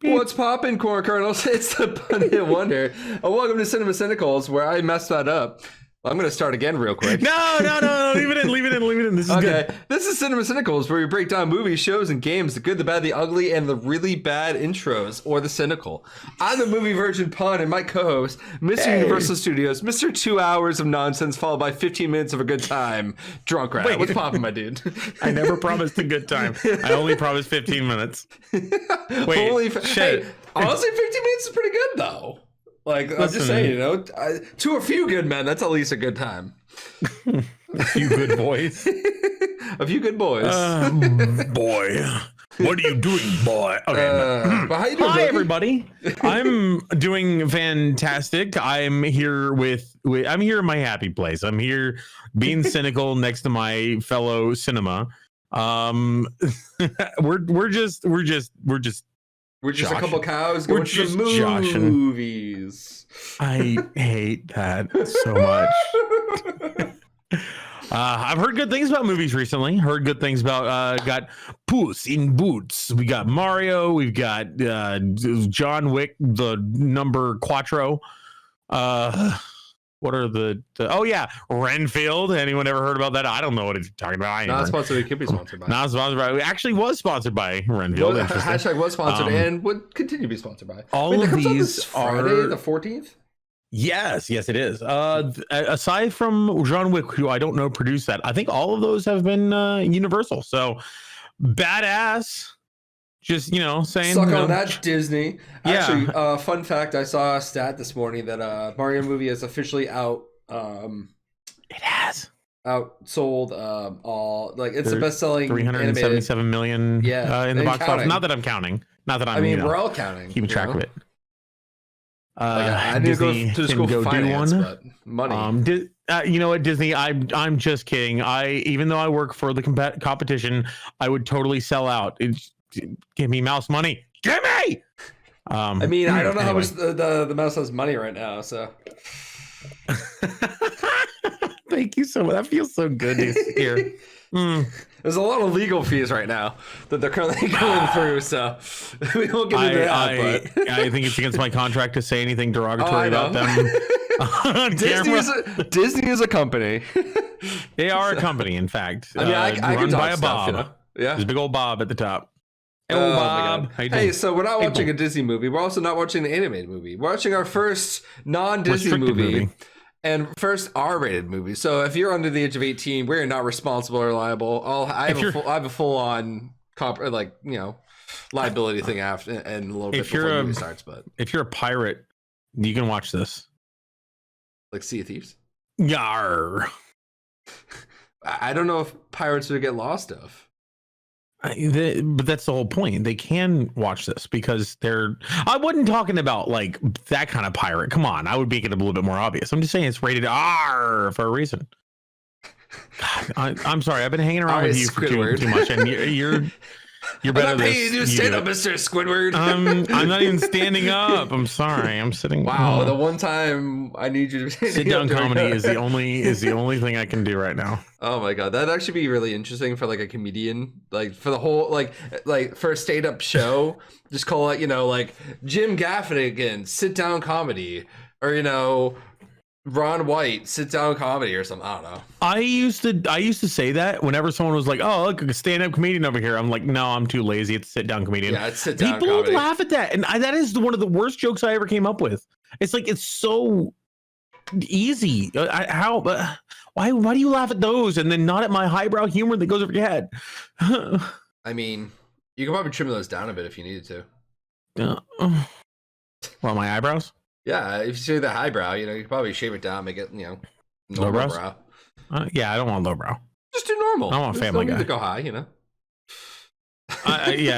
What's poppin', corn kernels? It's the Pundit Wonder. Welcome to Cinema Synicals, where I messed that up. I'm going to start again real quick. No. Leave it in. This is okay. good. This is Cinema Synicals, where we break down movies, shows, and games, the good, the bad, the ugly, and the really bad intros, or the cynical. I'm the movie virgin Pun, and my co-host, Mr. Universal Studios, Mr. 2 hours of nonsense, followed by 15 minutes of a good time. Drunk rat. What's poppin', my dude? I never promised a good time. I only promised 15 minutes. Wait, shit. Hey, honestly, 15 minutes is pretty good, though. Like, I'm just saying, to a few good men, that's at least a good time. A few good boys. A few good boys. Boy, what are you doing, boy? Okay. But how you doing, Hi, buddy? everybody. I'm doing fantastic. I'm here I'm here in my happy place. I'm here being cynical next to my fellow cinema. We're just a couple cows going to the movies. I hate that so much. I've heard good things about movies recently. Heard good things about got Puss in Boots. We got Mario. We've got John Wick, the number Quattro. What are the oh yeah, Renfield. Anyone ever heard about that? I don't know what it's talking about. Not sponsored. It could be sponsored by. Not sponsored by. It actually was sponsored by Renfield. Well, hashtag was sponsored and would continue to be sponsored by. All of these Friday, the 14th. Yes, it is. Aside from John Wick, who I don't know produced that, I think all of those have been Universal. So badass. Just saying. Suck on that, Disney. Yeah. Actually, fun fact: I saw a stat this morning that Mario movie is officially out. It has outsold all it's the best-selling 377 million. Yeah, in the box office. Not that I'm counting. Not that I'm. I mean, we're all counting. Keeping track of it. I need to go to school for finance, but money. You know what, Disney? I'm just kidding. Even though I work for the competition, I would totally sell out. Give me mouse money. Give me. I mean, I don't know how much the mouse has money right now. So, thank you so much. That feels so good to hear. There's a lot of legal fees right now that they're currently going through, so we won't get into that. But I think it's against my contract to say anything derogatory about them. Disney is a company. They are a company, in fact. I mean, I run can by a stuff, Bob. Yeah, there's a big old Bob at the top. Oh, Bob. Hey, so we're not watching a Disney movie. We're also not watching the animated movie. We're watching our first non-Disney movie. And first R-rated movie. So if you're under the age of 18, we're not responsible or liable. I have a full-on liability thing after and a little bit before the movie starts. But if you're a pirate, you can watch this. Like Sea of Thieves. Yarr. I don't know if pirates would get lost of. But that's the whole point. They can watch this because I wasn't talking about like that kind of pirate. Come on, I would make it a little bit more obvious. I'm just saying it's rated R for a reason. God, I'm sorry. I've been hanging around with you for too much, and you're better than this. You stand up, Mr. Squidward. I'm not even standing up. I'm sorry. I'm sitting. Wow, the one time I need you to sit down comedy is the only thing I can do right now. Oh my god, that'd actually be really interesting for like a comedian, like for the whole like for a stand-up show. Just call it, like Jim Gaffigan sit down comedy, or Ron White sit down comedy or something. I don't know. I used to say that whenever someone was like, "Oh, look, a stand-up comedian over here." I'm like, "No, I'm too lazy. It's a sit-down comedian." Yeah, it's sit-down People comedy. laugh at that, and that is one of the worst jokes I ever came up with. It's like it's so easy. Why do you laugh at those and then not at my highbrow humor that goes over your head? I mean, you can probably trim those down a bit if you needed to. Well, my eyebrows. Yeah, if you say the highbrow, you can probably shave it down, make it, normal brow. Yeah, I don't want lowbrow. Just do normal. I want Family Guy. To go high, Yeah,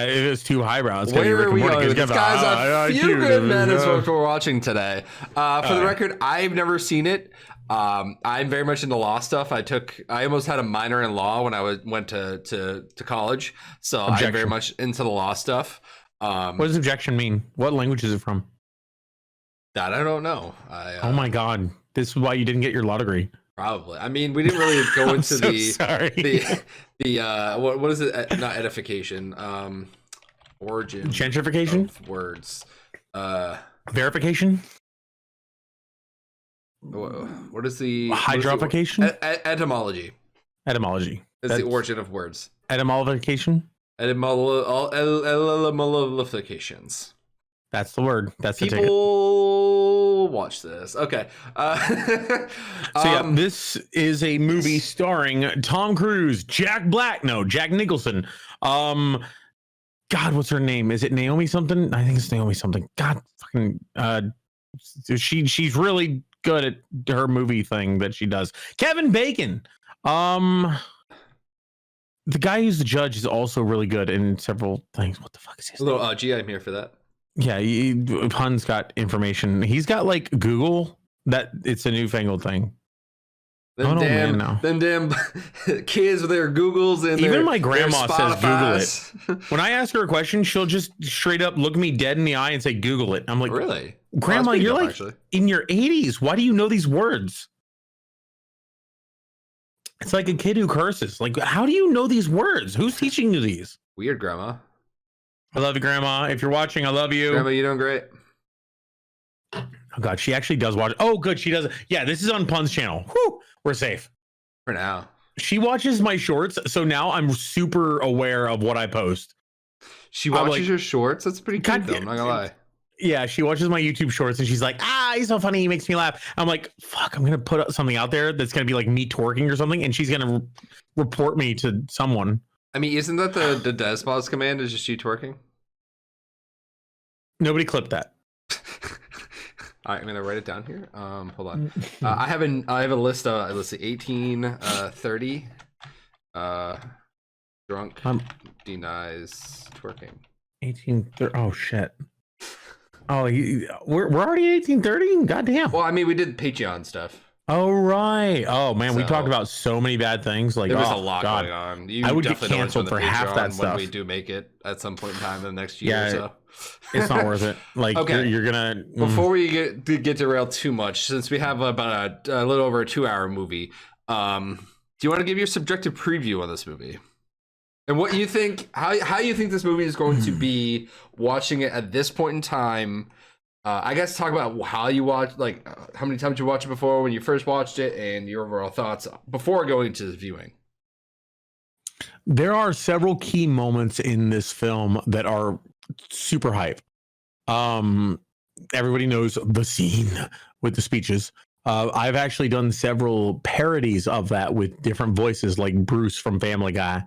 if it's too highbrow, it's Where are we going with this, guys? A few good men is what we're watching today. For the record, I've never seen it. I'm very much into law stuff. I almost had a minor in law when I went to college, so I'm very much into the law stuff. What does objection mean? What language is it from? That I don't know. Oh my god, this is why you didn't get your law degree. Probably. I mean, we didn't really go into sorry. the what is it? Not edification. Origin. Gentrification? Of words. Verification? What is the... Hydrofication? Etymology. Etymology. That's the origin of words. Etymologication? Etymolifications. That's the word. That's the ticket. People watch this. Okay. This is a movie starring Tom Cruise, Jack Nicholson. God, what's her name? Is it Naomi something? I think it's Naomi something. God, fucking. She's really good at her movie thing that she does. Kevin Bacon. The guy who's the judge is also really good in several things. What the fuck is his name? I'm here for that. Yeah, Hun's got information. He's got like Google. That it's a newfangled thing. Them damn kids with their Googles and even my grandma says Google it. When I ask her a question, she'll just straight up look me dead in the eye and say Google it. I'm like, really? Grandma, you're like in your 80s. Why do you know these words? It's like a kid who curses. Like, how do you know these words? Who's teaching you these? Weird, Grandma. I love you, Grandma. If you're watching, I love you. Grandma, you're doing great. Oh, God, she actually does watch. Oh, good. She does. Yeah, this is on Pun's channel. Whew, we're safe. For now. She watches my shorts, so now I'm super aware of what I post. She watches your shorts? That's pretty good, though. I'm not gonna lie. Yeah, she watches my YouTube shorts, and she's like, he's so funny. He makes me laugh. I'm like, fuck, I'm going to put something out there that's going to be like me twerking or something, and she's going to report me to someone. I mean, isn't that the Desmos command? Is just you twerking? Nobody clipped that. All right, I'm gonna write it down here. Hold on. I have a list of let's see, 18, 30. Drunk denies twerking. 1830. Oh shit. Oh, we're already 1830. Goddamn. Well, I mean, we did Patreon stuff. Oh right. Oh man, we talked about so many bad things. Like there was a lot going on. I would get canceled for half that stuff. When we do make it at some point in time in the next year or so. It's not worth it. Like, okay, you're gonna. Before we get derailed too much, since we have about a little over a 2-hour movie, do you want to give your subjective preview on this movie? And what you think, how you think this movie is going to be watching it at this point in time? I guess talk about how you watch, like how many times you watched it before, when you first watched it, and your overall thoughts before going into the viewing. There are several key moments in this film that are super hype. Everybody knows the scene with the speeches. I've actually done several parodies of that with different voices, like Bruce from Family Guy.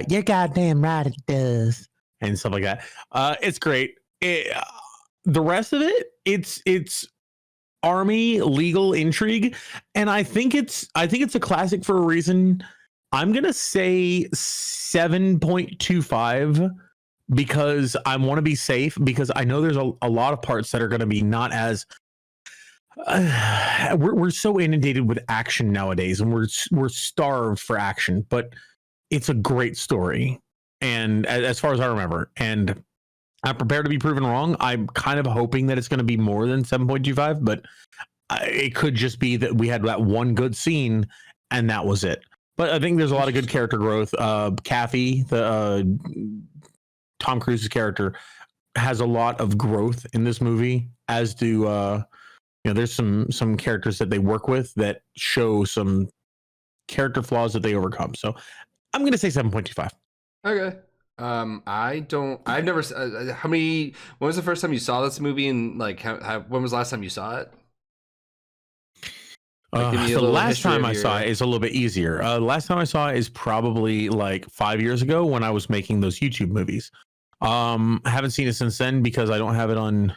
You're goddamn right it does, and stuff like that. It's great. The rest of it, it's army legal intrigue, and I think it's a classic for a reason. I'm gonna say 7.25 because I want to be safe, because I know there's a lot of parts that are going to be not as we're so inundated with action nowadays, and we're starved for action, but it's a great story, and as far as I remember, and I'm prepared to be proven wrong. I'm kind of hoping that it's going to be more than 7.25, but it could just be that we had that one good scene and that was it. But I think there's a lot of good character growth. Kathy, the Tom Cruise's character, has a lot of growth in this movie, as do there's some characters that they work with that show some character flaws that they overcome. So I'm going to say 7.25. Okay. I've never, when was the first time you saw this movie, and like, when was the last time you saw it? Like, the last time I saw it is a little bit easier. Last time I saw it is probably like 5 years ago when I was making those YouTube movies. I haven't seen it since then because I don't have it on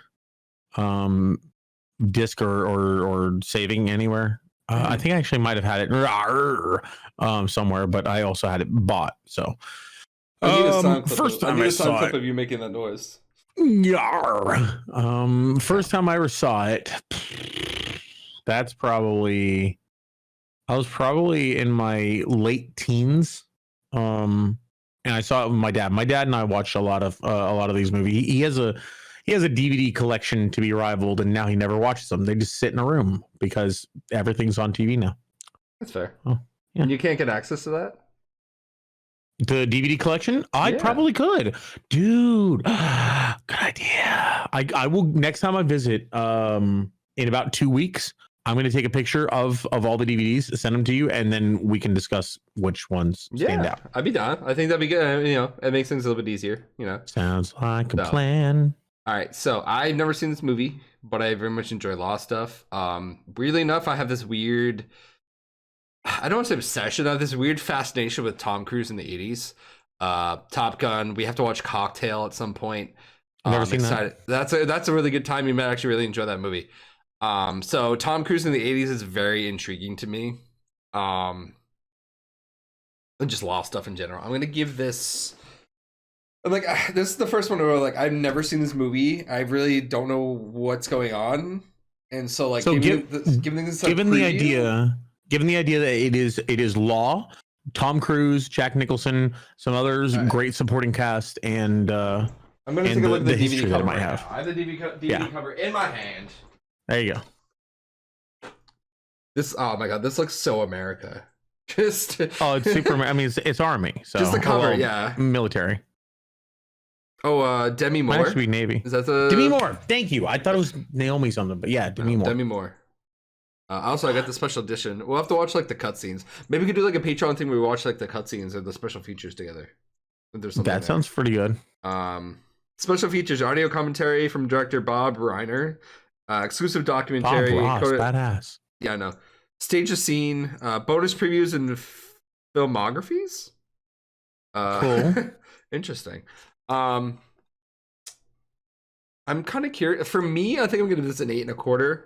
disc or saving anywhere. I think I actually might have had it somewhere, but I also had it bought. So first time I saw it, of you making that noise. First time I ever saw it. That's probably, I was probably in my late teens. And I saw it with my dad. My dad and I watched a lot of these movies. He has a DVD collection to be rivaled, and now he never watches them. They just sit in a room because everything's on TV now. That's fair. Oh, yeah. And you can't get access to that? The DVD collection? I Yeah. probably could. Dude, good idea. I will next time I visit in about 2 weeks. I'm going to take a picture of all the DVDs, send them to you, and then we can discuss which ones stand out. I'd be down. I think that'd be good. It makes things a little bit easier. Sounds like a plan. All right, so I've never seen this movie, but I very much enjoy law stuff. Weirdly enough, I have this weird, I don't want to say obsession, I have this weird fascination with Tom Cruise in the 80s. Top Gun, we have to watch Cocktail at some point. Never seen that. That's a really good time. You might actually really enjoy that movie. So Tom Cruise in the 80s is very intriguing to me. And just law stuff in general. I'm going to give this... this is the first one where I've never seen this movie. I really don't know what's going on, and so given the idea that it is law, Tom Cruise, Jack Nicholson, some others, great supporting cast, and I'm gonna take a look at the DVD cover. Might have. I have the DVD cover in my hand. There you go. Oh my god, this looks so America. It's super. I mean, it's army. So just the cover, military. Oh, Demi Moore. Might actually be Navy. Is that the Demi Moore? Thank you. I thought it was Naomi something, but yeah, Demi Moore. Demi Moore. Also, I got the special edition. We'll have to watch the cutscenes. Maybe we could do a Patreon thing where we watch the cutscenes or the special features together. That sounds pretty good. Special features: audio commentary from director Bob Reiner, exclusive documentary. Bob Ross, badass. Yeah, I know. Stage a scene, bonus previews and filmographies. Cool. Interesting. I'm kind of curious. For me, I think I'm gonna give this an 8.25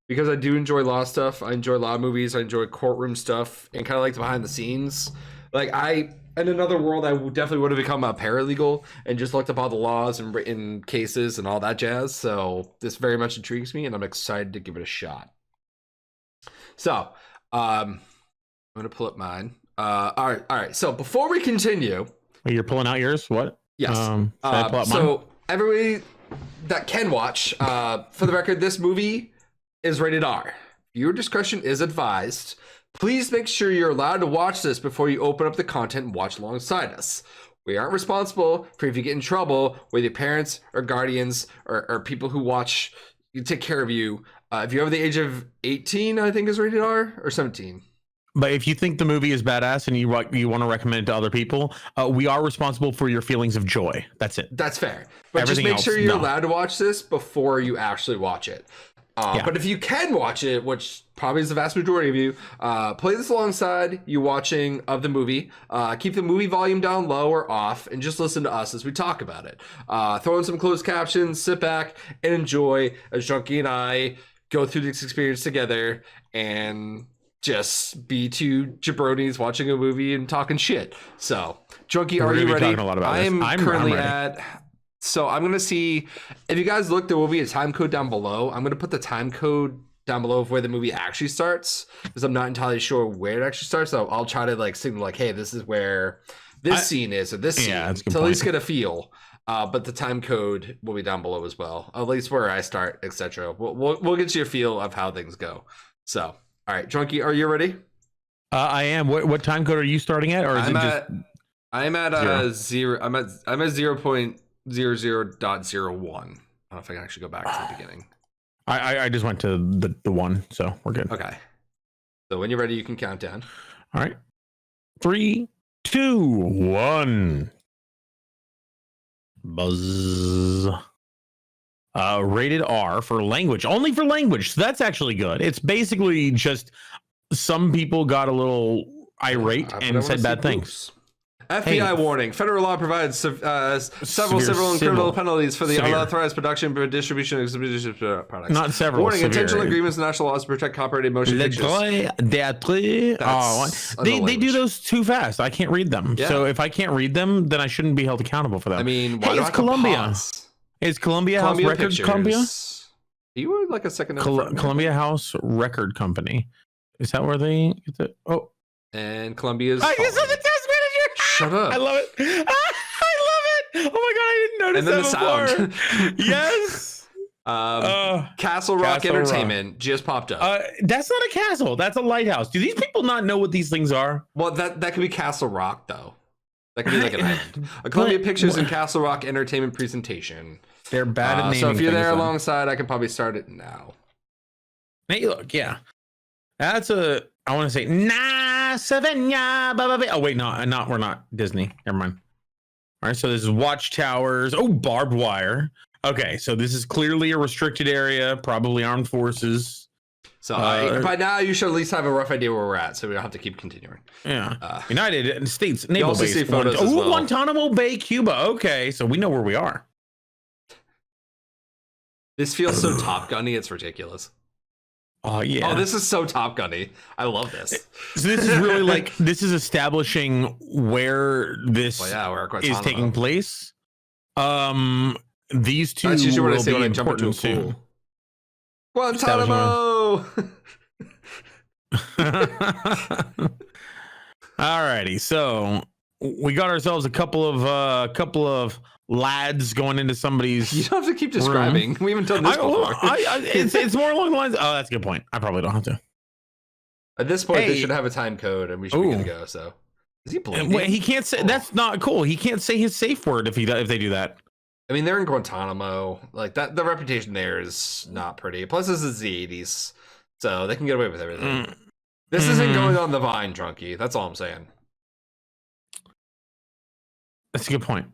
because I do enjoy law stuff. I enjoy law movies. I enjoy courtroom stuff and kind of like the behind the scenes. In another world, I definitely would have become a paralegal and just looked up all the laws and written cases and all that jazz. So this very much intrigues me, and I'm excited to give it a shot. So, I'm gonna pull up mine. All right. So before we continue, you're pulling out yours. What? Yes. So everybody that can watch, for the record, this movie is rated R. Viewer discretion is advised. Please make sure you're allowed to watch this before you open up the content and watch alongside us. We aren't responsible for if you get in trouble with your parents or guardians or people who watch, you take care of you. If you're over the age of 18, I think is rated R, or 17. But if you think the movie is badass and you want to recommend it to other people, we are responsible for your feelings of joy. That's it. That's fair. But everything just make sure you're allowed to watch this before you actually watch it. But if you can watch it, which probably is the vast majority of you, play this alongside you watching of the movie. Keep the movie volume down low or off and just listen to us as we talk about it. Throw in some closed captions, sit back and enjoy as Junkie and I go through this experience together and just be two jabronis watching a movie and talking shit. So, Junkie, are you ready? I'm currently at... So I'm going to see... If you guys look, there will be a time code down below. I'm going to put the time code down below of where the movie actually starts, because I'm not entirely sure where it actually starts. So I'll try to signal hey, this is where this scene is, or this scene, to at least get a feel. But the time code will be down below as well, at least where I start, etc. We'll get you a feel of how things go. So... All right, Junkie, are you ready? I am. What time code are you starting at, or is I'm at zero. I'm at 0.00.01. I don't know if I can actually go back to the beginning. I just went to the one, so we're good. Okay. So when you're ready, you can count down. All right. 3, 2, 1. Buzz. Rated R for language, only for language. So that's actually good. It's basically just some people got a little irate and said bad things. FBI warning. Federal law provides several civil and criminal penalties for the unauthorized production, distribution, and exhibition of products. Not several. Warning. Intentional agreements and national laws to protect copyrighted motion pictures. They do those too fast. I can't read them. Yeah. So if I can't read them, then I shouldn't be held accountable for them. I mean, why do I have Columbia. To pause? Is Columbia House Record Columbia? You were like a second. Columbia House Record Company. Is that where they get the? Oh, and Columbia's. I just saw the test manager. Shut up! I love it. I love it. Oh my god, I didn't notice that before. Yes. Castle Rock Entertainment just popped up. That's not a castle. That's a lighthouse. Do these people not know what these things are? Well, that could be Castle Rock though. That could be like an island. A Columbia Pictures and Castle Rock Entertainment presentation. They're bad at naming. So if you're there alongside, I can probably start it now. Hey, look, yeah. That's I want to say, oh, wait, no, we're not Disney. Never mind. All right, so this is watchtowers. Oh, barbed wire. Okay, so this is clearly a restricted area, probably armed forces. So by now you should at least have a rough idea where we're at, so we don't have to keep continuing. Yeah. United States Naval Base. See photos as well. Guantanamo Bay, Cuba. Okay, so we know where we are. This feels so Top Gunny, it's ridiculous. Oh, yeah. Oh, this is so Top Gunny. I love this. So this is really like, this is establishing where this is taking place. These two That's usually what I will say be when I jump into a important pool. Guantanamo! Alrighty, so we got ourselves a couple of lads going into somebody's. You don't have to keep describing. We haven't done this before. It's more along the lines. Oh, that's a good point. I probably don't have to. At this point, they should have a time code, and we should be good to go. So, is he bleeding? Wait, he can't say. That's not cool. He can't say his safe word if they do that. I mean, they're in Guantanamo. Like that, the reputation there is not pretty. Plus, this is the 80s, so they can get away with everything. This isn't going on the Vine, Drunky. That's all I'm saying. That's a good point.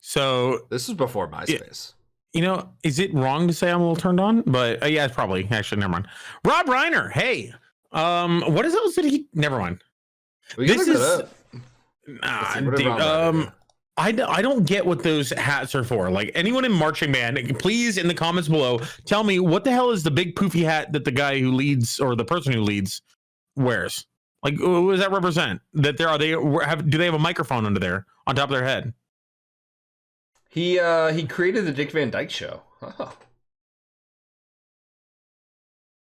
So this is before MySpace. You know, is it wrong to say I'm a little turned on? But yeah, it's probably actually. Never mind. Rob Reiner. Hey, what else did he? Never mind. This is. I don't get what those hats are for. Like anyone in marching band, please in the comments below tell me what the hell is the big poofy hat that the guy who leads or the person who leads wears. Like, what does that represent? That do they have a microphone under there on top of their head? He created the Dick Van Dyke Show. Oh.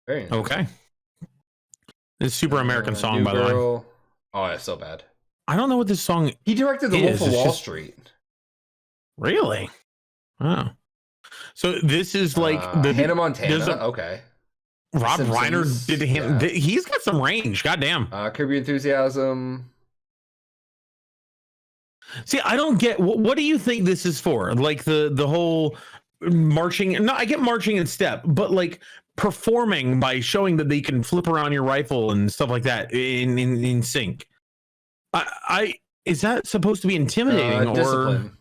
Very nice. Okay. This super American song, by the way. Oh, it's so bad. I don't know what this song. He directed The Wolf of Wall Street. Really? Oh. So this is like the Hannah Montana. Okay. Rob Reiner did him. Yeah. He's got some range. Goddamn. Curb Your Enthusiasm. See, I don't get. What do you think this is for? Like the whole marching. No, I get marching in step, but like performing by showing that they can flip around your rifle and stuff like that in sync. Is that supposed to be intimidating or discipline?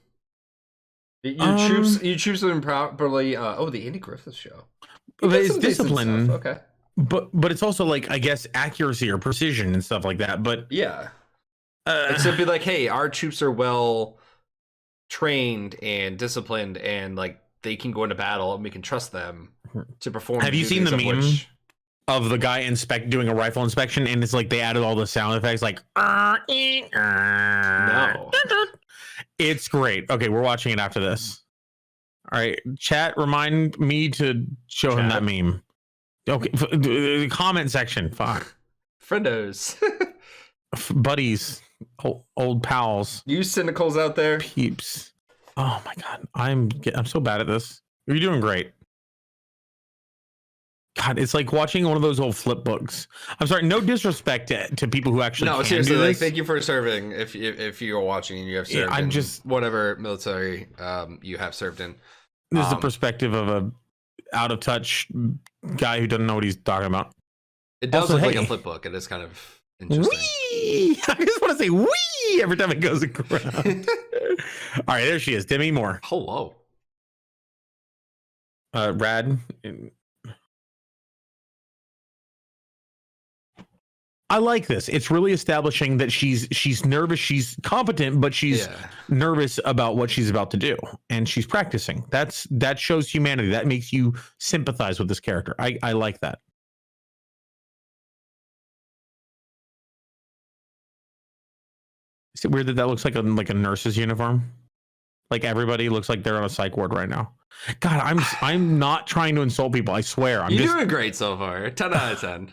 You choose them properly. The Andy Griffith Show. It's discipline. Okay. But it's also like, I guess, accuracy or precision and stuff like that. But yeah, it's to be like, hey, our troops are well trained and disciplined, and like they can go into battle, and we can trust them to perform. Have you seen the meme of the guy doing a rifle inspection, and it's like they added all the sound effects, like no, it's great. Okay, we're watching it after this. All right, chat, remind me to show him that meme. Okay, comment section. Fuck, friendos, buddies, old pals. You Synicals out there, peeps. Oh my god, I'm so bad at this. You're doing great. God, it's like watching one of those old flip books. I'm sorry, no disrespect to people who actually can seriously, do this. Like, thank you for serving. If you're watching and you have served, I'm just whatever military you have served in. This is the perspective of a out of touch guy who doesn't know what he's talking about. It does look like a flip book. It is kind of interesting. Wee! I just want to say wee every time it goes across. All right, there she is, Demi Moore. Hello. Rad. I like this. It's really establishing that she's nervous. She's competent, but she's nervous about what she's about to do, and she's practicing. That shows humanity. That makes you sympathize with this character. I like that. Is it weird that looks like a nurse's uniform? Like everybody looks like they're on a psych ward right now. God, I'm not trying to insult people. I swear. You're doing great so far. 10 out of 10.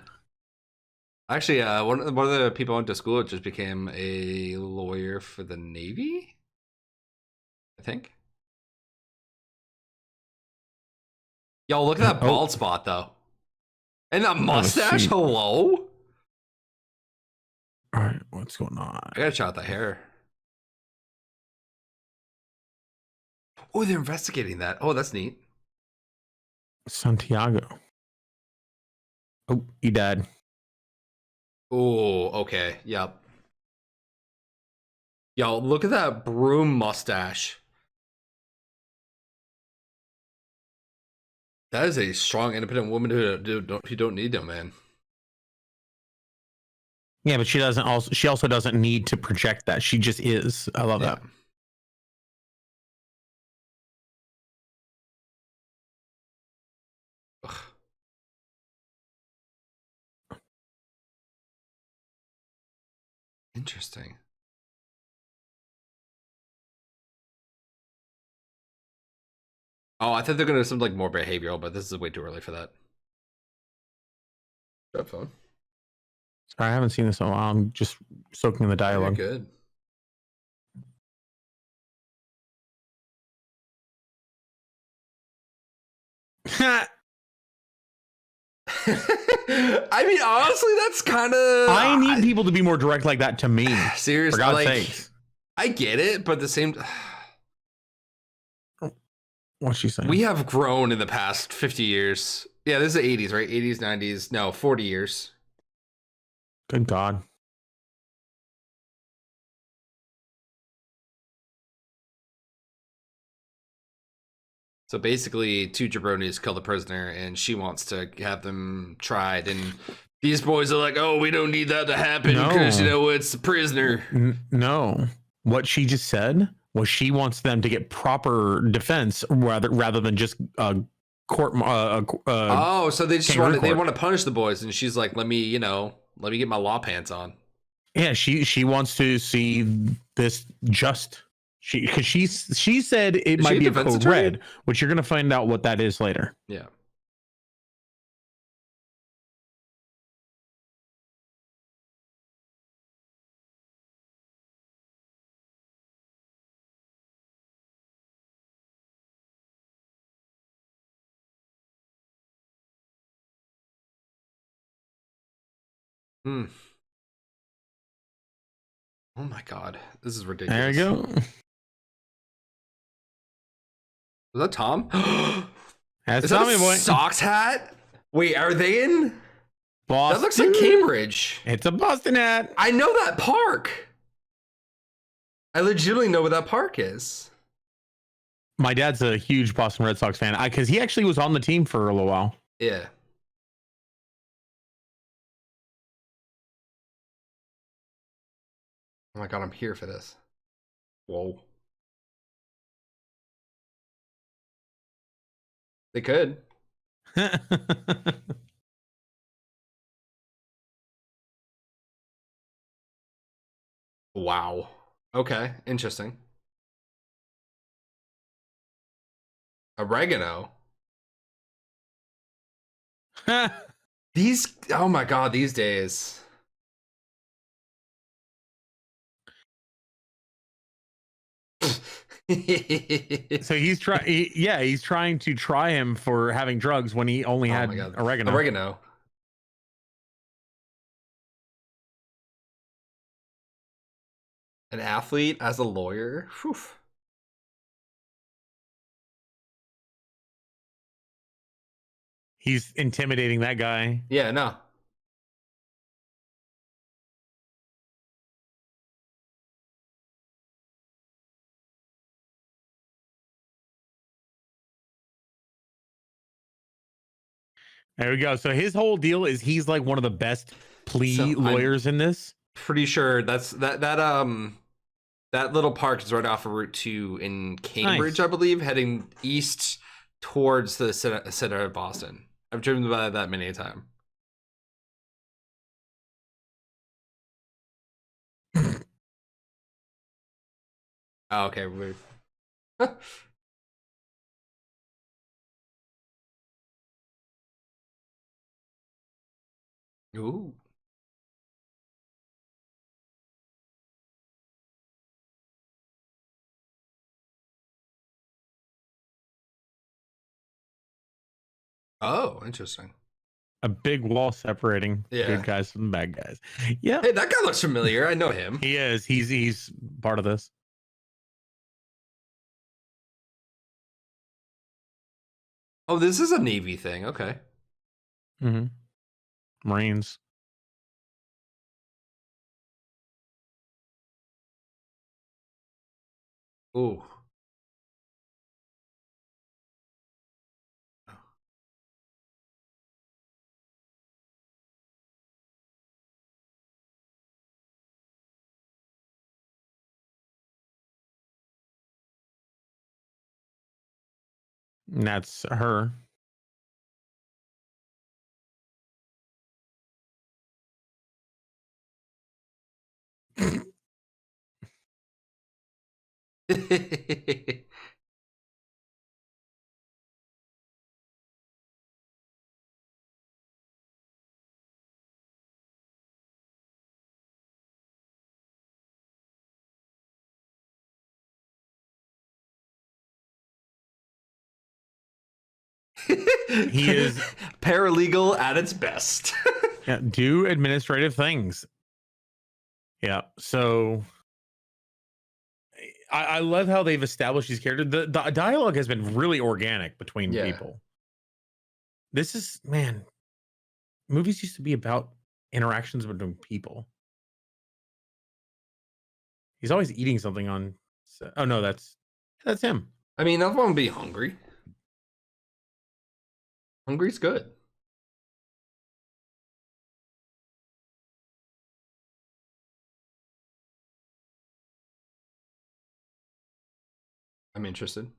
Actually, one of the people I went to school with just became a lawyer for the Navy, I think. Yo, look at that bald spot, though. And that mustache, hello? All right, what's going on? I gotta check out the hair. Oh, they're investigating that. Oh, that's neat. Santiago. Oh, he died. Oh, okay. Yep. Yo, look at that broom mustache. That is a strong, independent woman who don't need no man. Yeah, but she also doesn't need to project that. She just is. I love that. Ugh. Interesting. Oh, I thought they're gonna do something like more behavioral, but this is way too early for that. That phone. Sorry, I haven't seen this in a while. I'm just soaking in the dialogue. You're good. I mean, honestly, that's kind of. I need people to be more direct like that to me. Seriously, for God's like, sakes. I get it, but at the same. What's she saying? We have grown in the past 50 years. Yeah, this is the 80s, right? 80s, 90s. No, 40 years. Good God. So basically, two jabronis kill the prisoner, and she wants to have them tried. And these boys are like, "Oh, we don't need that to happen because it's the prisoner." No, what she just said was she wants them to get proper defense rather than just court. Oh, so they just want to punish the boys, and she's like, let me get my law pants on. Yeah, she wants to see this just. Because she said it might be a code red, which you're going to find out what that is later. Yeah. Hmm. Oh my God, this is ridiculous. There you go. Was that Tom? That's is Tommy that a boy. Sox hat? Wait, are they in Boston? That looks like Cambridge. It's a Boston hat. I know that park. I legitimately know what that park is. My dad's a huge Boston Red Sox fan because he actually was on the team for a little while. Yeah. Oh my God, I'm here for this. Whoa. They could. Wow. Okay, interesting. Oregano. Oh my God, these days. So he's trying to try him for having drugs when he only had oregano. Oregano. An athlete as a lawyer. Whew. He's intimidating that guy. Yeah, no. There we go. So his whole deal is he's like one of the best plea lawyers in this. Pretty sure that little park is right off of Route 2 in Cambridge, nice. I believe, heading east towards the center of Boston. I've driven by that many a time. Oh, okay, weird. Ooh. Oh, interesting. A big wall separating good guys from bad guys. Yeah. Hey, that guy looks familiar. I know him. He is. He's part of this. Oh, this is a Navy thing. Okay. Mm-hmm. Marines. Ooh. And that's her. He is paralegal at its best. Yeah, do administrative things. Yeah. So I love how they've established these characters. The dialogue has been really organic between people. This is, man, movies used to be about interactions between people. He's always eating something on. Oh no, that's him. I mean, I don't want to be hungry. Hungry's good. I'm interested.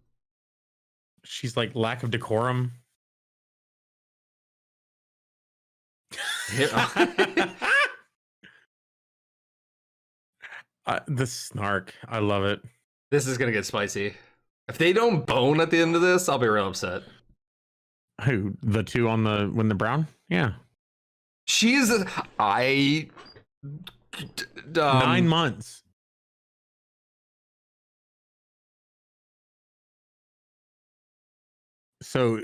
She's like lack of decorum. The snark. I love it. This is gonna get spicy. If they don't bone at the end of this, I'll be real upset. Who, the two on the brown? Yeah. She's 9 months. So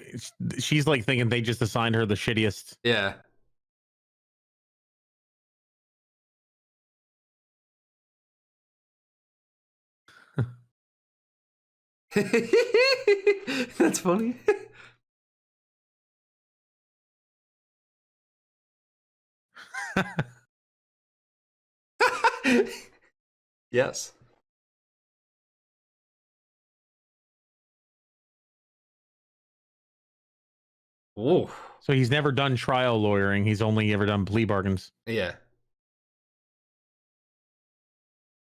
she's like thinking they just assigned her the shittiest. Yeah. That's funny. Yes. Ooh. So he's never done trial lawyering. He's only ever done plea bargains. Yeah.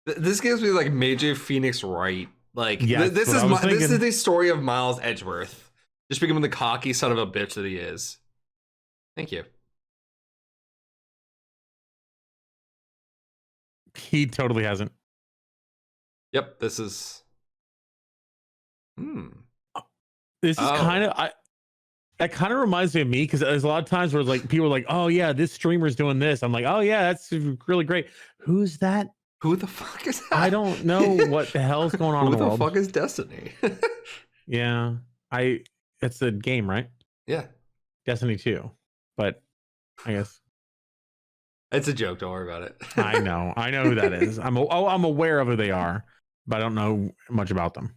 This gives me like Major Phoenix Wright. Like yes, this is the story of Miles Edgeworth, just becoming the cocky son of a bitch that he is. Thank you. He totally hasn't. Yep, this is. This is kind of that kind of reminds me of me because there's a lot of times where like people are like, "Oh yeah, this streamer's doing this." I'm like, "Oh yeah, that's really great." Who's that? Who the fuck is that? I don't know what the hell's going on in the world. Who the fuck is Destiny? Yeah, it's a game, right? Yeah, Destiny 2, but I guess it's a joke. Don't worry about it. I know who that is. I'm aware of who they are, but I don't know much about them.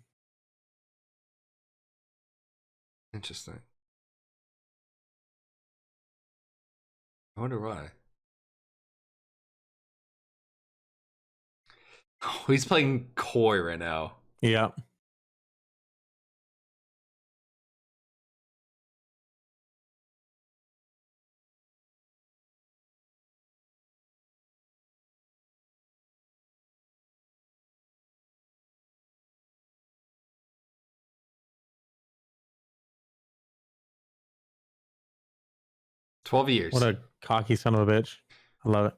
Interesting. I wonder why. Oh, he's playing coy right now. Yeah. $12 years. What a cocky son of a bitch. I love it.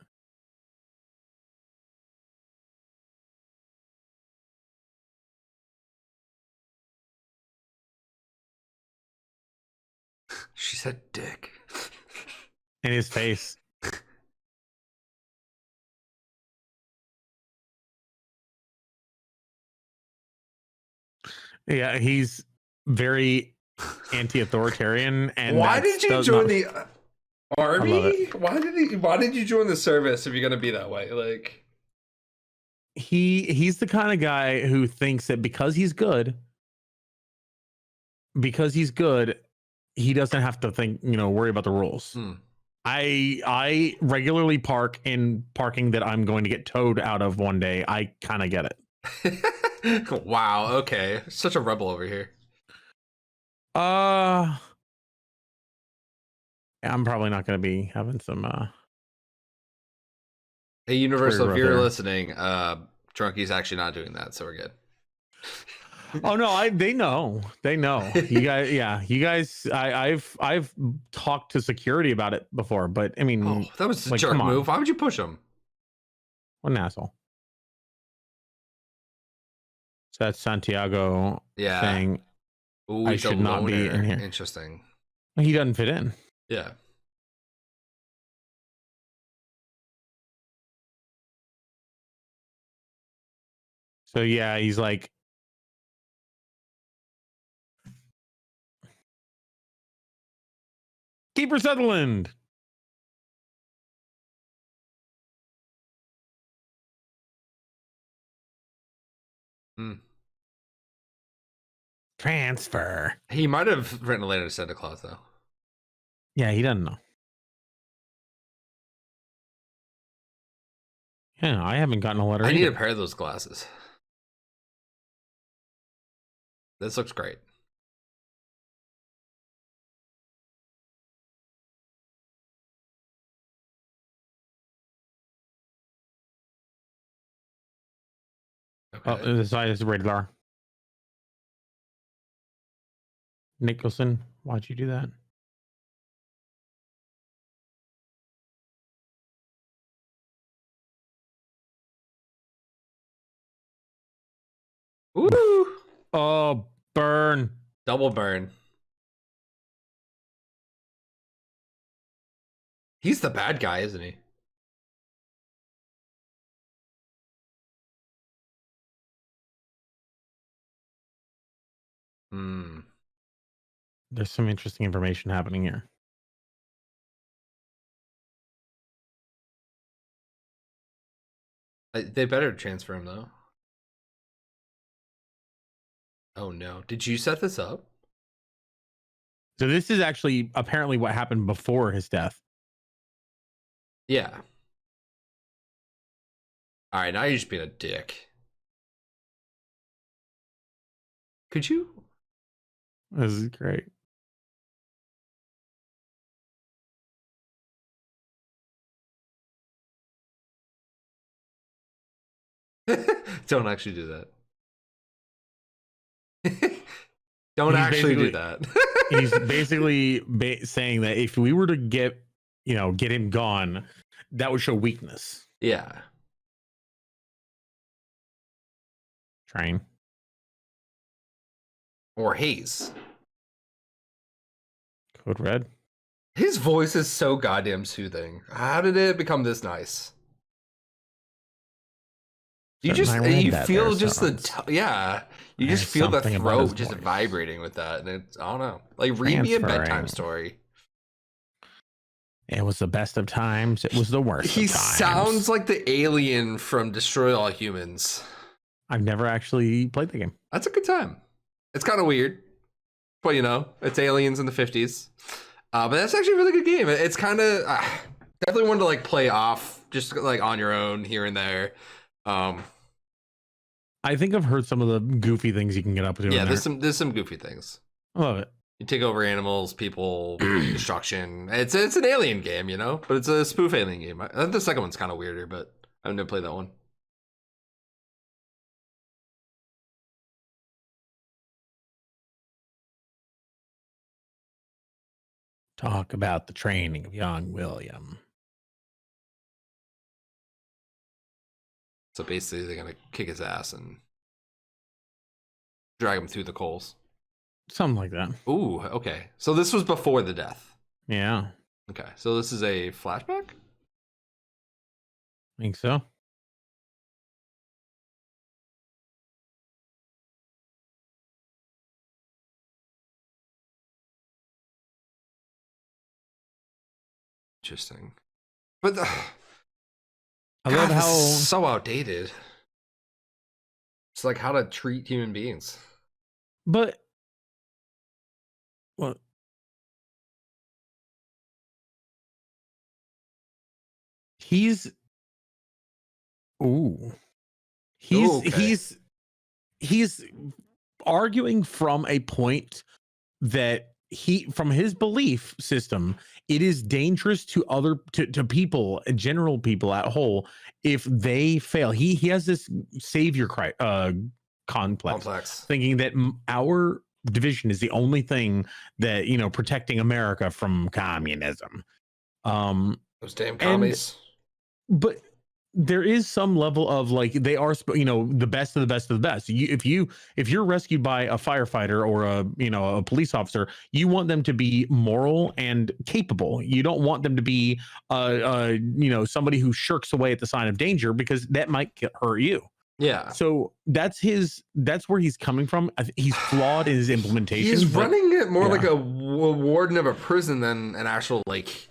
She said dick. In his face. Yeah, he's very anti-authoritarian. And why did you join the? I love it. Arby? Why did you join the service if you're gonna be that way? Like, He's the kind of guy who thinks that because he's good, he doesn't have to think, worry about the rules. hmm. I regularly park in parking that I'm going to get towed out of one day. I kind of get it. Wow, okay. Such a rebel over here. I'm probably not going to be having some Hey, Universal, if growth you're there. listening, Drunky's actually not doing that, so we're good. Oh no, they know. You guys, yeah, you guys. I've talked to security about it before, but I mean, Oh, that was a like, jerk come on. move. Why would you push him? What an asshole. So that's Santiago saying Ooh, I he's a should not be loner. in here. Interesting. He doesn't fit in. Yeah. So yeah, he's like, Keeper Sutherland. Hmm. Transfer. He might have written a letter to Santa Claus, though. Yeah, he doesn't know. Yeah, I haven't gotten a letter. I need either. a pair of those glasses. This looks great. Okay. Oh, the side is rated R. Nicholson, why'd you do that? Ooh. Oh, burn. Double burn. He's the bad guy, isn't he? Hmm. There's some interesting information happening here. They better transfer him, though. Oh, no. Did you set this up? So this is actually apparently what happened before his death. Yeah. All right, now you're just being a dick. Could you? This is great. Don't actually do that. Don't actually do that. He's basically saying that if we were to get him gone, that would show weakness. Yeah. Train. Or Hayes. Code red. His voice is so goddamn soothing. How did it become this nice? You feel just yeah. You just feel the throat just vibrating with that, and it's, I don't know. Like, read me a bedtime story. It was the best of times. It was the worst. He of times. Sounds like the alien from Destroy All Humans. I've never actually played the game. That's a good time. It's kind of weird, but it's aliens in the 50s. But that's actually a really good game. It's kind of definitely one to like play off, just like on your own here and there. I think I've heard some of the goofy things you can get up to. Yeah, there's some goofy things. I love it. You take over animals, people, destruction. It's an alien game, but it's a spoof alien game. I think the second one's kind of weirder, but I've never played that one. Talk about the training of young William. So basically, they're gonna kick his ass and drag him through the coals. Something like that. Ooh, okay. So this was before the death. Yeah. Okay, so this is a flashback? I think so. Interesting. But I God, love this how is so outdated. It's like how to treat human beings. but well, he's ooh. He's Okay. he's arguing from a point that from his belief system, it is dangerous to to people, general people at whole, if they fail. He has this savior complex, thinking that our division is the only thing that protecting America from communism. Those damn And commies. but there is some level of like they are the best of the best of the best. If you're rescued by a firefighter or a police officer, you want them to be moral and capable. You don't want them to be somebody who shirks away at the sign of danger, because that might hurt you. Yeah. So that's where he's coming from. He's flawed in his implementation. He's running it more like a warden of a prison than an actual like.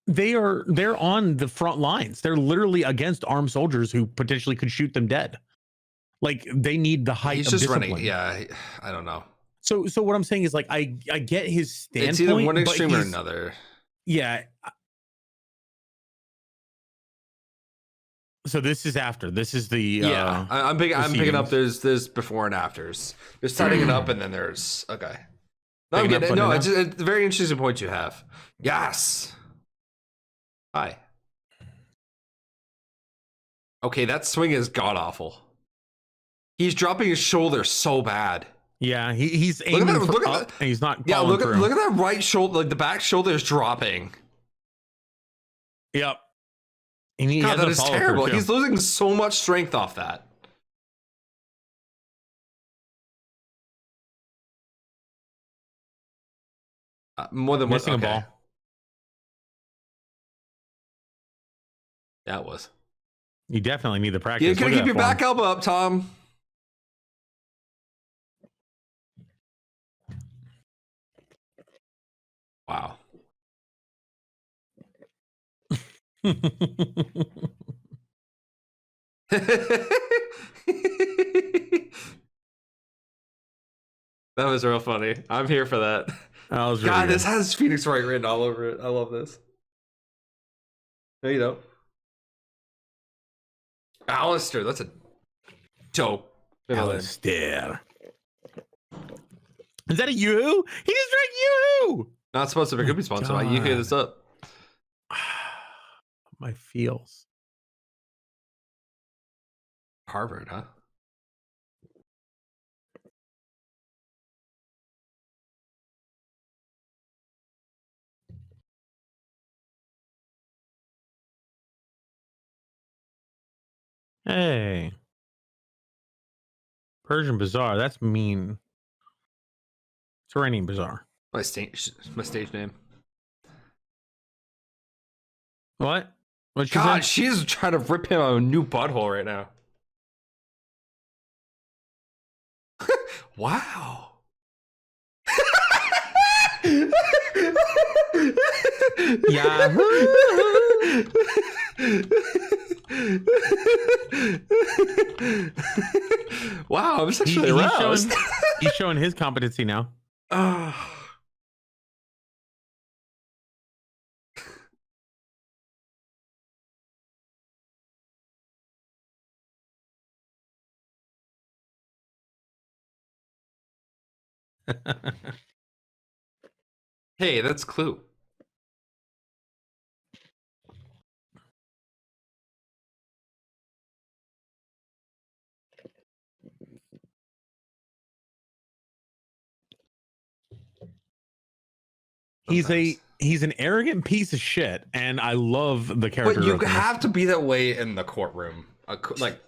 They're on the front lines. They're literally against armed soldiers who potentially could shoot them dead. Like, they need the height of discipline. Running. Yeah, I don't know. So what I'm saying is, like, I get his standpoint. It's either one extreme or another. Yeah. So this is after. This is the I'm picking up. There's before and afters. There's setting it up, and then there's okay. No, I'm getting it. No, it's a very interesting point you have. Yes. Hi. Okay, that swing is god awful. He's dropping his shoulder so bad. Yeah, he's aiming for up, and he's not. Yeah, look at that right shoulder. Like the back shoulder is dropping. Yep. And God, that is terrible. He's losing so much strength off that. More than missing a ball. That was. You definitely need the practice. You gotta keep your back elbow up, Tom. Wow. That was real funny. I'm here for that. That was really God, good. This has Phoenix Wright written all over it. I love this. No, you don't. Alistair, that's a dope. Alistair. Is that a yoo-hoo? He just drank yoo-hoo! Not supposed to be. Could be sponsored by you. Hear this up. My feels. Harvard, huh? Hey. Persian Bazaar. That's mean. It's raining Bazaar. My stage name. What? What'd she God, say? she's trying to rip him a new butthole right now. Wow. Yahoo! Wow, I'm sexually aroused. He's showing his competency now. Hey, that's Clue. He's an arrogant piece of shit, and I love the character. But you have to be that way in the courtroom. Like,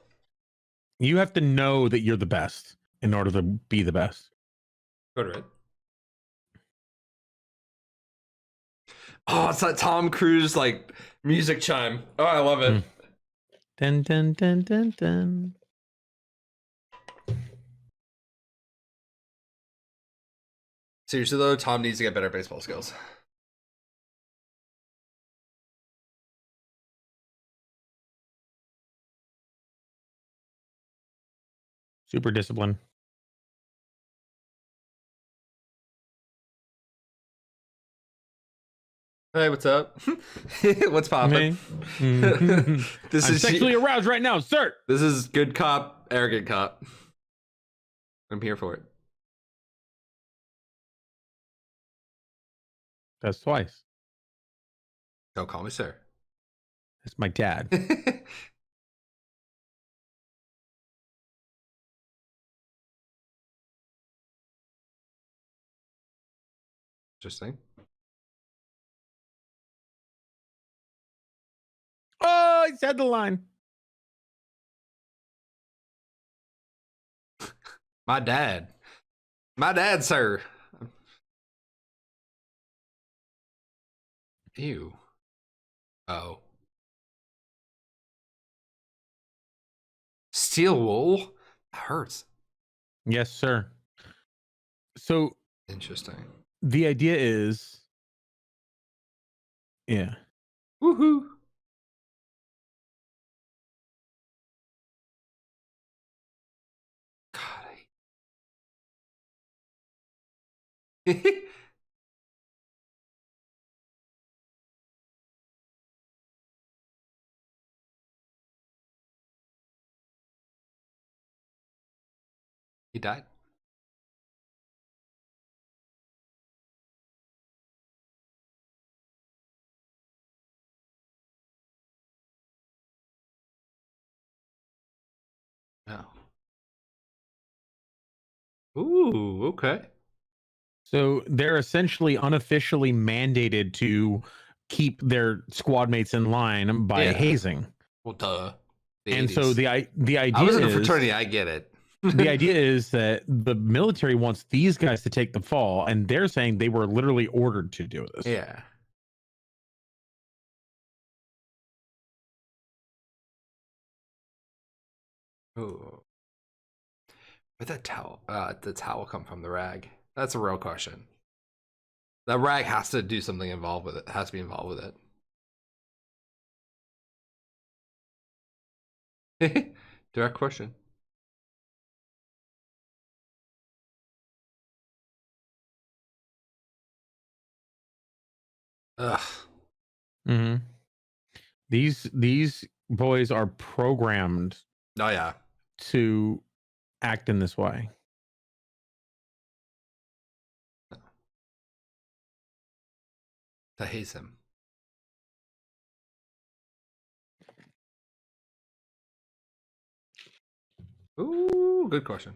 you have to know that you're the best in order to be the best. Go to it. Oh, it's that Tom Cruise like music chime. Oh, I love it. Dun dun dun dun dun. Seriously though, Tom needs to get better baseball skills. Super disciplined. Hey, what's up? What's poppin'? Mhm. This I'm is sexually aroused right now, sir. This is good cop, arrogant cop. I'm here for it. That's twice. Don't call me sir. That's my dad. Interesting. Oh, he said the line. My dad. My dad, sir. Ew. Oh. Steel wool? That hurts. Yes, sir. So Interesting. the idea is, yeah. Woohoo. God, he died. No. Ooh, okay. So they're essentially unofficially mandated to keep their squad mates in line by Yeah. hazing. Well, duh. The And 80s. so the idea I was in a is, fraternity. I get it. the idea is that the military wants these guys to take the fall, and they're saying they were literally ordered to do this. Yeah. Ooh. Where'd that towel? The towel come from? The rag. That's a real question. That rag has to do something involved with it. Has to be involved with it. Direct question. Ugh. Mm-hmm. These boys are programmed Oh yeah. to act in this way. To haze him. Ooh, good question.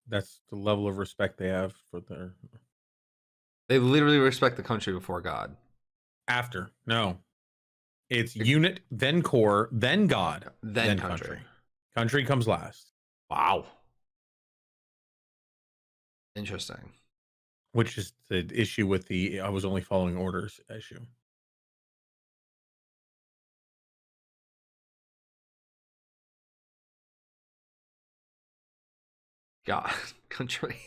That's the level of respect they have for their They literally respect the country before God. after. No, it's unit, then core, then God, Then country. Country comes last. Wow. Interesting. Which is the issue with the I was only following orders issue. God, country.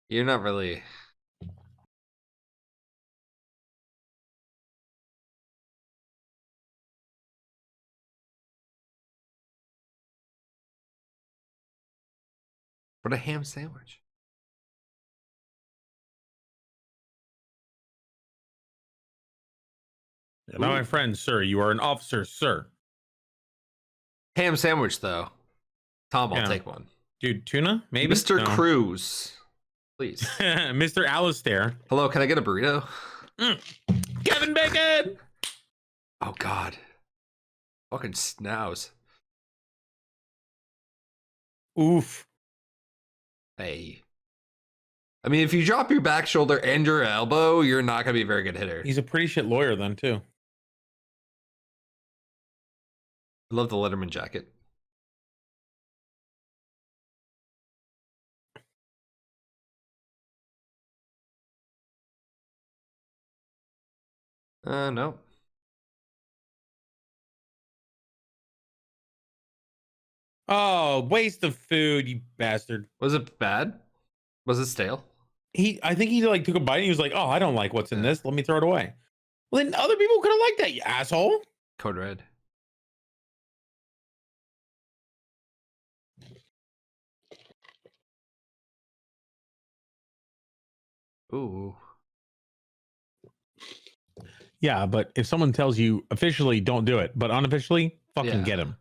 You're not really. What a ham sandwich. Now, my friend, sir, you are an officer, sir. Ham sandwich, though. Tom, I'll Yeah. take one. Dude, tuna, maybe? Mr. No. Cruz, please. Mr. Alistair. Hello, can I get a burrito? Kevin Bacon! Oh, God. Fucking snouse. Oof. Hey. I mean, if you drop your back shoulder and your elbow, you're not going to be a very good hitter. He's a pretty shit lawyer then, too. I love the Letterman jacket. No. Oh, waste of food, you bastard. Was it bad? Was it stale? I think he like took a bite and he was like, oh, I don't like what's in this. Let me throw it away. Well, then other people could have liked that, you asshole. Code Red. Ooh. Yeah, but if someone tells you officially don't do it, but unofficially, fucking get him.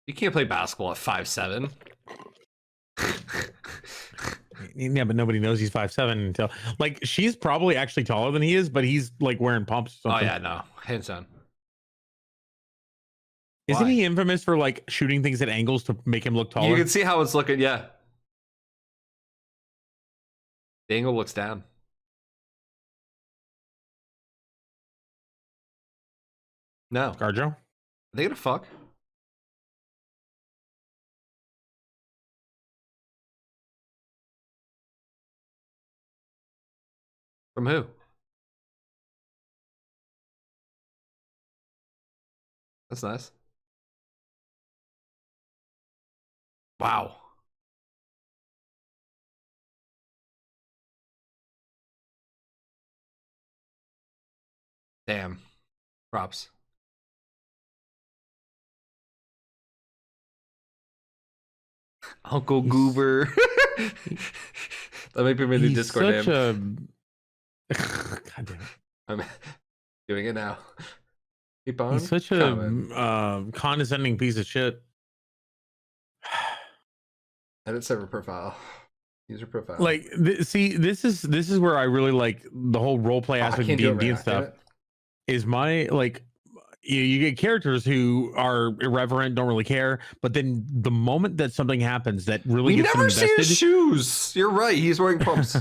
You can't play basketball at 5'7". Yeah, but nobody knows he's 5'7" until like she's probably actually taller than he is, but he's like wearing pumps or something. Oh yeah, no, hands down. Isn't he infamous for like shooting things at angles to make him look taller? You can see how it's looking. Yeah, the angle looks down. No, Garjo. Are they gonna fuck? From who? That's nice. Wow. Damn. Props. Uncle Goober. That might be my new Discord name. God damn it. I'm doing it now. Keep on. He's such a condescending piece of shit. Edit server profile. User profile. Like, see, this is where I really like the whole role play aspect of D&D and stuff. Is my like, you get characters who are irreverent, don't really care, but then the moment that something happens that really gets them invested, his shoes. You're right. He's wearing pumps.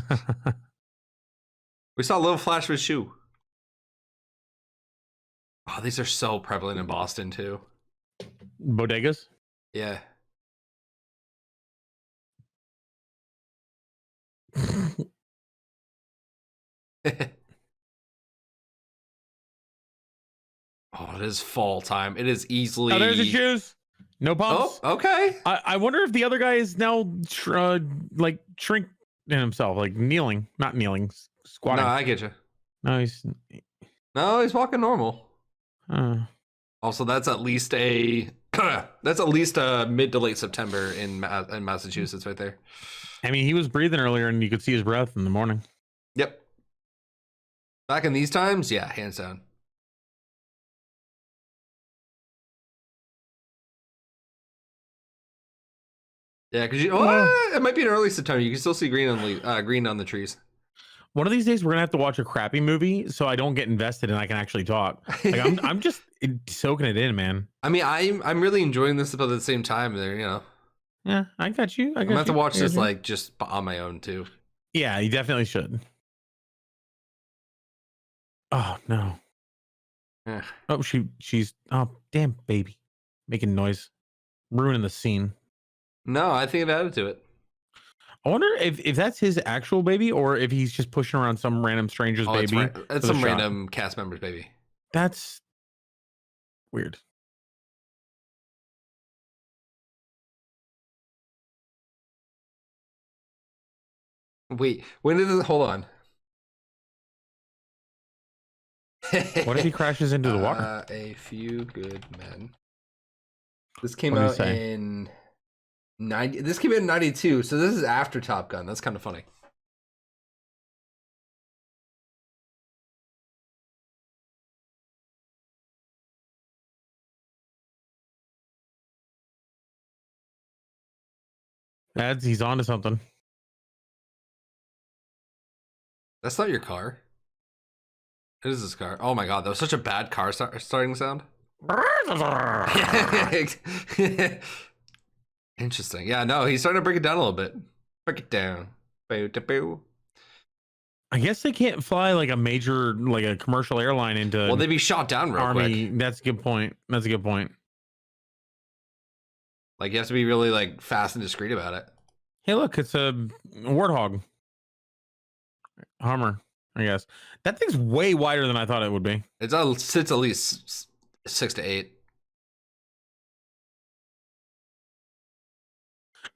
We saw a little flash of his shoe. Oh, these are so prevalent in Boston too. Bodegas. Yeah. Oh, it is fall time. It is easily. Oh, there's his shoes. No pumps. Oh, okay. I wonder if the other guy is now like shrink in himself, like kneeling, not kneeling, squatting. No, I get you. No, he's walking normal. Also, that's at least a mid to late September in Massachusetts, right there. I mean, he was breathing earlier, and you could see his breath in the morning. Yep. Back in these times, yeah, hands down. Yeah, because it might be in early September. You can still see green on the trees. One of these days, we're gonna have to watch a crappy movie so I don't get invested and I can actually talk. Like I'm just soaking it in, man. I mean, I'm really enjoying this, but at the same time, there, you know. Yeah, I got you. I'm gonna have to watch this like just on my own too. Yeah, you definitely should. Oh no. Yeah. Oh, she's oh damn baby, making noise, ruining the scene. No, I think it added to it. I wonder if that's his actual baby or if he's just pushing around some random stranger's baby. It's some random cast member's baby. That's weird. Wait, when did it? Hold on. What if he crashes into the water? A Few Good Men. This came out in 90. This came out in 92, so this is after Top Gun. That's kind of funny. He's onto something. That's not your car. It is this car. Oh my god, that was such a bad car starting sound. Interesting. Yeah, no, he's starting to break it down a little bit. Break it down. I guess they can't fly like a major, like a commercial airline into. Well, they'd be shot down real quick. That's a good point. That's a good point. Like you have to be really like fast and discreet about it. Hey, look, it's a warthog. Hummer, I guess. That thing's way wider than I thought it would be. It sits at least 6 to 8.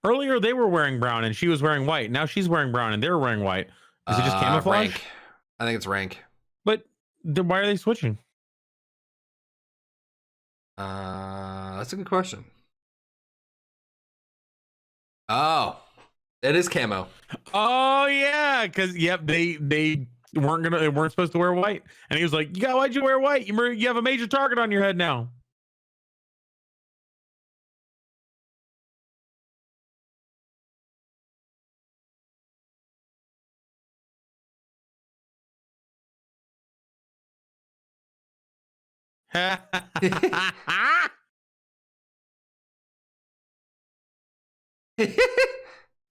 Earlier, they were wearing brown and she was wearing white. Now she's wearing brown and they're wearing white. Is it just camouflage? Rank. I think it's rank. But why are they switching? That's a good question. Oh, it is camo. Oh yeah, because they weren't supposed to wear white, and he was like, "Yeah, why'd you wear white? You have a major target on your head now."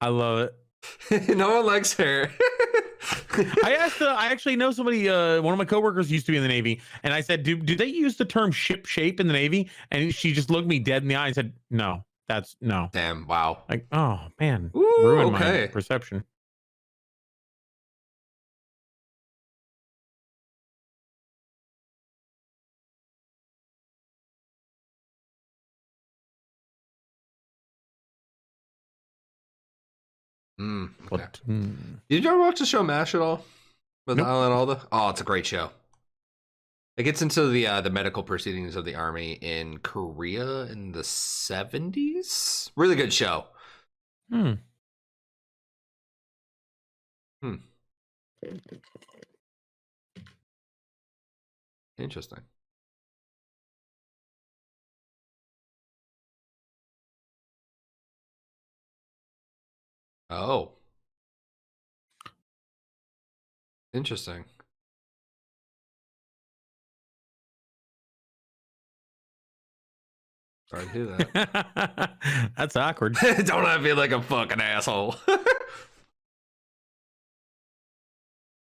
I love it. No one likes her. I actually know somebody, one of my coworkers used to be in the Navy, and I said, do they use the term ship shape in the Navy? And she just looked me dead in the eye and said, no, that's no. Damn, wow. Like, oh man, Ooh, ruined okay. my perception. Okay. But, Did you ever watch the show MASH at all? With Nope. Alan Alda? Oh, it's a great show. It gets into the medical proceedings of the army in Korea in the 70s. Really good show. Interesting. Oh. Interesting. Sorry to hear that. That's awkward. Don't I feel like a fucking asshole?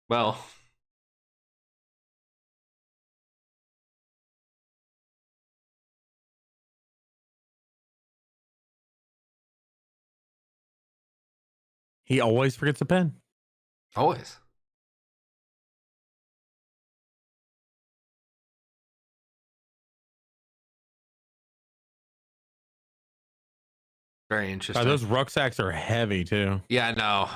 Well. He always forgets a pen. Always. Very interesting. Those rucksacks are heavy too. Yeah, I know.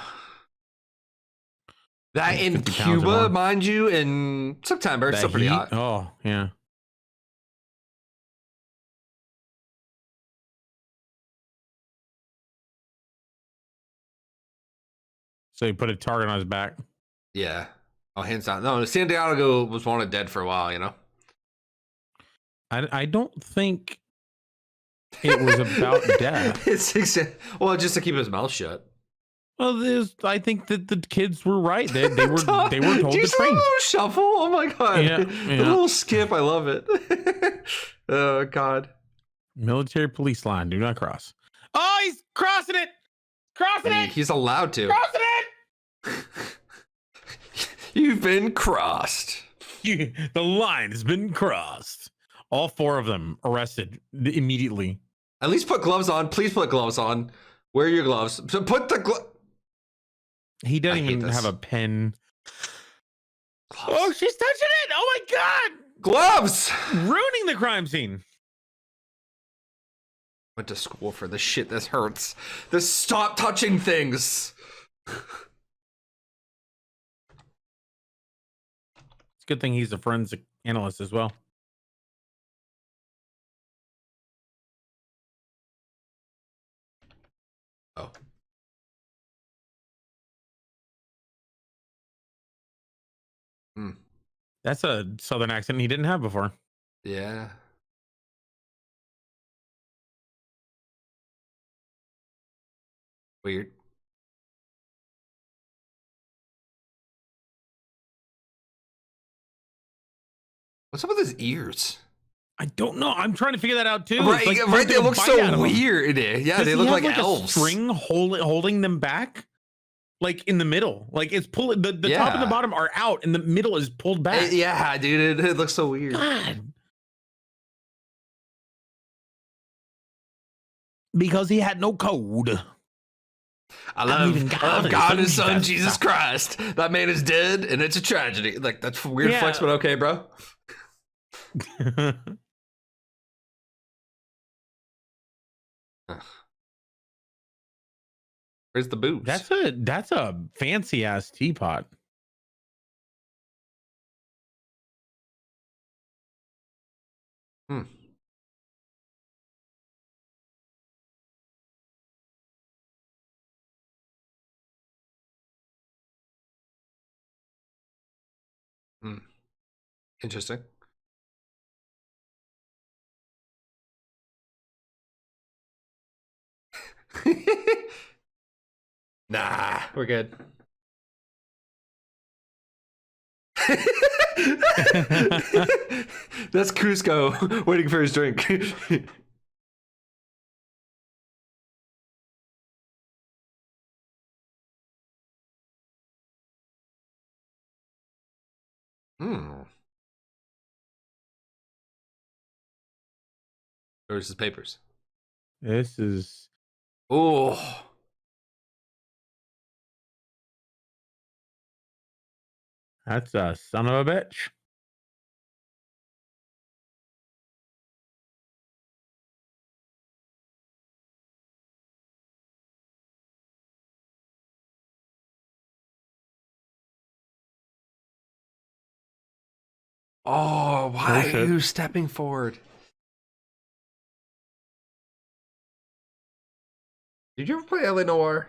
That Like in 50 pounds or Cuba, more. mind you, in September, it's That still pretty heat? hot. Oh, yeah. So he put a target on his back. Yeah. Oh, hands down. No, Santiago was wanted dead for a while, you know? I don't think it was about death. Well, just to keep his mouth shut. Well, I think that the kids were right. They were told Do you to see the train. little shuffle? Oh my god. Yeah, The little skip, I love it. Oh god. Military police line, do not cross. Oh, he's crossing it. Crossing it. He's allowed to. Crossing it. You've been crossed. The line has been crossed. All four of them arrested immediately. At least put gloves on. Please put gloves on. Wear your gloves. So put the He doesn't even have a pen. gloves. Oh, she's touching it. Oh my god. Gloves. Ruining the crime scene. Went to school for this shit. This hurts. This stop touching things. It's a good thing he's a forensic analyst as well. Oh. That's a southern accent he didn't have before. Yeah. Weird. What's up with his ears? I don't know. I'm trying to figure that out too. Right, It's like right. They taking a look bite so out of him. weird. Yeah, Does they he look have like elves. A string holding them back, like in the middle. Like it's pulling the top and the bottom are out, and the middle is pulled back. Yeah, dude, it looks so weird. God. Because he had no code. I love God and His Son, Jesus. Jesus Christ. That man is dead, and it's a tragedy. Like, that's weird flex, but okay, bro. Where's the booze? That's a fancy ass teapot. Hmm. Hmm. Interesting. Nah, we're good. That's Cusco waiting for his drink. Hmm. Where's his papers? This is Oh. that's a son of a bitch. Oh, why Oh are shit. you stepping forward? Did you ever play LA Noir?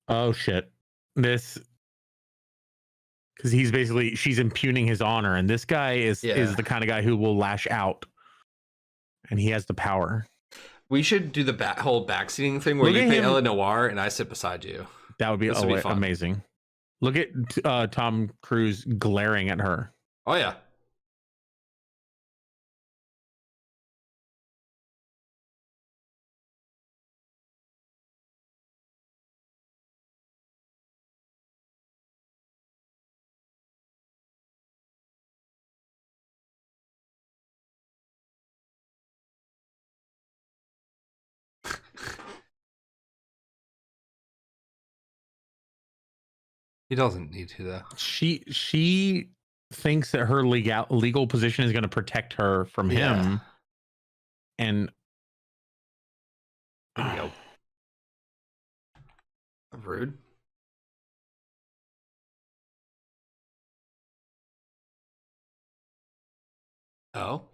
Oh shit. This because she's impugning his honor, and this guy is Yeah. the kind of guy who will lash out, and he has the power. We should do the whole backseating thing where Look you at play him. LA Noir and I sit beside you. That would be, This would be fun. amazing. Look at Tom Cruise glaring at her. Oh, yeah. He doesn't need to, though. She thinks that her legal position is going to protect her from him, and Here we go. Rude. Oh.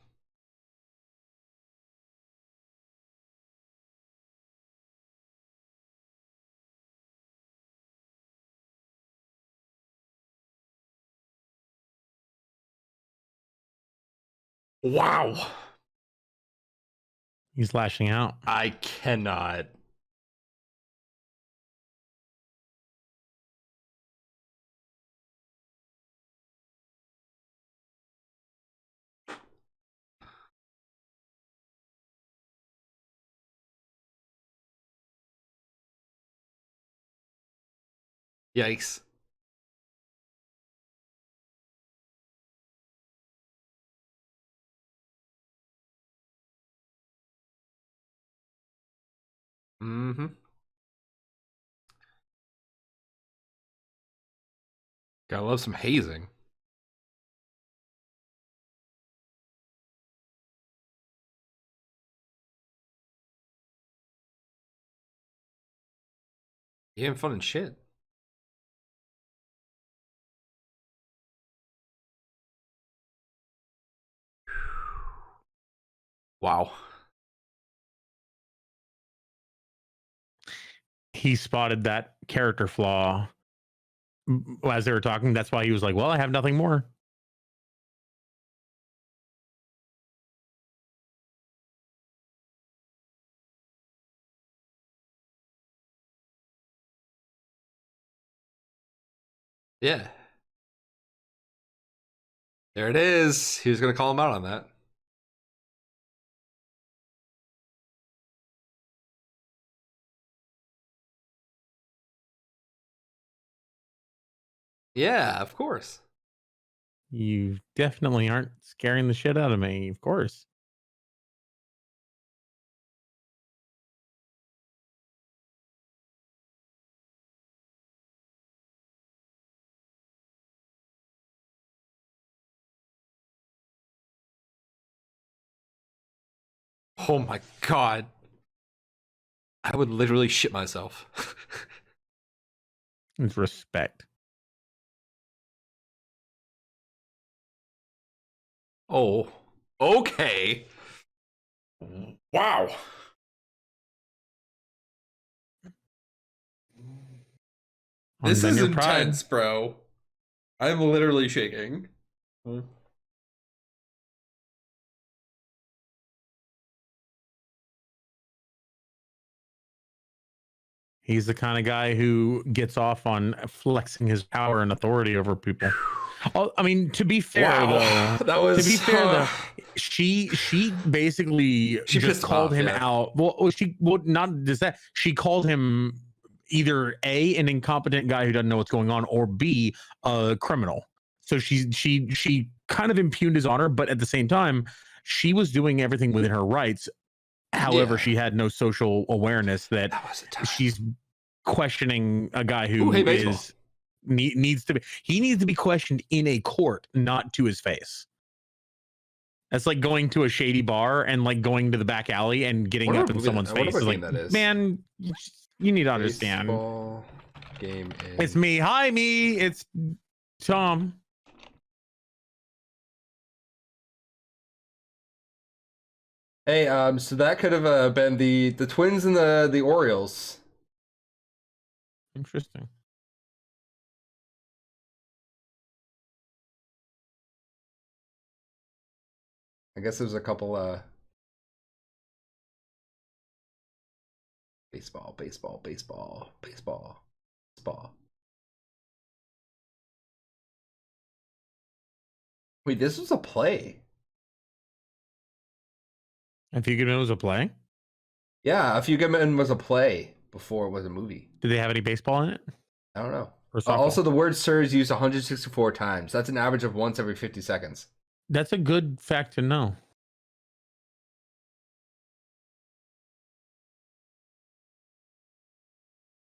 Wow. he's lashing out. I cannot. Yikes. Mm-hmm. Gotta love some hazing. You having fun and shit. Wow. He spotted that character flaw as they were talking. That's why he was like, "Well, I have nothing more." Yeah. There it is. He was gonna call him out on that. Yeah, of course. You definitely aren't scaring the shit out of me, of course. Oh my god. I would literally shit myself. It's respect. Oh, okay. Wow. This Unbend is your pride. intense, bro. I'm literally shaking. He's the kind of guy who gets off on flexing his power and authority over people. Oh, I mean, to be fair though, That was to be fair though, she basically She just pissed him called off, him yeah. out. Well, she well not just that. She called him either A, an incompetent guy who doesn't know what's going on, or B, a criminal. So she kind of impugned his honor, but at the same time, she was doing everything within her rights. However, Yeah. she had no social awareness that That was a time. she's questioning a guy who Ooh, hey, baseball. is needs to be questioned in a court, not to his face. That's like going to a shady bar and like going to the back alley and getting Wonder up what in movie someone's that- I wonder face. what It's game like, that is. man, you need to understand. Baseball game is... It's me. Hi, me. It's Tom. Hey, so that could have been the Twins and the Orioles. Interesting. I guess there's a couple baseball. Wait, this was a play. If you could know it was a play, Yeah, A Few Good Men was a play before it was a movie. did they have any baseball in it? I don't know. Or softball? Also, the word "sir" is used 164 times. That's an average of once every 50 seconds. That's a good fact to know.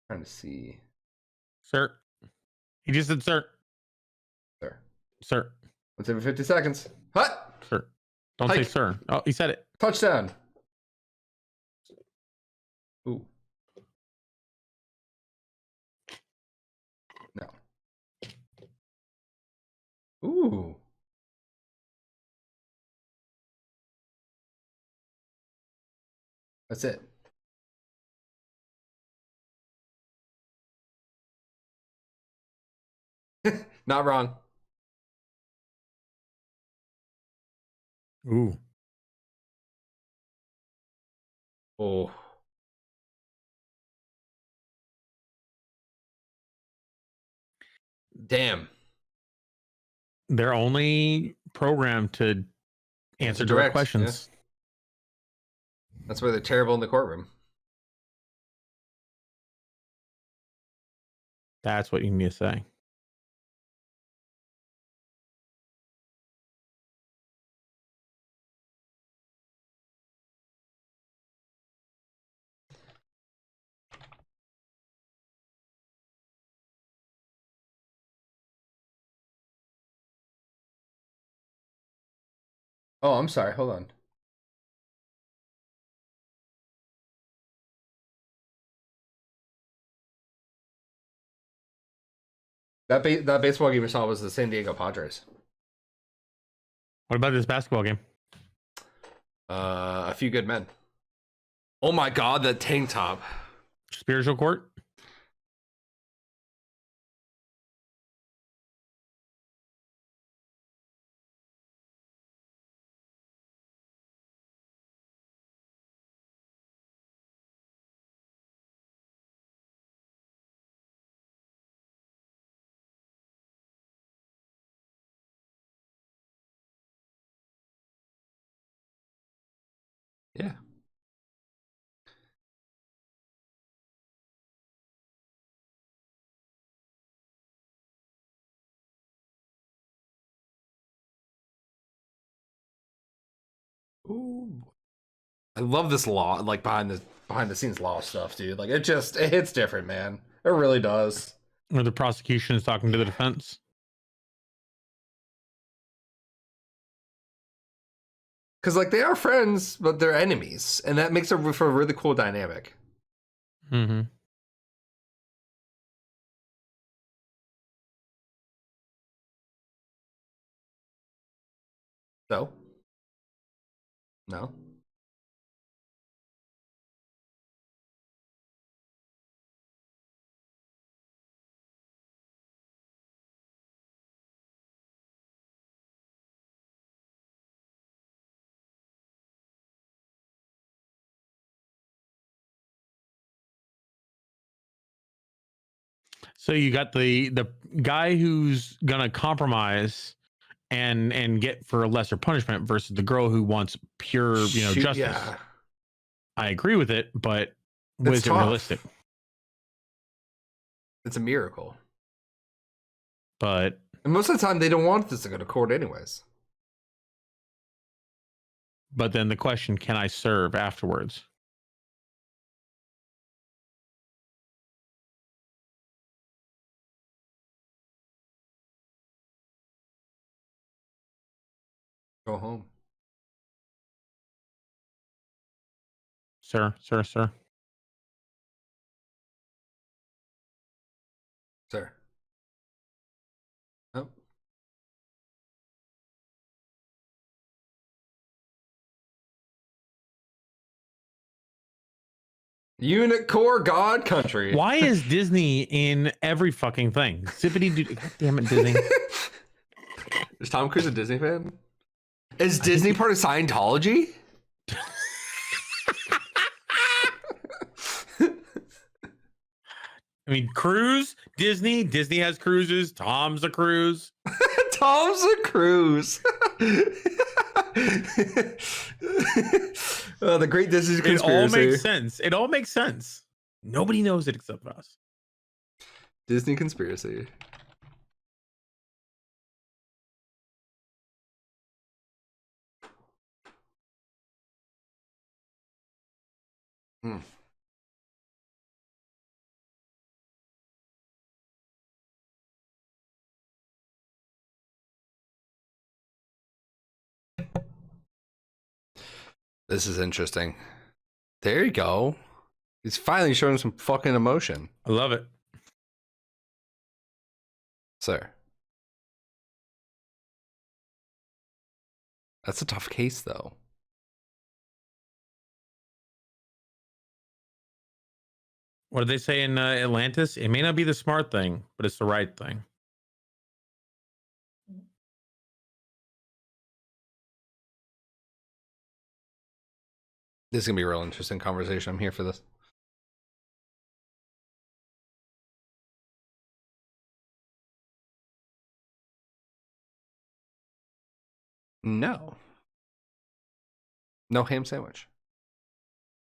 Trying to see. Sir. He just said sir. Sir. Sir. Once every 50 seconds. Hut! Sir. Don't say Hike. sir. Oh, he said it. Touchdown. Ooh. No. Ooh. That's it. Not wrong. Ooh. Oh. Damn. They're only programmed to answer direct questions. Yeah. That's why they're terrible in the courtroom. That's what you need to say. Oh, I'm sorry. Hold on. That baseball game we saw was the San Diego Padres. What about this basketball game? A Few Good Men. Oh my God, that tank top. Spiritual court? Yeah. Ooh. I love this law, like behind the scenes law stuff, dude. Like it hits different, man. It really does. Or the prosecution is talking to the defense? Because like they are friends, but they're enemies, and that makes it for a really cool dynamic. Mm-hmm. No. No. So you got the guy who's gonna compromise and get for a lesser punishment versus the girl who wants pure, Shoot, justice. yeah. I agree with it, but It's was it tough. realistic? It's a miracle. But And most of the time, they don't want this to go to court, anyways. then the question: can I serve afterwards? Go home, Sir. sir. Oh. Unit core God country. Why is Disney in every fucking thing? Zippity doo. God damn it, Disney. Is Tom Cruise a Disney fan? Is Disney part of Scientology? I mean, cruise, Disney has cruises. Tom's a cruise. Tom's a cruise. The Great Disney Conspiracy. It all makes sense. It all makes sense. Nobody knows it except us. Disney Conspiracy. Hmm. This is interesting. There you go. He's finally showing some fucking emotion. I love it. Sir. That's a tough case, though. What do they say in Atlantis? It may not be the smart thing, but it's the right thing. This is going to be a real interesting conversation. I'm here for this. No. No ham sandwich.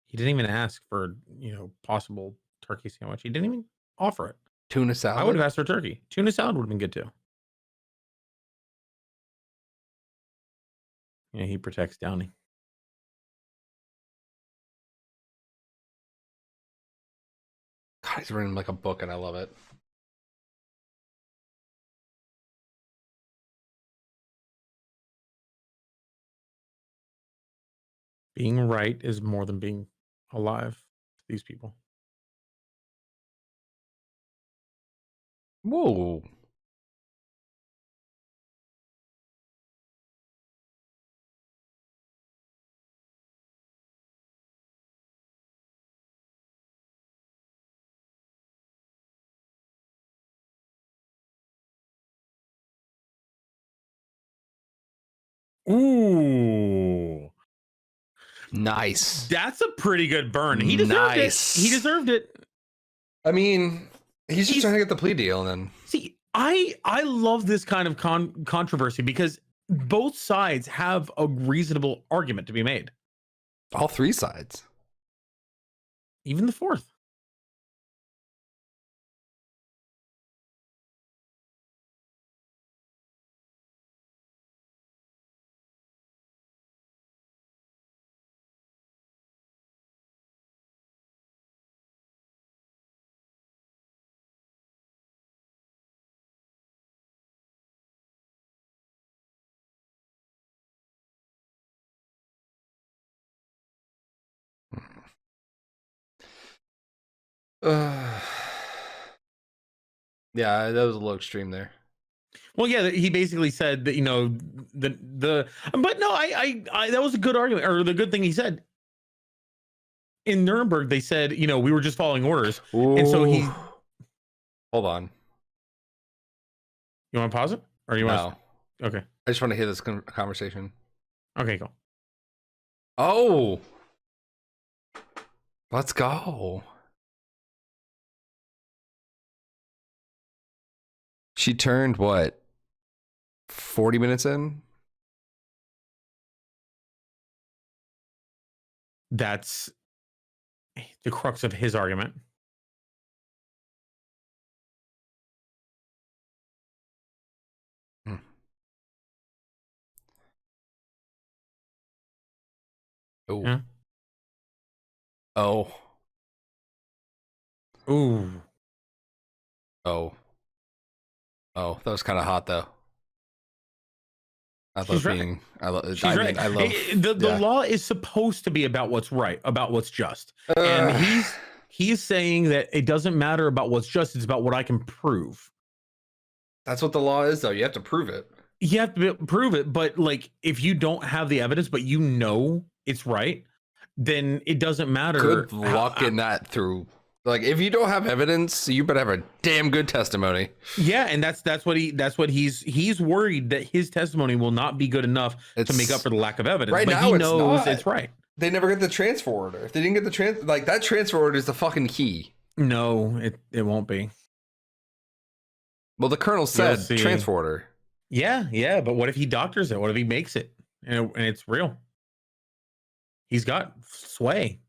He didn't even ask for, possible turkey sandwich. He didn't even offer it. Tuna salad? I would have asked for turkey. Tuna salad would have been good too. Yeah, he protects Downey. God, he's written like a book and I love it. Being right is more than being alive to these people. Whoa. Ooh. Nice. That's a pretty good burn. He deserved it. He deserved it. I mean, he's just trying to get the plea deal and then. See, I love this kind of controversy because both sides have a reasonable argument to be made. All three sides. Even the fourth. Yeah, that was a little extreme there. Well, yeah, he basically said that, but no, I that was a good argument, or the good thing he said. In Nuremberg, they said, we were just following orders. Ooh. And so Hold on. You want to pause it? Or you want No. Okay. I just want to hear this conversation. Okay, go. Oh. Let's go. She turned what? 40 minutes in? That's the crux of his argument. Oh. Yeah. Oh. Ooh. Oh. Oh, that was kind of hot though. I love being. I love. She's right. I love. The law is supposed to be about what's right, about what's just, and he's saying that it doesn't matter about what's just; it's about what I can prove. That's what the law is, though. You have to prove it. You have to prove it, but like if you don't have the evidence, but it's right, then it doesn't matter. Good luck in that through. Like if you don't have evidence, you better have a damn good testimony. Yeah, and that's what he's worried that his testimony will not be good enough to make up for the lack of evidence. Right but now, he knows it's right. They never get the transfer order. If they didn't get the that transfer order is the fucking key. No, it won't be. Well, the colonel said transfer order. Yeah, but what if he doctors it? What if he makes it and it's real? He's got sway.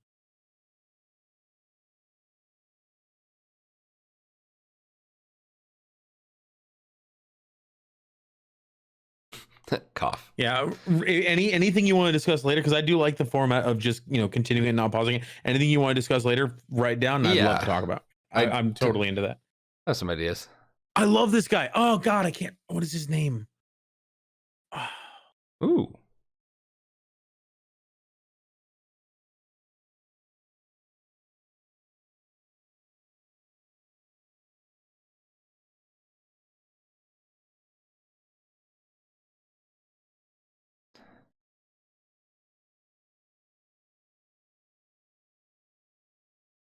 Cough. Yeah. Anything you want to discuss later? Because I do like the format of just continuing and not pausing it. Anything you want to discuss later, write down. I'd love to talk about. I'm totally into that. I have some ideas. I love this guy. Oh God, I can't. What is his name? Ooh.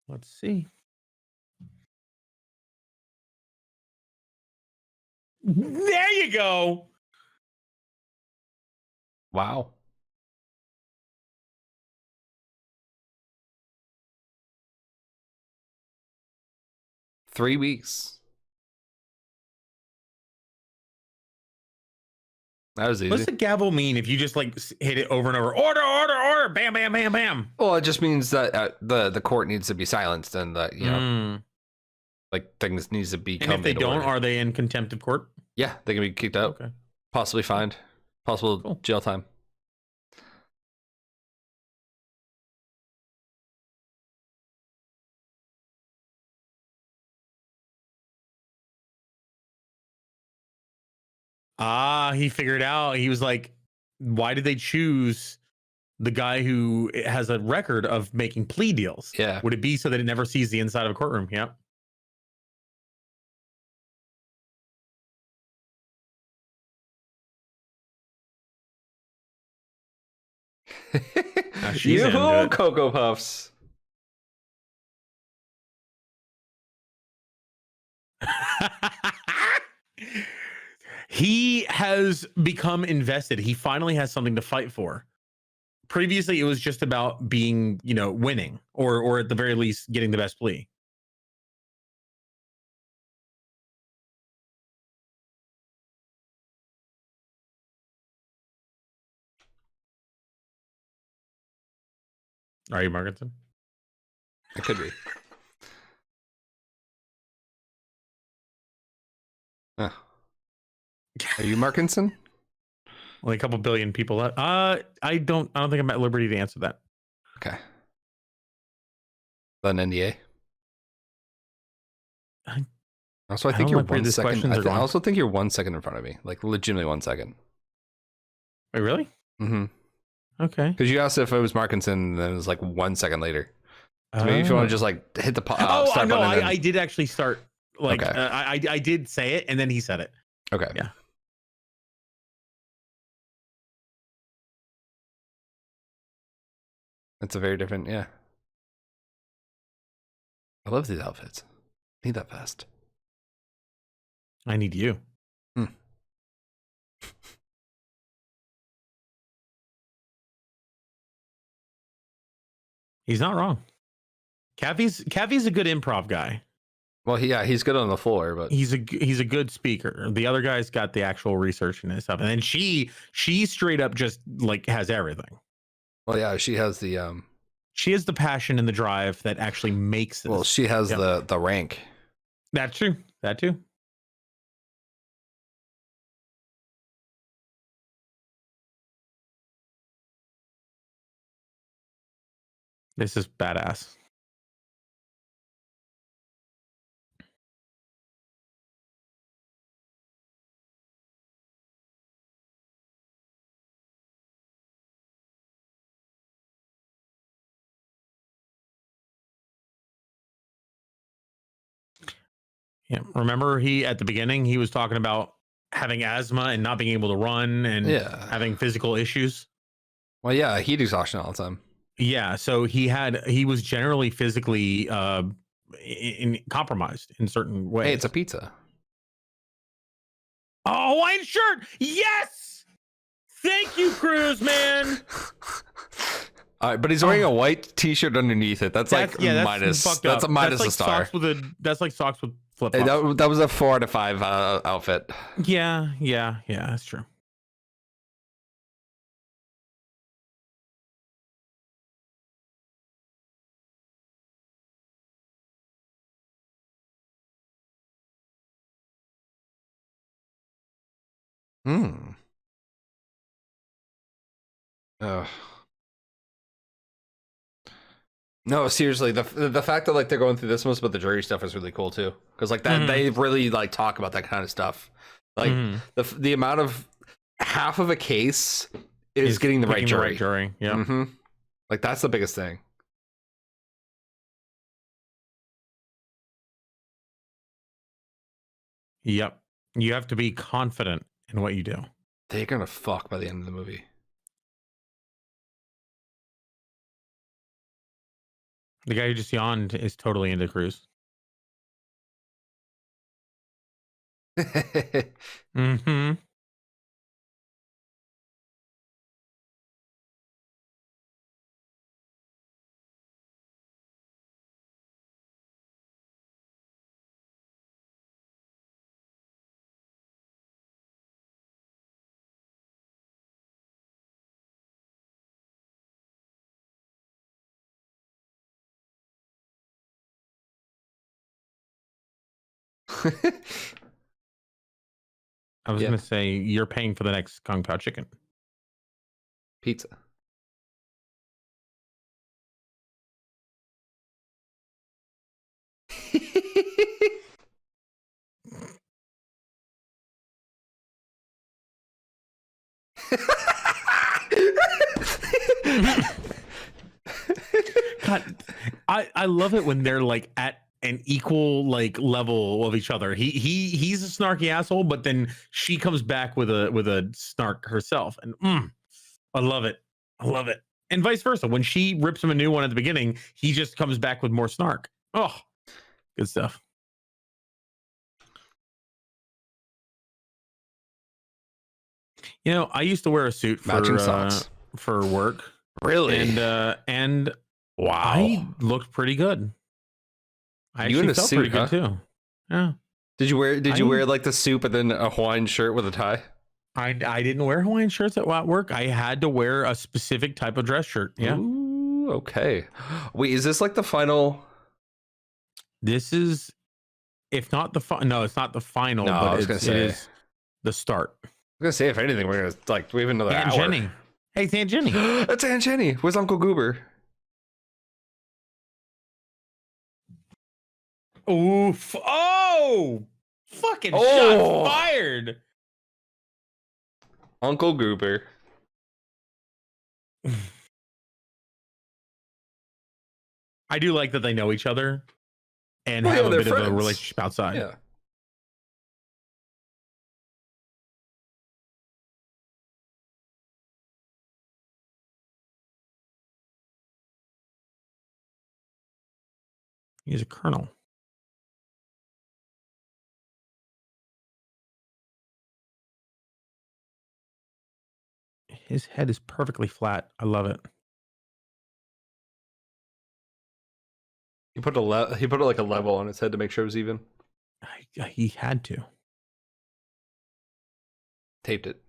Let's see. There you go. Wow. Three weeks. That was easy. What's the gavel mean if you just like hit it over and over? Order, order, order. Bam, bam, bam, bam. Well, it just means that the court needs to be silenced and that like things needs to be. And if they don't, are they in contempt of court? Yeah, they can be kicked out. Okay. Possibly fined. Possible jail time. He figured out. He was like, why did they choose the guy who has a record of making plea deals? Yeah. Would it be so that it never sees the inside of a courtroom? Yeah. She's into it. Cocoa Puffs. He has become invested. He finally has something to fight for. Previously, it was just about being, winning or at the very least getting the best plea. Are you Markinson? It could be. Are you Markinson? Only a couple billion people left. I don't think I'm at liberty to answer that. Okay. An NDA. Also, I think you're 1 second. I also think you're 1 second in front of me. Like legitimately 1 second. Wait, really? Mm-hmm. Okay. Because you asked if it was Markinson, and then it was like 1 second later. So maybe if you want to Oh. just like hit the I start know. button. I did actually start. Like, Okay. I did say it, and then he said it. Okay. Yeah. It's a very different. Yeah. I love these outfits. Need that fast. I need you. Hmm. He's not wrong. Cappy's a good improv guy. Well, he's good on the floor, but He's a good speaker. The other guy's got the actual research and stuff, and then she straight up just like has everything. well, yeah, she has the She has the passion and the drive that actually makes this. well, she has the rank. That's true. That too. This is badass. Yeah. Remember at the beginning, he was talking about having asthma and not being able to run and having physical issues. Well, yeah, heat exhaustion all the time. Yeah. So he was generally physically compromised in certain ways. Hey, it's a pizza. Oh, Hawaiian shirt. Yes. Thank you, Cruz, man. All right, but he's wearing a white T-shirt underneath it. That's like minus. That's a minus like a star. That's like socks with flip Hey, flops. that was a 4 out of 5 outfit. Yeah, that's true. Hmm. Ugh. No, seriously, the fact that like they're going through this much, but the jury stuff is really cool too, because like that they really like talk about that kind of stuff. Like the amount of half of a case is getting the right jury. Yeah. Mm-hmm. Like that's the biggest thing. Yep. You have to be confident in what you do. They're gonna fuck by the end of the movie. The guy who just yawned is totally into Cruz. Mm-hmm. I was gonna say you're paying for the next Kung Pao chicken. Pizza. God, I love it when they're like at an equal like level of each other. He's a snarky asshole, but then she comes back with a snark herself, and I love it. I love it. And vice versa. When she rips him a new one at the beginning, he just comes back with more snark. Oh, good stuff. You know, I used to wear a suit for work. Really? And wow, I looked pretty good. I you in a felt suit, pretty good too. Yeah. Did you wear like the suit but then a Hawaiian shirt with a tie? I didn't wear Hawaiian shirts at work. I had to wear a specific type of dress shirt. Yeah. Ooh, okay. Wait, is this like the final? This is, if not the no, it's not the final, No, but it is the start. I was gonna say, if anything, we're gonna like we have another Aunt hour. Jenny. Hey, it's Aunt Jenny. That's Aunt Jenny. Where's Uncle Goober? Oof. Oh, fucking shot fired. Uncle Goober. I do like that they know each other and Well, have yeah, a they're bit of a friends. relationship outside. Yeah. He's a colonel. His head is perfectly flat. I love it. He put like a level on his head to make sure it was even. He had to. Taped it.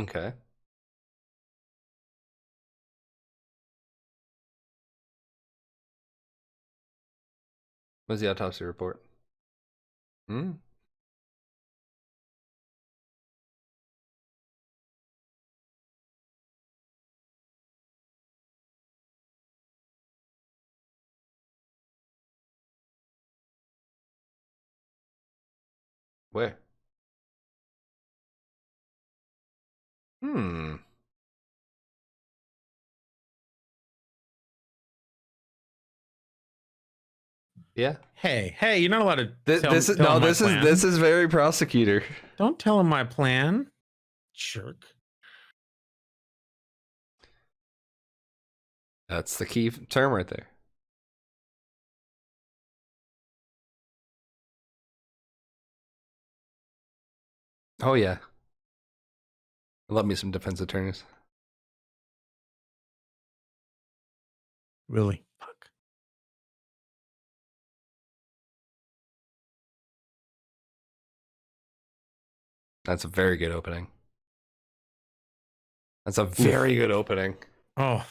Okay. What's the autopsy report? Hmm. Where? Hmm. Yeah. Hey, you're not allowed to tell This is him no. my This plan. is very prosecutor. Don't tell him my plan, jerk. That's the key term right there. Oh yeah. I love me some defense attorneys. Really? Fuck. That's a very good opening. That's a very good opening. Oh.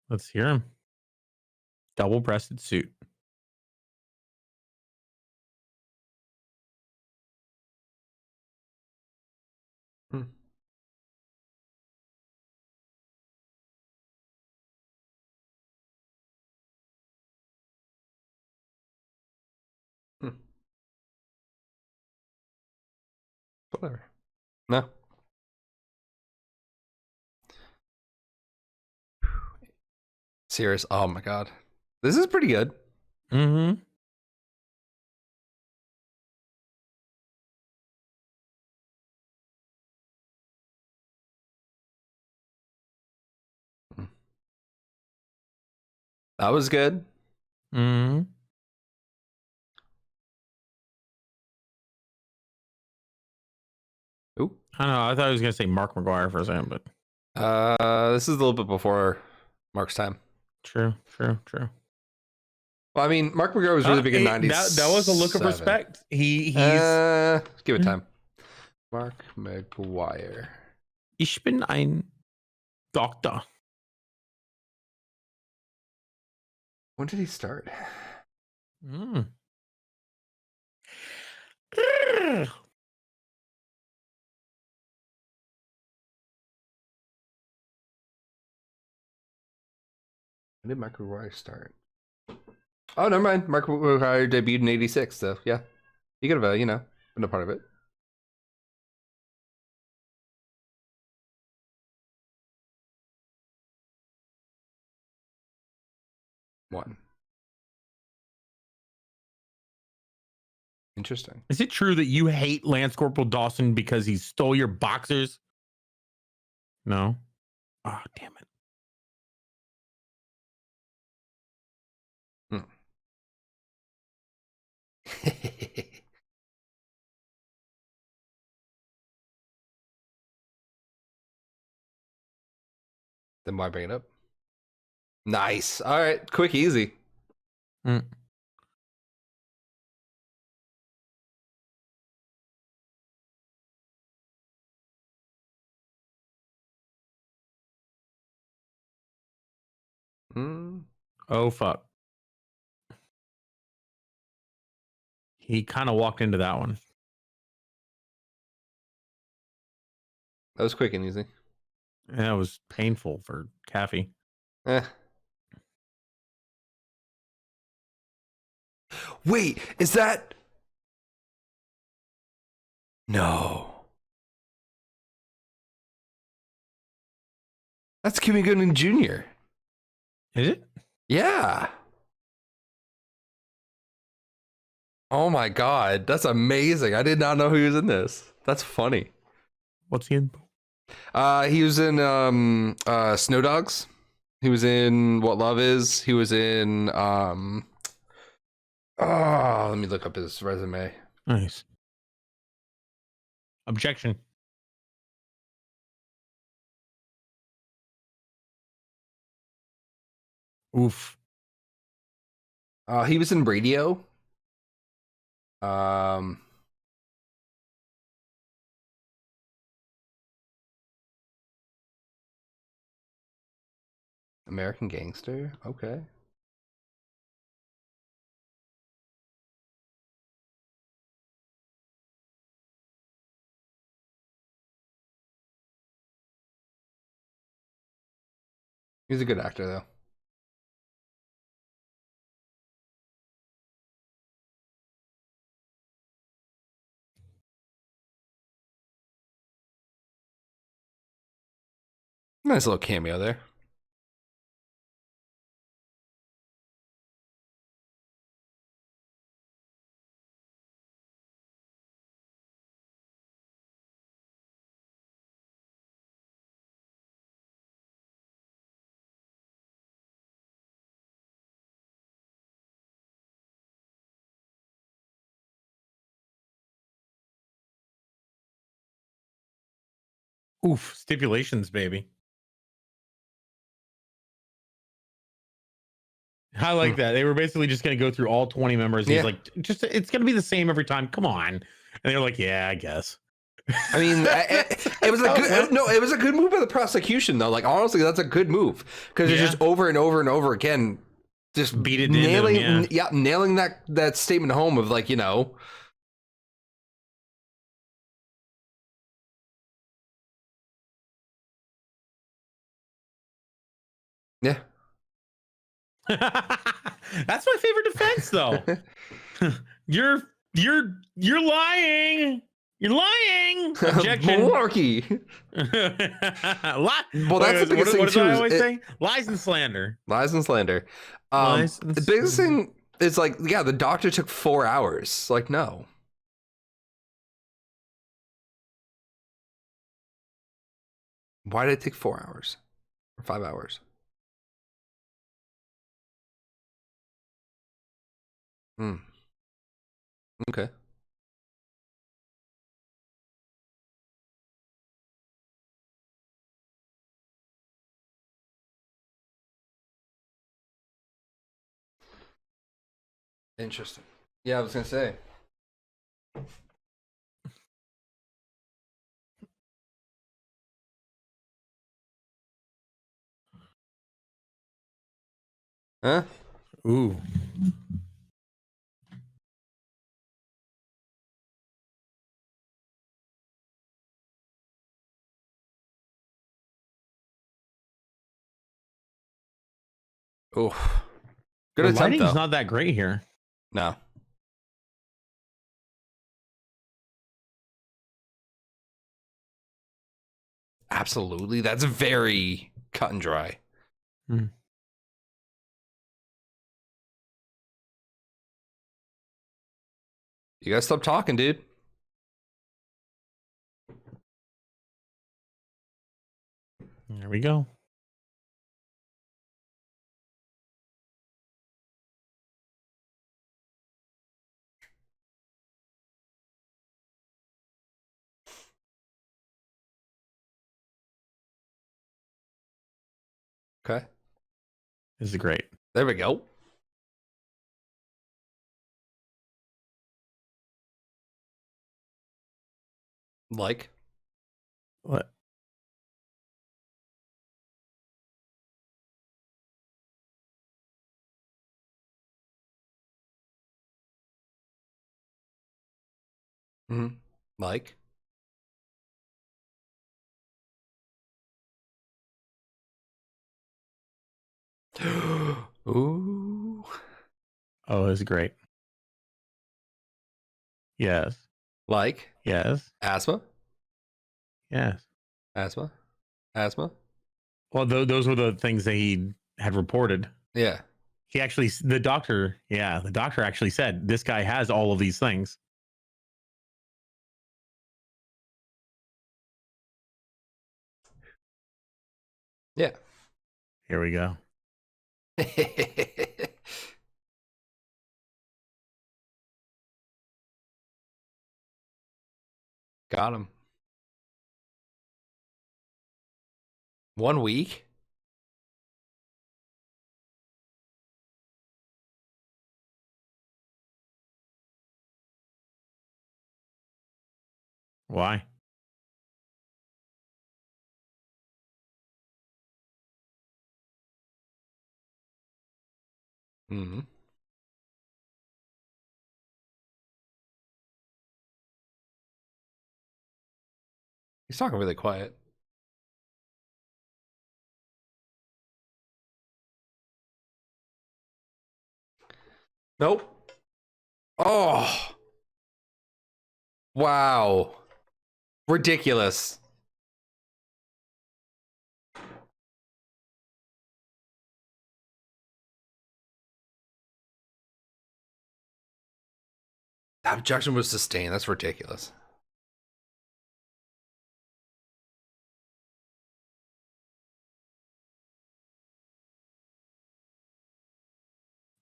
Let's hear him. Double-breasted suit. Hmm. Hmm. Whatever. No. Serious. Oh my god. This is pretty good. Mm-hmm. That was good. Mm-hmm. Ooh. I don't know. I thought I was gonna say Mark McGuire for a second, but This is a little bit before Mark's time. true. Well, I mean, Mark McGuire was really big in '90s. That was a look of respect. He's give it time. Mark McGuire. Ich bin ein Doktor. When did he start? Mm. When did Mark McGuire start? Oh, never mind. Mark McGuire debuted in '86, so yeah. He could have, been a part of it. One. Interesting. Is it true that you hate Lance Corporal Dawson because he stole your boxers? No. Oh, damn it. Then why bring it up? Nice. All right. Quick, easy. Mm. Oh, fuck. He kind of walked into that one. That was quick and easy. That was painful for Caffey. Eh. Wait, is that? No, that's Cuba Gooding Jr. Is it? Yeah. Oh my God, that's amazing. I did not know he was in this. That's funny. What's he in? He was in Snow Dogs. He was in What Love Is. He was in oh, let me look up his resume. Nice. Objection. Oof. He was in Radio. Um American Gangster. Okay. He's a good actor though. Nice little cameo there. Oof. Stipulations, baby. I like that. They were basically just going to go through all 20 members. He's like, just it's going to be the same every time. Come on. And they're like, yeah, I guess. I mean, it was a good no. It was a good move by the prosecution, though. Like honestly, that's a good move because it's just over and over and over again, just beat it nailing, into them, nailing that statement home of like yeah. That's my favorite defense, though. You're lying. You're lying. Objection. Malarkey. Well, that's the biggest thing what too. I always say? Lies and slander. Lies and slander. The biggest thing is like, yeah, the doctor took 4 hours. Like, no. Why did it take 4 hours or 5 hours? Hmm. Okay. Interesting. Yeah, I was gonna say. Huh? Ooh. Oh, good The attempt lighting's though. not that great here. No. Absolutely, that's very cut and dry. Hmm. You gotta stop talking, dude. There we go. Okay. This is great. There we go. Like. What? Mm-hmm. Like. Ooh. Oh, it's great. Yes. Like Yes. asthma, Yes. asthma, asthma. Well, those were the things that he had reported. Yeah. He actually, the doctor actually said this guy has all of these things. Yeah. Here we go. Got him. 1 week? Why? Mm-hmm. He's talking really quiet. Nope. Oh. Wow. Ridiculous. That objection was sustained. That's ridiculous.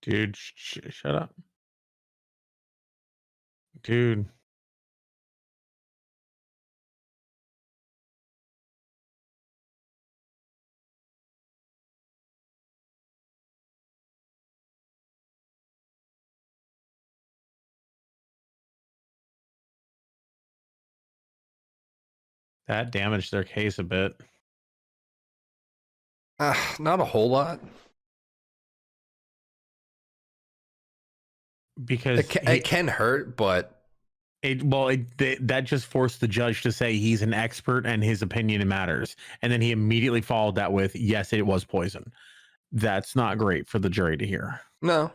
Dude, shut up. Dude. That damaged their case a bit. Not a whole lot. Because It can hurt, but that just forced the judge to say he's an expert and his opinion matters. And then he immediately followed that with, yes, it was poison. That's not great for the jury to hear. no.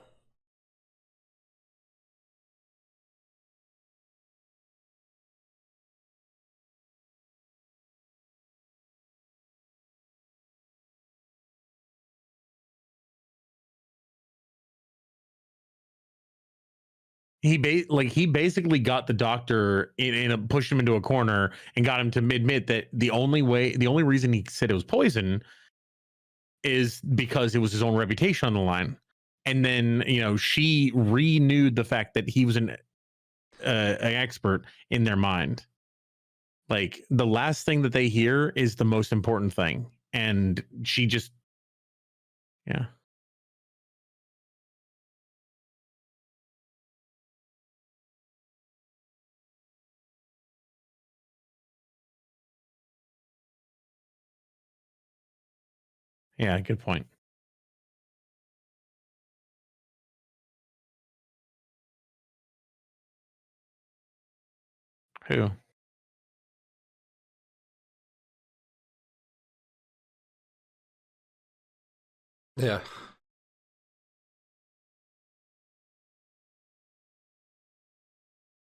He basically got the doctor pushed him into a corner and got him to admit that the only reason he said it was poison is because it was his own reputation on the line. And then, she renewed the fact that he was an expert in their mind. Like, the last thing that they hear is the most important thing. And she just, yeah. Yeah, good point. Who? Yeah.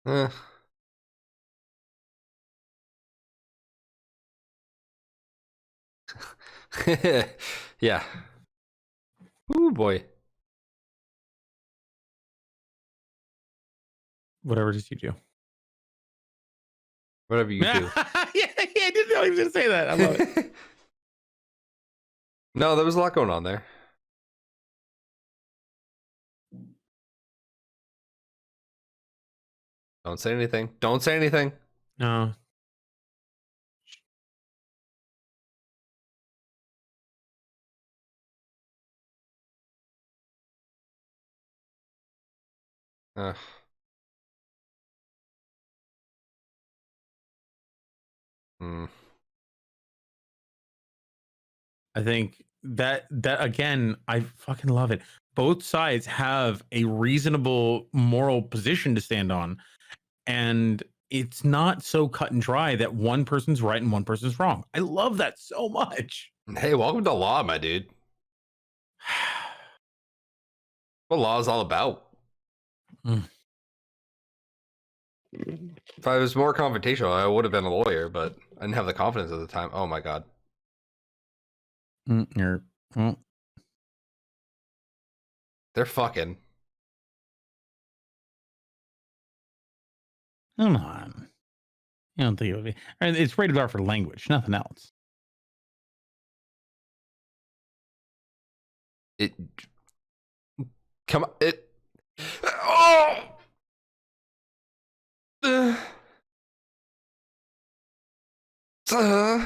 Eh. Yeah. Oh boy. Whatever did you do? Whatever you do. Yeah, I didn't know he was going to say that. I love it. No, there was a lot going on there. Don't say anything. Don't say anything. No. Uh, mm. I think that again, I fucking love it. Both sides have a reasonable moral position to stand on, and it's not so cut and dry that one person's right and one person's wrong. I love that so much. Hey, welcome to law, my dude. What law is all about. Mm. If I was more confrontational, I would have been a lawyer, but I didn't have the confidence at the time. Oh my god. Well, They're fucking. come on. I don't think it would be. I mean, it's rated R for language, nothing else. It. Come on. It. Oh! Uh,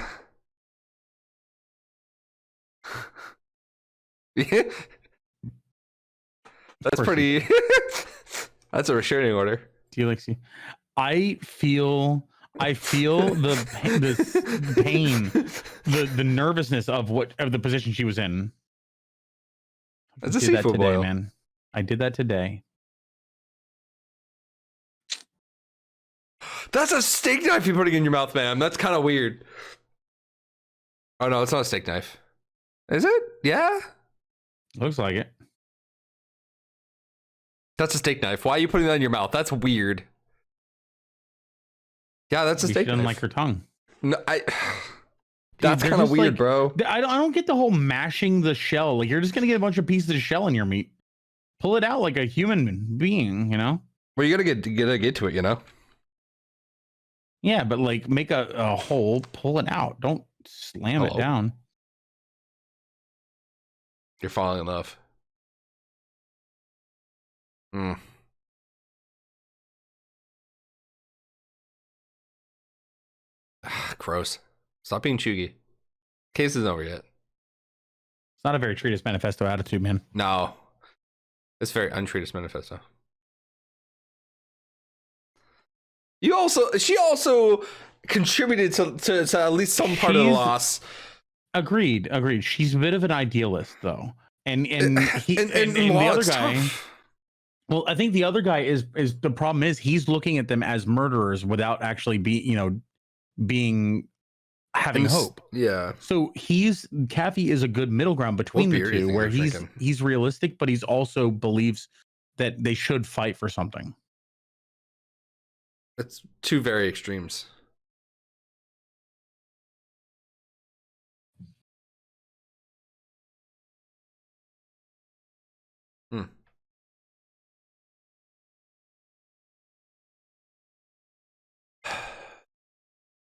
yeah. That's pretty. That's a restraining order. Do you like see? I feel the pain, the nervousness of the position she was in. That's a did that seafood today, boil. man. I did that today. That's a steak knife you're putting in your mouth, man. That's kind of weird. Oh no, it's not a steak knife. Is it? Yeah. Looks like it. That's a steak knife. Why are you putting that in your mouth? That's weird. Yeah, that's a She steak doesn't knife. like her tongue. No, Dude, that's they're kind of just weird, like- bro. I don't get the whole mashing the shell. Like you're just gonna get a bunch of pieces of shell in your meat. Pull it out like a human being, you know? Well, you gotta get to it, you know. Yeah, but like make a hole, pull it out. Don't slam it Hello. down. You're falling in love. Mm. Gross. Stop being chuggy. Case isn't over yet. It's not a very Treatise Manifesto attitude, man. No. It's very untreated manifesto. She also contributed to at least some part of the loss. Agreed. She's a bit of an idealist, though, and the well, other it's guy. tough. Well, I think the other guy is the problem is he's looking at them as murderers without actually being having hope. Yeah. So Kathy is a good middle ground between What the beer do you two, think where I'm drinking? he's realistic, but he's also believes that they should fight for something. It's two very extremes. Hmm.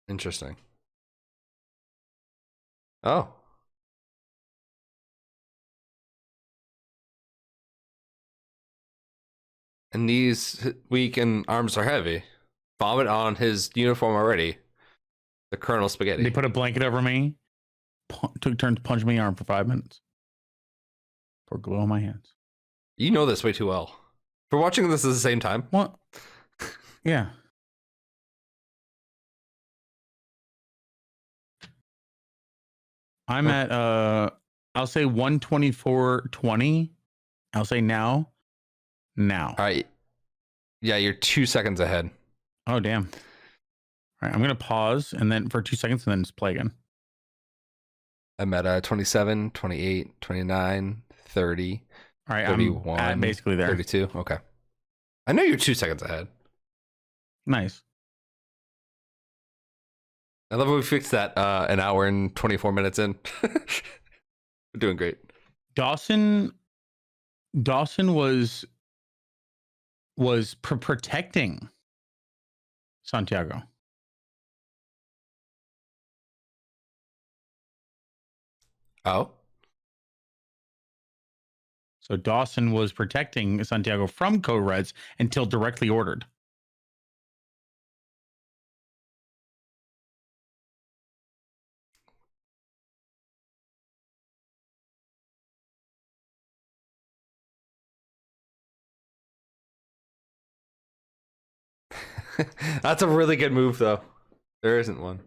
Interesting. Oh. And knees weak and arms are heavy. Vomit on his uniform already. The Colonel Spaghetti. They put a blanket over me, took turns to punch me in the arm for 5 minutes. Pour glue on my hands. You know this way too well. We're watching this at the same time. What? Yeah. I'm at I'll say 124.20. I'll say now. All right. Yeah, you're 2 seconds ahead. Oh damn. All right, I'm gonna pause and then for 2 seconds and then just play again. I'm at 27, 28, 29, 30, All right, 31, I'm basically there. 32. Okay. I know you're 2 seconds ahead. Nice. I love how we fixed that an hour and 24 minutes in. We're doing great. Dawson was protecting Santiago. Oh. So Dawson was protecting Santiago from Code Reds until directly ordered. That's a really good move, though. There isn't one.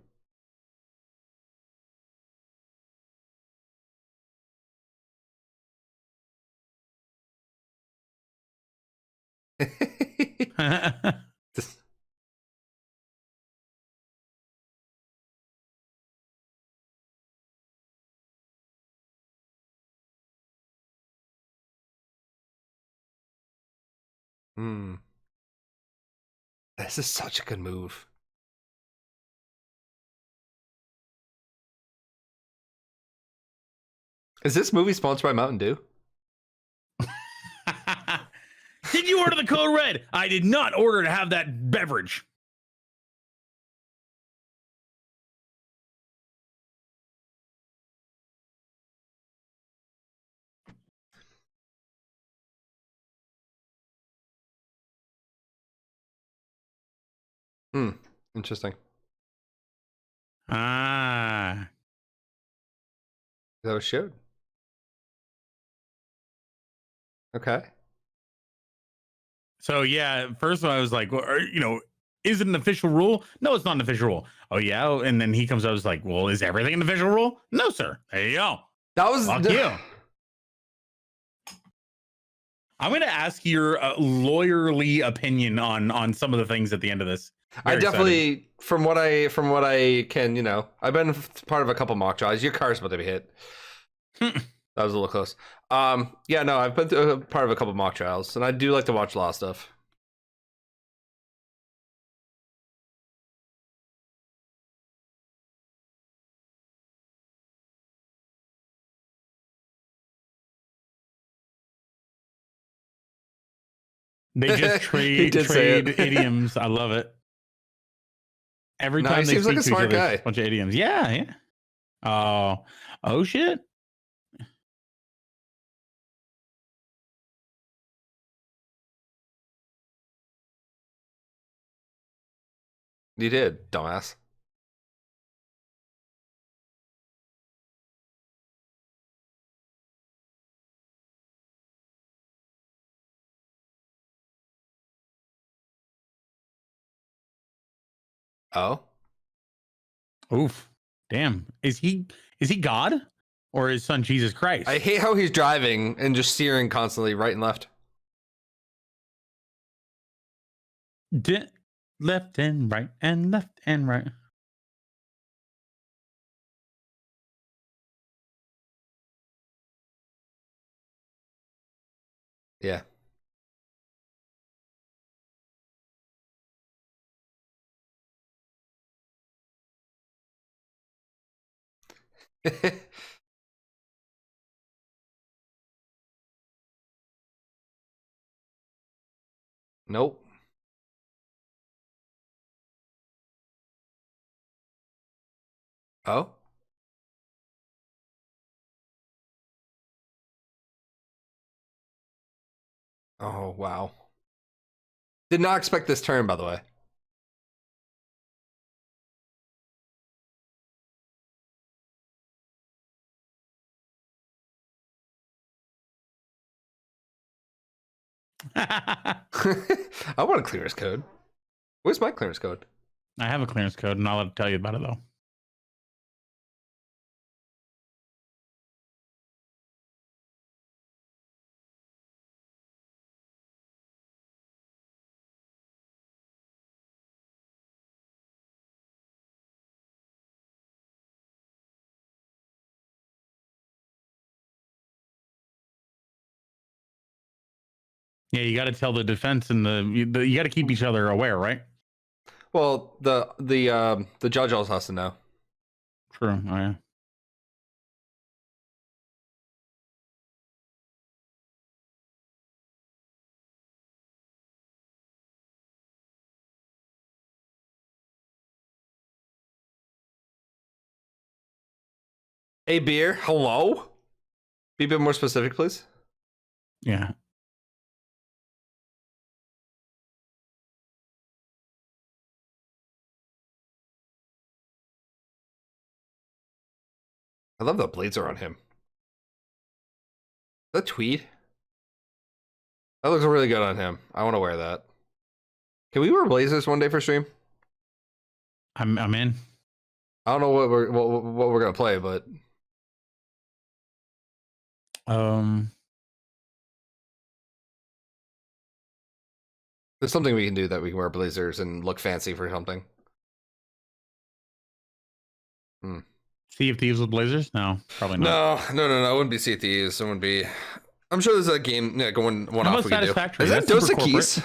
Hmm. This is such a good move. Is this movie sponsored by Mountain Dew? Did you order the code red? I did not order to have that beverage. Interesting. Ah. That was showed. Okay. So yeah, first I was like, well, is it an official rule? No, it's not an official rule. Oh yeah, and then he comes up, was like, well, is everything an official rule? No, sir. There you go. That was Fuck you. I'm going to ask your lawyerly opinion on some of the things at the end of this. I definitely, from what I can, I've been part of a couple mock trials. Your car's about to be hit. That was a little close. Yeah, no, I've been through part of a couple mock trials, and I do like to watch a lot of stuff. They just trade idioms. I love it. Every time they seems like speak a to each smart other, guy. a bunch of idioms. Yeah. Oh shit. You did, dumbass. Oh. Oof. Damn. Is he God or his son Jesus Christ? I hate how he's driving and just steering constantly right and left. Left and right and left and right. Yeah. Nope. Oh. Oh, wow. Did not expect this turn, by the way. I want a clearance code. Where's my clearance code? I have a clearance code, and I'll tell you about it though. Yeah, you got to tell the defense and you got to keep each other aware, right? Well, the judge also has to know. True. Oh, yeah. Hey, beer. Hello. Be a bit more specific, please. Yeah. I love the blades are on him. That tweed. That looks really good on him. I want to wear that. Can we wear blazers one day for stream? I'm in. I don't know what we're gonna play, but there's something we can do that we can wear blazers and look fancy for something. Sea of Thieves with blazers? No, probably not. No. It wouldn't be Sea of Thieves. It wouldn't be. I'm sure there's a game going one How off about we can do. Satisfactory? Is that That's Dos super Equis?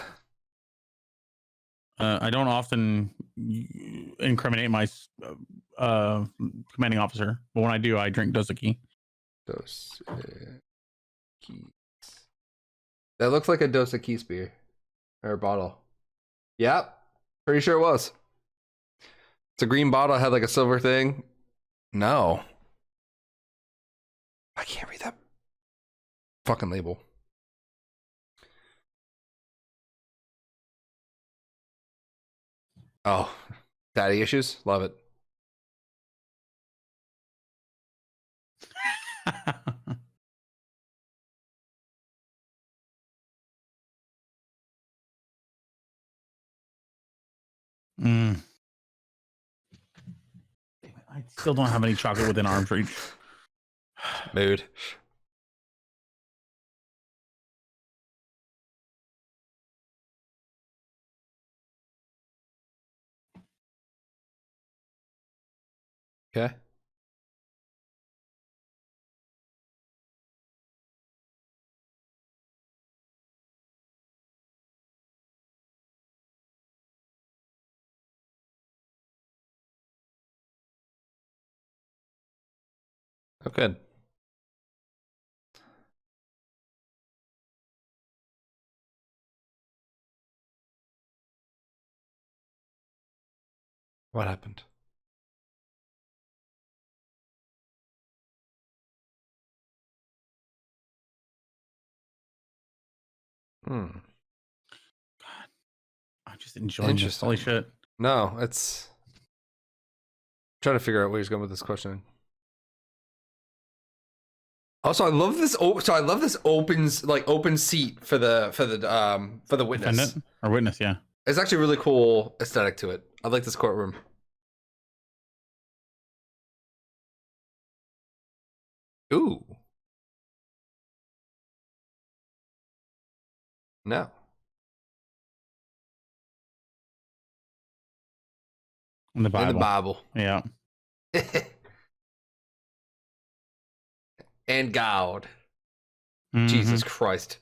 I don't often incriminate my commanding officer, but when I do, I drink Dosaki. Dos Equis. That looks like a Dos Equis beer or bottle. Yep, pretty sure it was. It's a green bottle, had like a silver thing. No, I can't read that fucking label. Oh, daddy issues. Love it. Mm. I still don't have any chocolate within arm's reach. Mood. Okay. Oh, good. What happened? Hmm. God, I'm just enjoying this. Holy shit. No, it's trying to figure out where he's going with this question. Also, I love this. So I love this open seat for the witness. Defendant or witness, yeah. It's actually a really cool aesthetic to it. I like this courtroom. Ooh. No. In the Bible. In the Bible. Yeah. And God. Mm-hmm. Jesus Christ.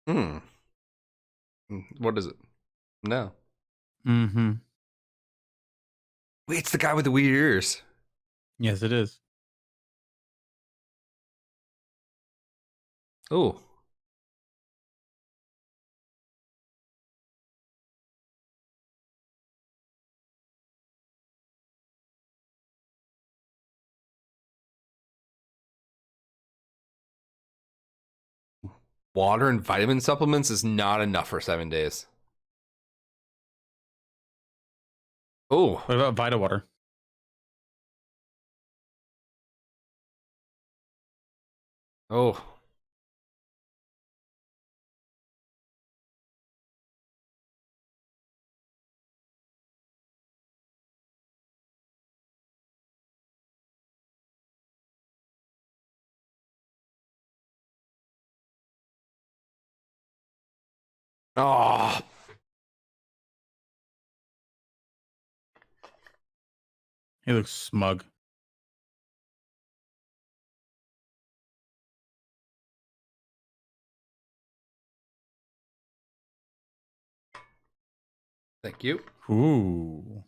Hmm. What is it? No. Mm-hmm. Wait, it's the guy with the weird ears. Yes, it is. Oh. Water and vitamin supplements is not enough for 7 days. Oh. What about Vita Water? Oh. Oh. He looks smug. Thank you. Ooh.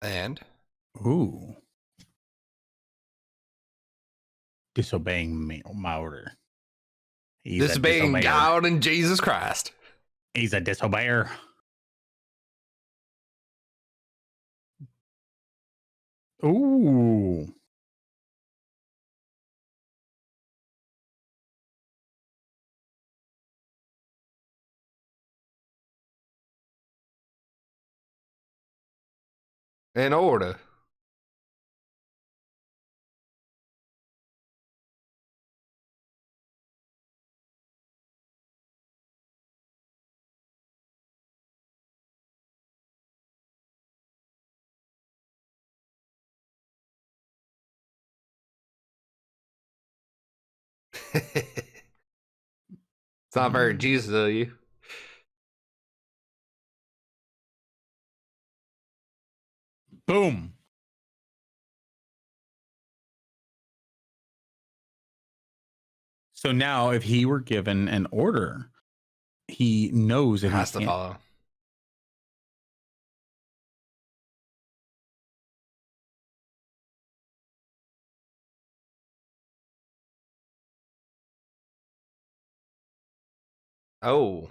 And Ooh. Disobeying my order. He's disobeying a disobeyer. God and Jesus Christ. He's a disobeyer. Ooh. In order. It's not very Jesus of you. Boom. So now, if he were given an order, he knows that he Has to can't. follow. Oh.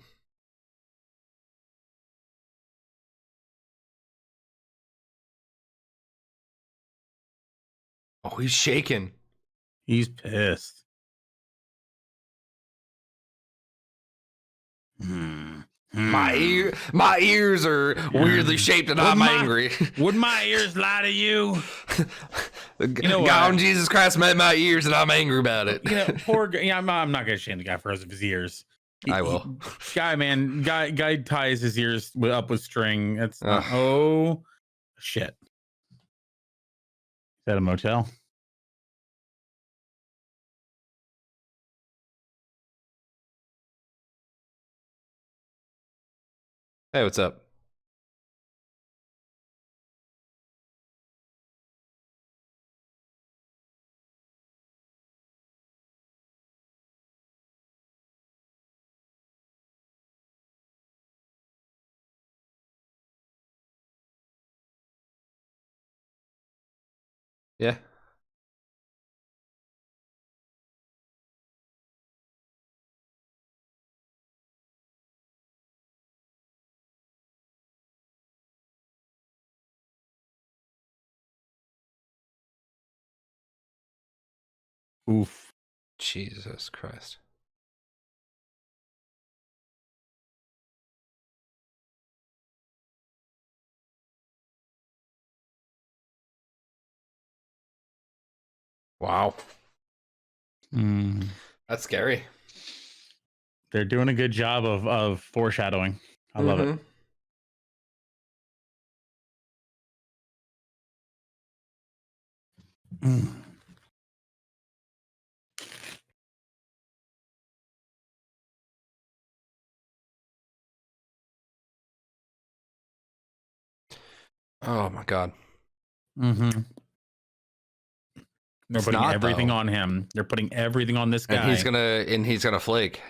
Oh, he's shaking. He's pissed. My ears are weirdly shaped, and I'm angry. Would my ears lie to you? You know, God, Jesus Christ met my ears, and I'm angry about it. You know, poor guy. Yeah, I'm not gonna shame the guy for his ears. I will. Guy ties his ears up with string. That's not, oh shit. Is that a motel? Hey, what's up? Yeah. Oof. Jesus Christ. Wow. That's scary. They're doing a good job of foreshadowing. I love it. Oh my God. They're It's putting not, everything though. on him. They're putting everything on this guy. And he's gonna flake.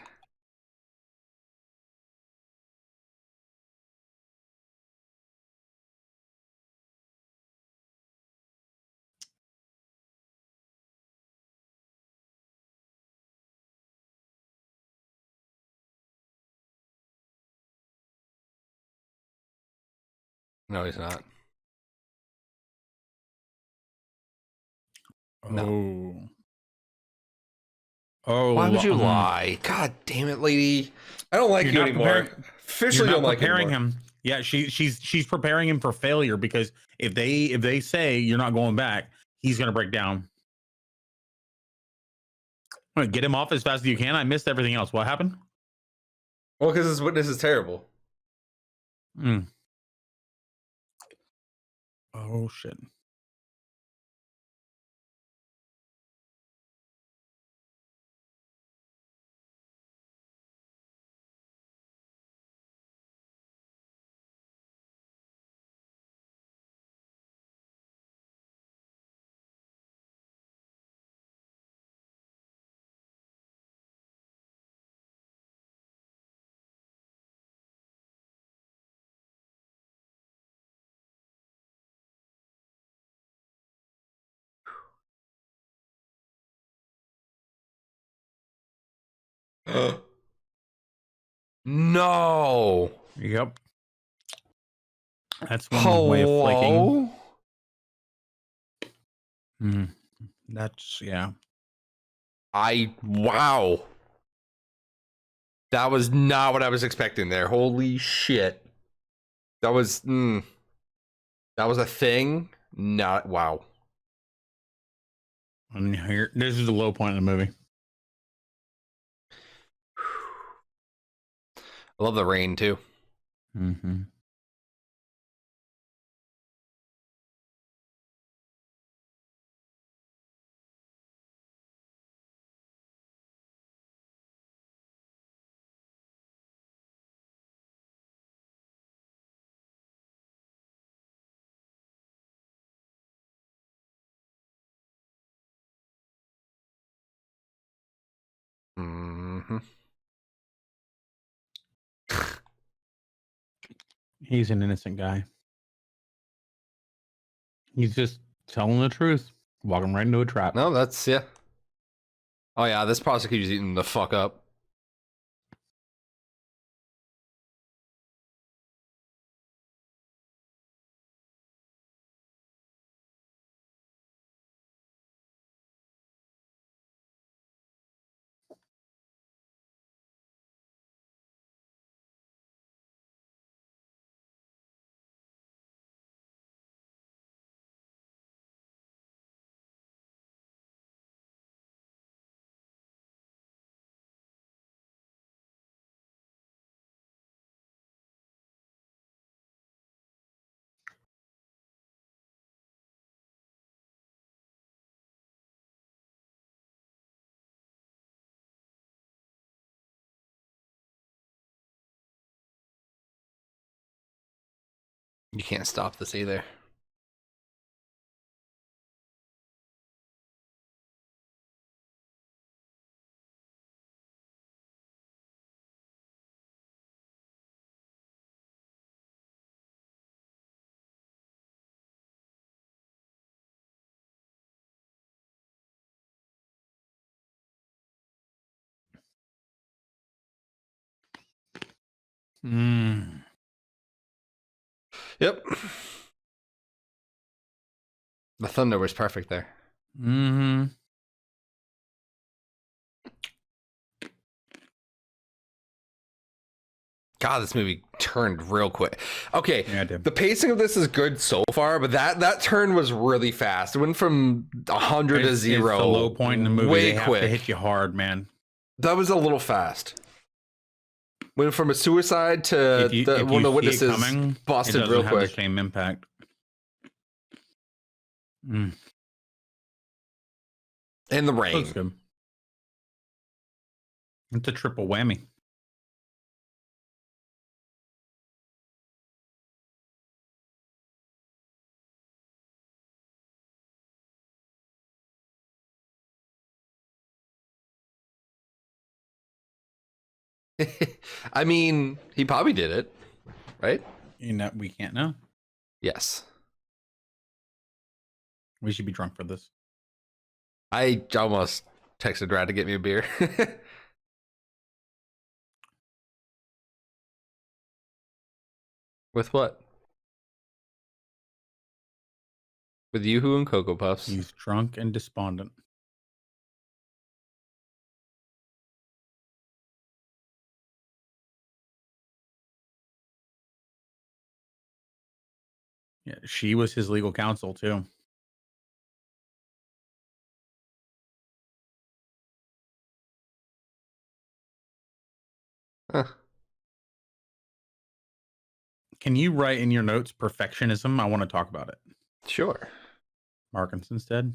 No, he's not. No. Oh. Why would you lie? God damn it, lady. I don't like you anymore. Officially don't like you anymore. Him. Yeah, she's preparing him for failure, because if they say you're not going back, he's gonna break down. I'm gonna get him off as fast as you can. I missed everything else. What happened? Well, because his witness is terrible. Oh shit. No. Yep. That's one way of flaking. That's wow. That was not what I was expecting there. Holy shit. That was a thing. Not wow. And here, this is the low point in the movie. I love the rain too. He's an innocent guy. He's just telling the truth, walking right into a trap. No, that's yeah. Oh yeah, this prosecutor's eating the fuck up. You can't stop this either. Yep. The thunder was perfect there. Mm-hmm. God, this movie turned real quick. Okay, Yeah, it did. the pacing of this is good so far, but that turn was really fast. It went from 100 to 0. It's the low point in the movie. Way They have quick. to hit you hard, man. That was a little fast. Went from a suicide to If you one of the see it witnesses coming, it busted doesn't real have the quick. same impact. In the rain. Looks good. It's a triple whammy. I mean, he probably did it, right? You know, we can't know. Yes. We should be drunk for this. I almost texted Brad to get me a beer. With what? With Yoo-Hoo and Cocoa Puffs. He's drunk and despondent. Yeah, she was his legal counsel too. Huh. Can you write in your notes perfectionism? I want to talk about it. Sure. Markins instead.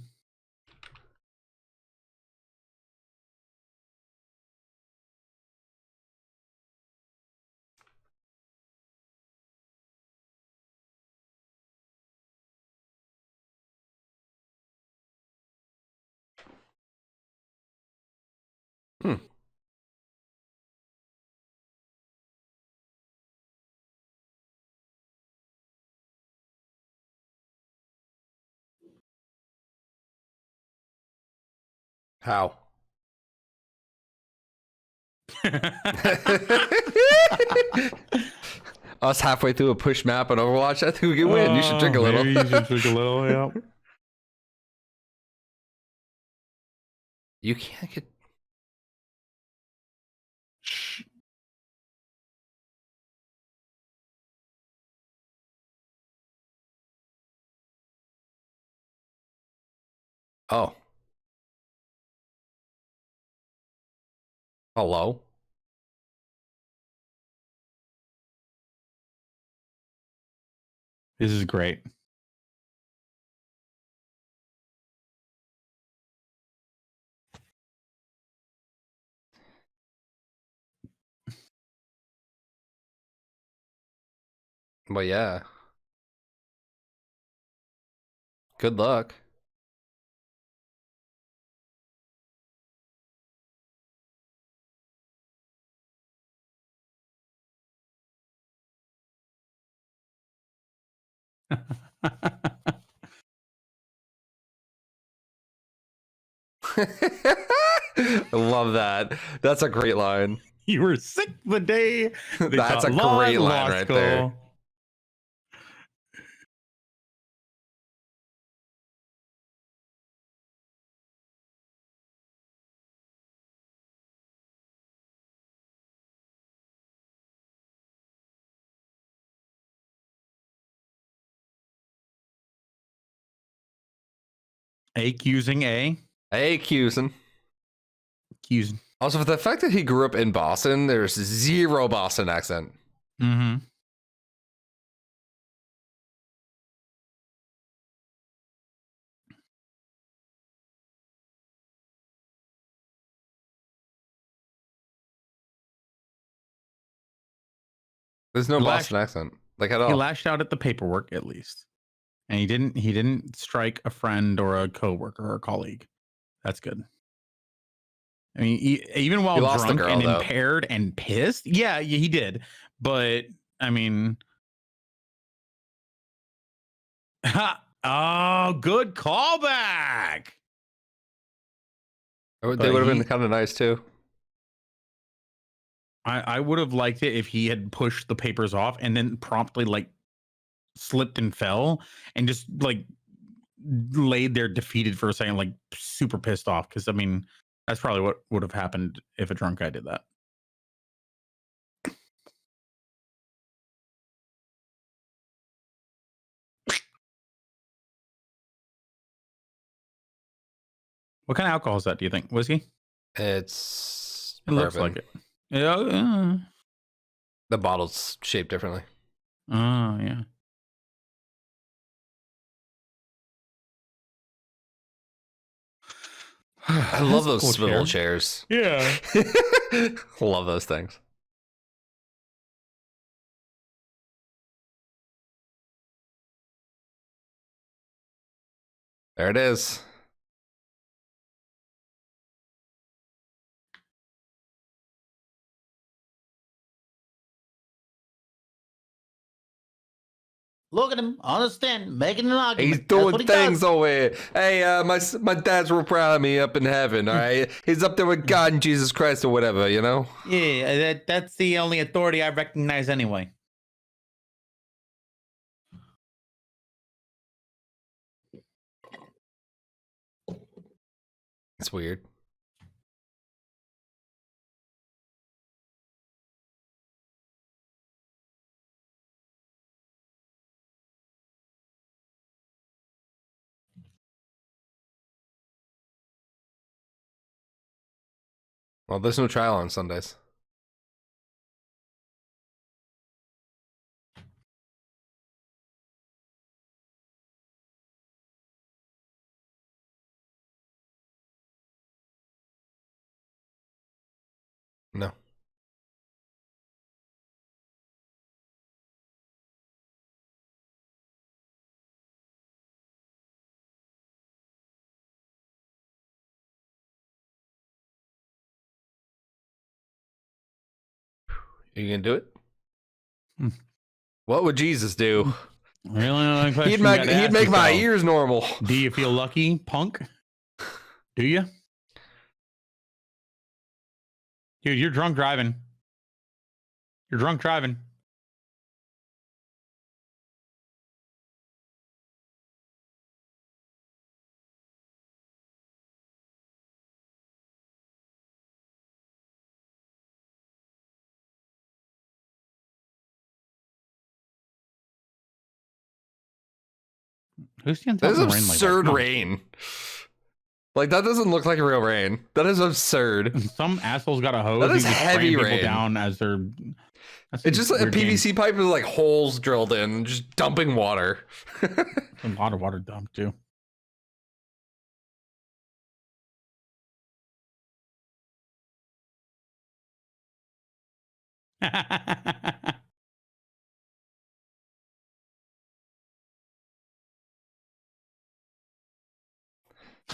Hmm. How? Us halfway through a push map on Overwatch. I think we can win. You should drink a little. Maybe you should drink a little. Yeah. You can't get. Shh. Oh. Hello. This is great. Well, yeah. Good luck. I love that. That's a great line. You were sick the day they That's taught a law great in line law right school. there. Accusing A. Hey, Cusin. Accusing. Also, for the fact that he grew up in Boston, there's zero Boston accent. Mm-hmm. There's no He Boston accent, like at all. He lashed out at the paperwork at least, and he didn't strike a friend or a coworker or a colleague. That's good. I mean, even while lost the drunk girl, and though. impaired and pissed, yeah, he did. But I mean, oh, good callback. They would have been kind of nice too. I would have liked it if he had pushed the papers off and then promptly like slipped and fell and just like laid there defeated for a second, like super pissed off. Because I mean, that's probably what would have happened if a drunk guy did that. What kind of alcohol is that? Do you think whiskey? It's It looks like it. Yeah. The bottle's shaped differently. Oh yeah. I love those swivel chairs. Yeah. Love those things. There it is. Look at him on a stand, making an argument. He's doing things over here. Hey, my dad's real proud of me up in heaven, all right? He's up there with God and Jesus Christ or whatever, you know? Yeah, that's the only authority I recognize anyway. It's weird. Well, there's no trial on Sundays. No. You gonna do it? What would Jesus do? Really? He'd make my ears normal. Do you feel lucky, punk? Do you? Dude, you're drunk driving. You're drunk driving. Who's the That is rain like that? absurd Come on. rain. Like, that doesn't look like real rain. That is absurd. Some asshole's got a hose. That is he's just heavy spraying rain. people down as they're. It's just like a PVC pipe with like holes drilled in, just dumping water. A lot of water dumped too.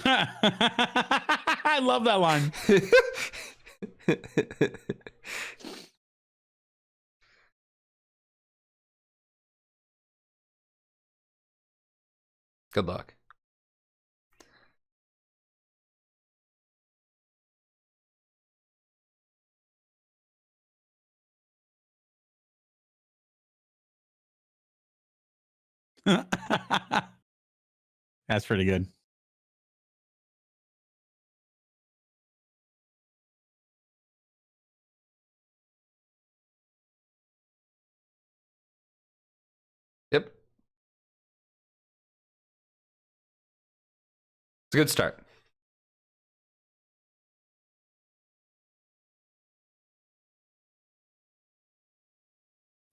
I love that line. Good luck. That's pretty good. Yep. It's a good start.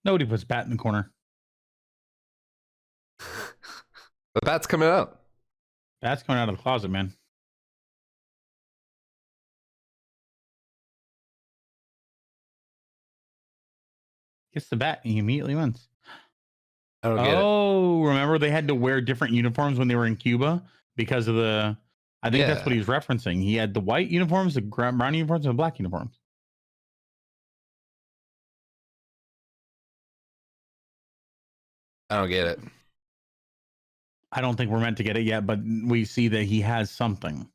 Nobody puts bat in the corner. The bat's coming out. Bat's coming out of the closet, man. Gets the bat and he immediately wins. I don't get it. Oh, remember they had to wear different uniforms when they were in Cuba because of the. I think that's what Yeah. he's referencing. He had the white uniforms, the brown uniforms, and the black uniforms. I don't get it. I don't think we're meant to get it yet, but we see that he has something.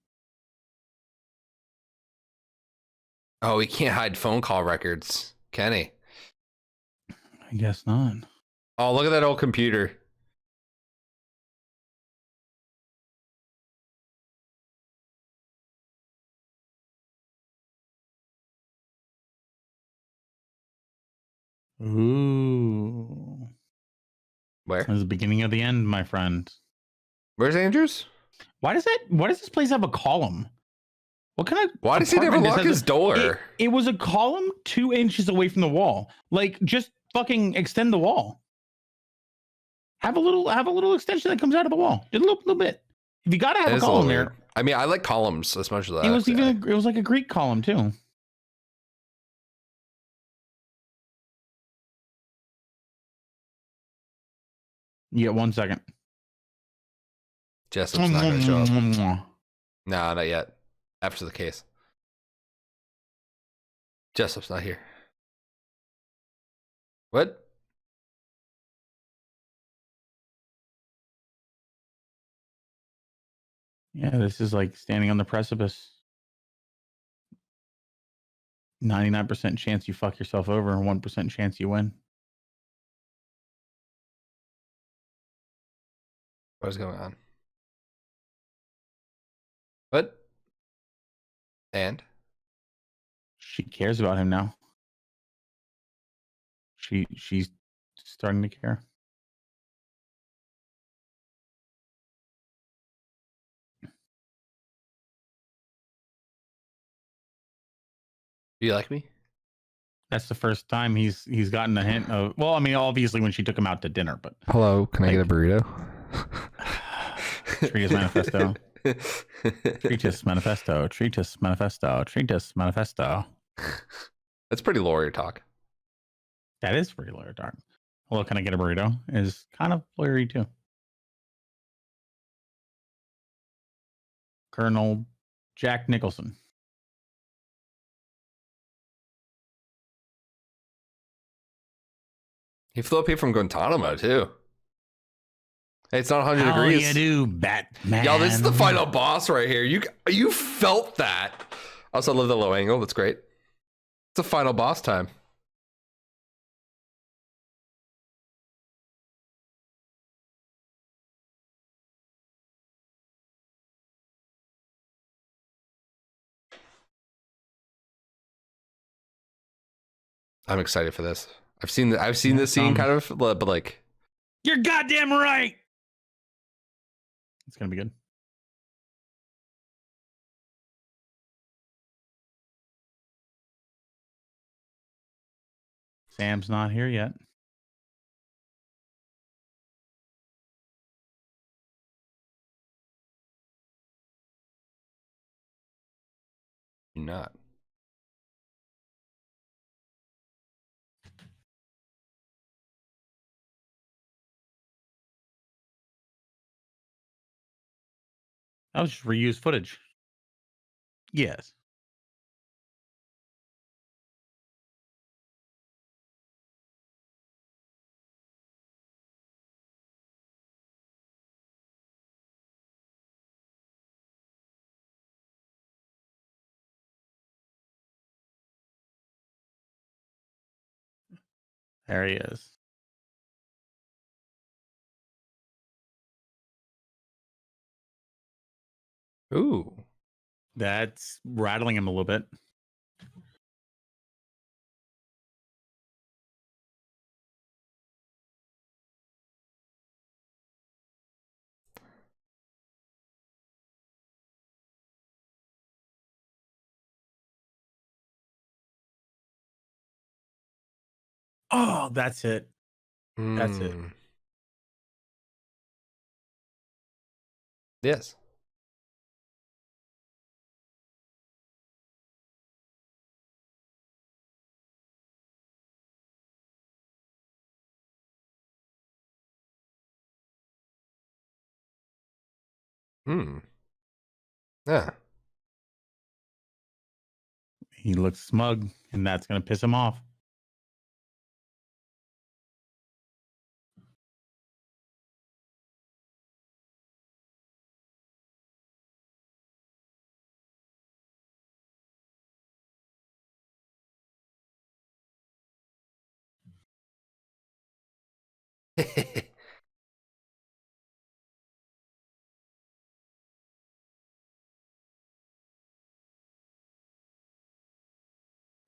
Oh, he can't hide phone call records, can he? I guess not. Oh, look at that old computer. Ooh. Where? That's the beginning of the end, my friend. Where's Andrews? Why does this place have a column? What kind of Why does he never apartment lock has his door? It was a column 2 inches away from the wall. Like, just fucking extend the wall. Have a little extension that comes out of the wall. Just a little bit. If you gotta have That a is a little column weird. there, I mean, I like columns as much as that. it was like a Greek column too. You get 1 second. Jessup's not going to show up. Nah, not yet. After the case. Jessup's not here. What? Yeah, this is like standing on the precipice. 99% chance you fuck yourself over, and 1% chance you win. What is going on? What? And? She cares about him now. She's starting to care. Do you like me? That's the first time he's gotten a hint of. Well, I mean, obviously when she took him out to dinner, but Hello, can I get a burrito? Treatus manifesto. Treatus manifesto. Treatus manifesto. Treatus manifesto. That's pretty lawyer talk. That is pretty lawyer talk. Hello, can I get a burrito? Is kind of lawyery too. Colonel Jack Nicholson. He flew up here from Guantanamo too. Hey, it's not 100 How degrees. you do, Batman? Yo, this is the final boss right here. You felt that. Also, I love the low angle. That's great. It's the final boss time. I'm excited for this. I've seen this scene kind of, but like, You're goddamn right. It's gonna be good. Sam's not here yet. you're not. That was just reused footage. Yes. There he is. Ooh. That's rattling him a little bit. Oh, that's it. That's it. Mm. Yes. Hmm. Yeah. He looks smug, and that's going to piss him off.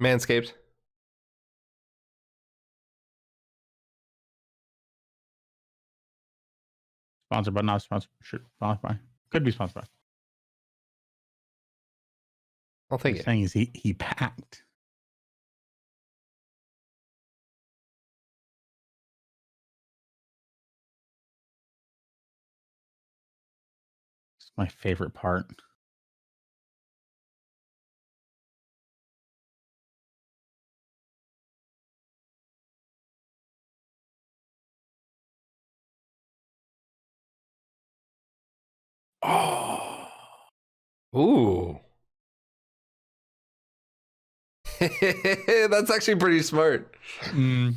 Manscaped. Sponsored but not sponsored. Sponsored by. Could be sponsored by. I'll What take he's it. saying is he packed. It's my favorite part. Oh. Ooh. That's actually pretty smart. Mm.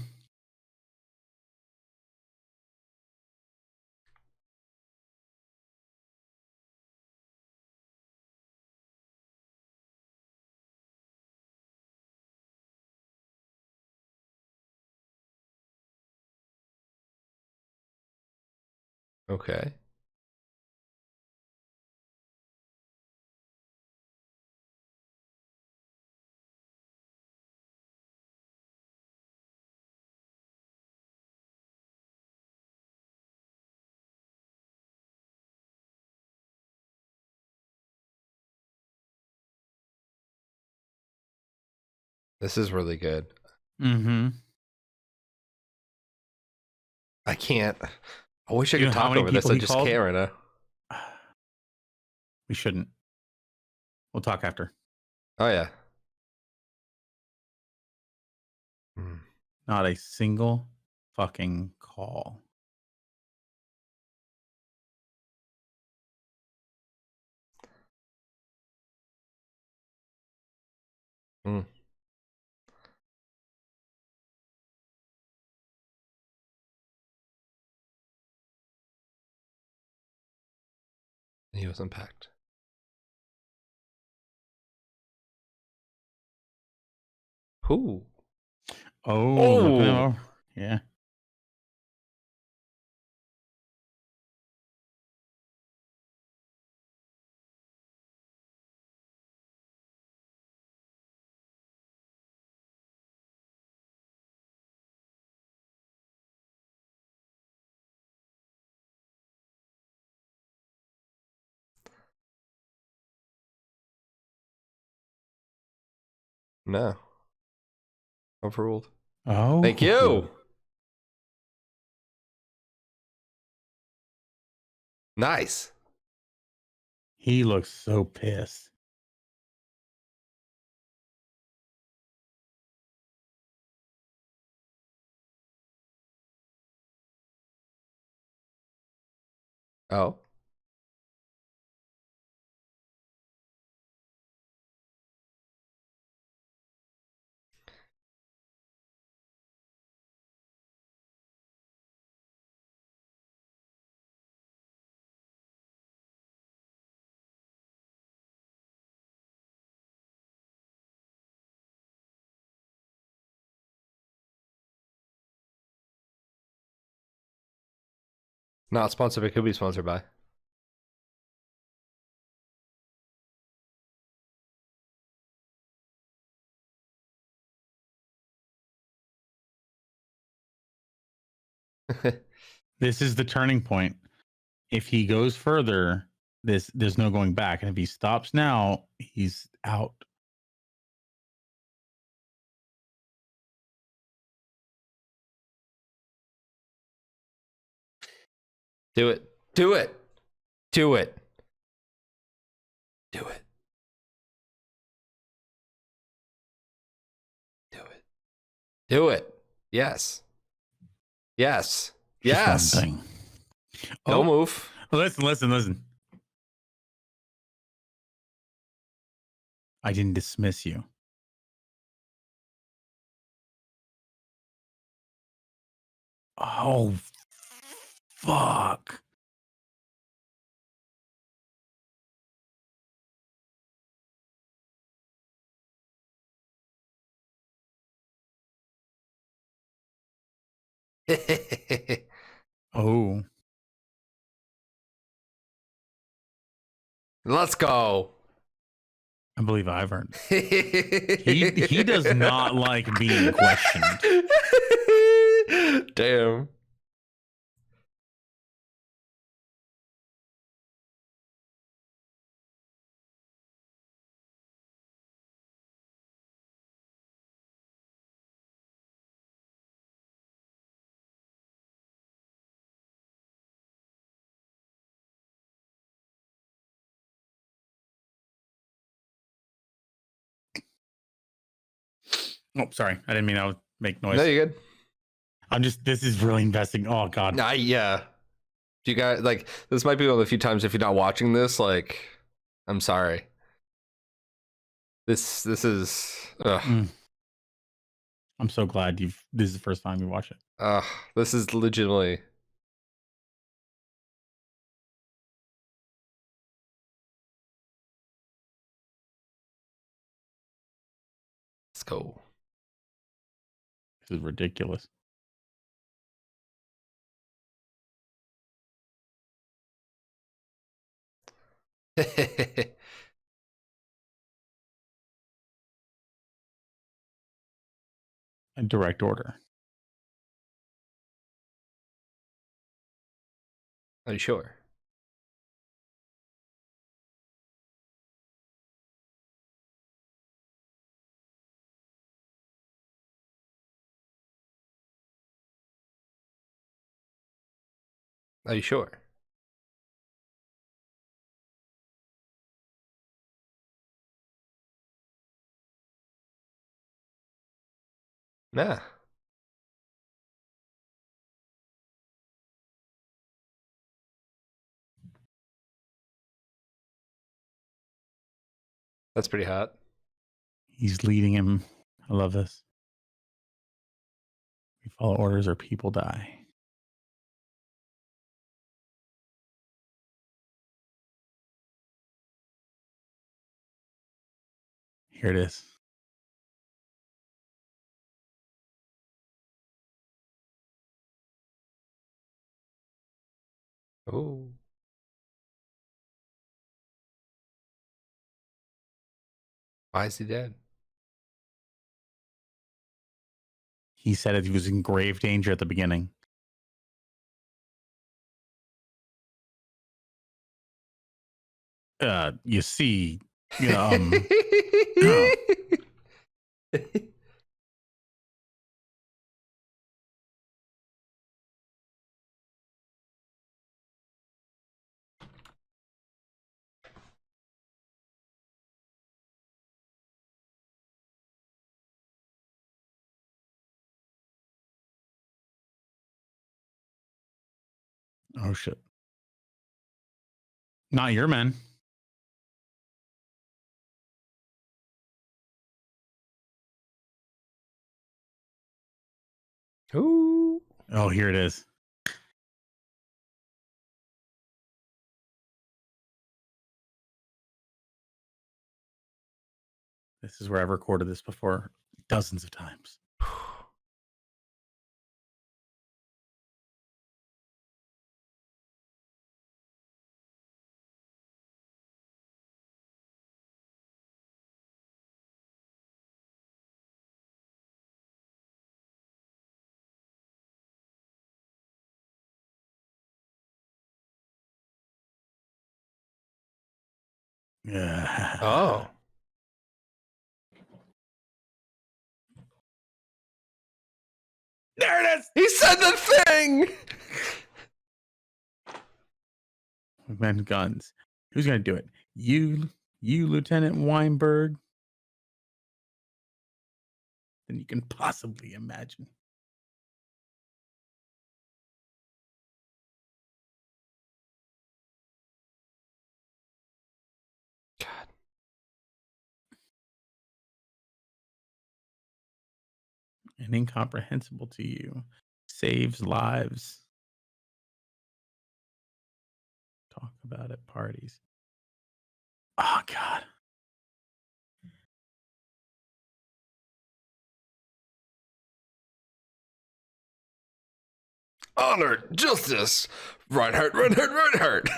Okay. This is really good. Mm-hmm. I can't. I wish I You could know how talk many over this. people I he just called? can't right now. We shouldn't. We'll talk after. Oh yeah. Hmm. Not a single fucking call. Hmm. He was unpacked. Ooh. Oh, looking Oh. over. Yeah. No. Overruled. Oh. Thank you. Nice. He looks so pissed. Oh. Not sponsored, but could be sponsored by. This is the turning point. If he goes further, there's no going back. And if he stops now, he's out. Do it. Do it. Do it. Do it. Do it. Do it. Yes. Yes. Yes. Just one thing. Don't move. Listen. I didn't dismiss you. Oh, fuck. Oh, Let's go. I believe I've earned it. He does not like being questioned. Damn. Oh, sorry. I didn't mean I would make noise. No, you're good. This is really investing. Oh, God. Yeah. You guys, like, this might be one of the few times if you're not watching this, like, I'm sorry. This is, I'm so glad this is the first time you watch it. This is legitimately. Let's go. This is ridiculous. A direct order. Are you sure? Are you sure? Nah. That's pretty hot. He's leading him. I love this. We follow orders or people die. Here it is. Oh. Why is he dead? He said it, he was in grave danger at the beginning. You see, oh shit. Not your men. Ooh. Oh, here it is. This is where I've recorded this before dozens of times. Oh. There it is. He said the thing! Men guns. Who's gonna do it? You, Lieutenant Weinberg. Than you can possibly imagine. God. And incomprehensible to you. Saves lives. Talk about at parties. Oh God. Honor, justice, Reinhardt, Reinhardt, Reinhardt.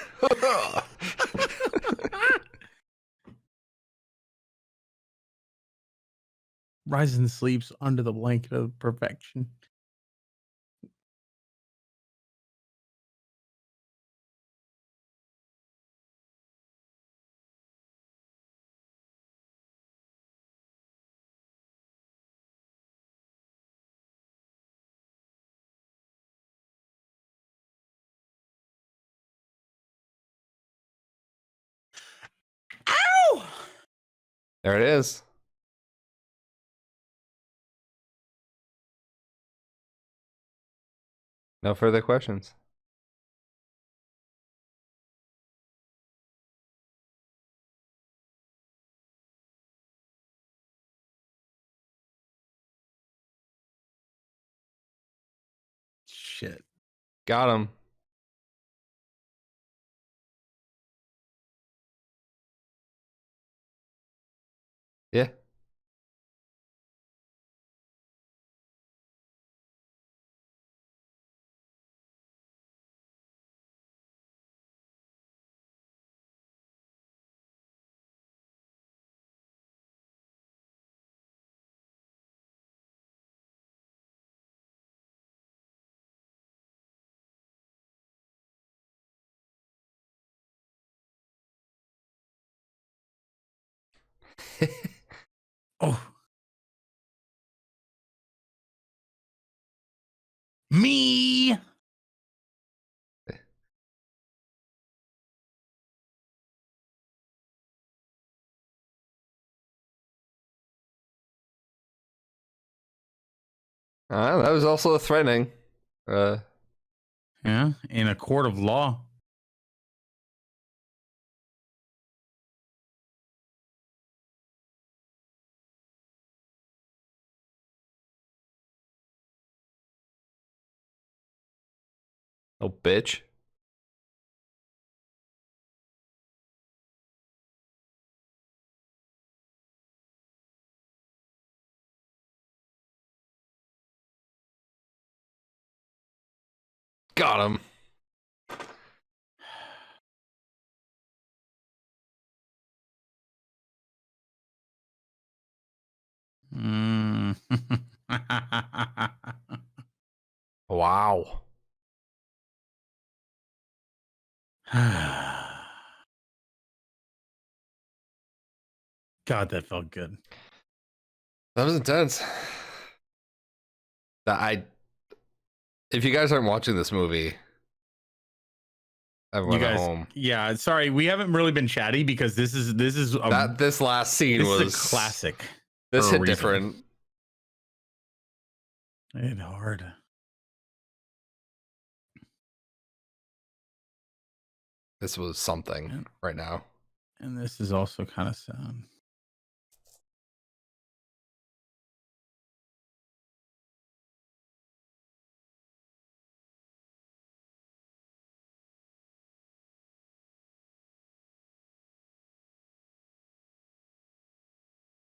Rising sleeps under the blanket of perfection. Ow! There it is. No further questions. Shit. Got him. Yeah. Oh. Me. That was also threatening. Yeah. In a court of law. Oh, bitch. Got him. Mm. Wow. God, that felt good. That was intense. If you guys aren't watching this movie, everyone You at guys, home, yeah, sorry, we haven't really been chatty because this is this last scene this was is a classic. This for a hit reason. different. It hit hard. This was something right now. And this is also kind of sad.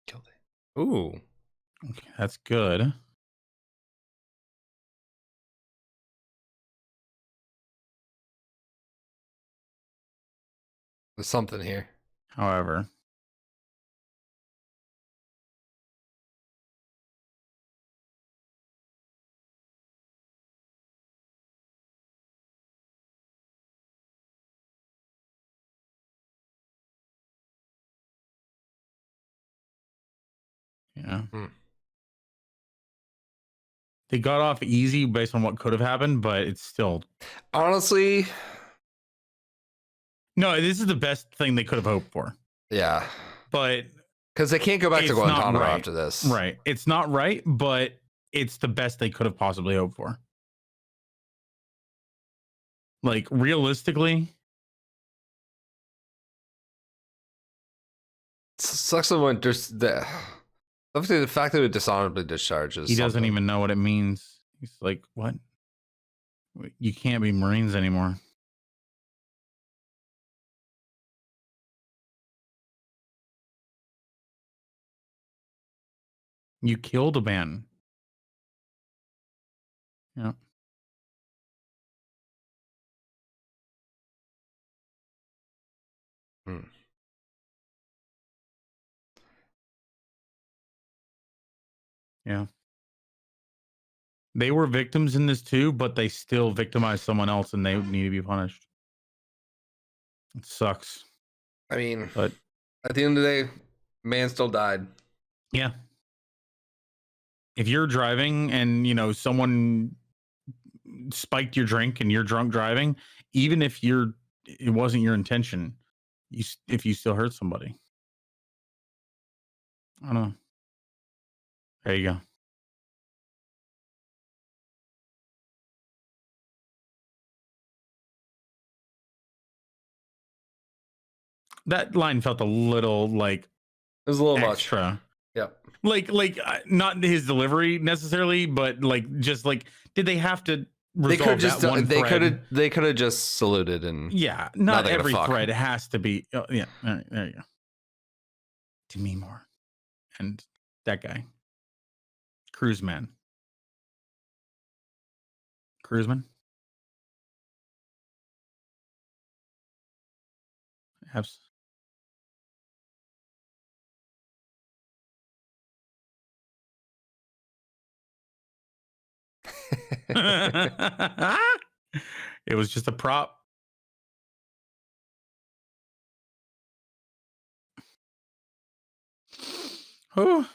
Killed it. Ooh. Okay, that's good. There's something here. However, Yeah. Hmm. They got off easy based on what could have happened, but it's still Honestly, no. This is the best thing they could have hoped for, yeah. but Because they can't go back to it's not Guantanamo right. after this. Right. It's not right, but it's the best they could have possibly hoped for. Like realistically, Sucks when just the fact that it dishonorably discharges. he doesn't even know what it means. He's like, what? You can't be Marines anymore. You killed a man. Yeah. Hmm. Yeah. They were victims in this too, but they still victimized someone else and they need to be punished. It sucks. I mean, But at the end of the day, man still died. yeah. If you're driving and someone spiked your drink and you're drunk driving, even if it wasn't your intention, if you still hurt somebody. I don't know. There you go. That line felt a little like It was a little extra. much. Yep. Like not his delivery necessarily, but like just like did they have to They could resolve just that one thread? they could have just saluted and Yeah, Now not they're gonna every fuck. thread has to be. Oh, yeah, all right, there you go. Demi Moore and that guy, Cruiseman. Cruiseman. Abs- it was just a prop. Oh,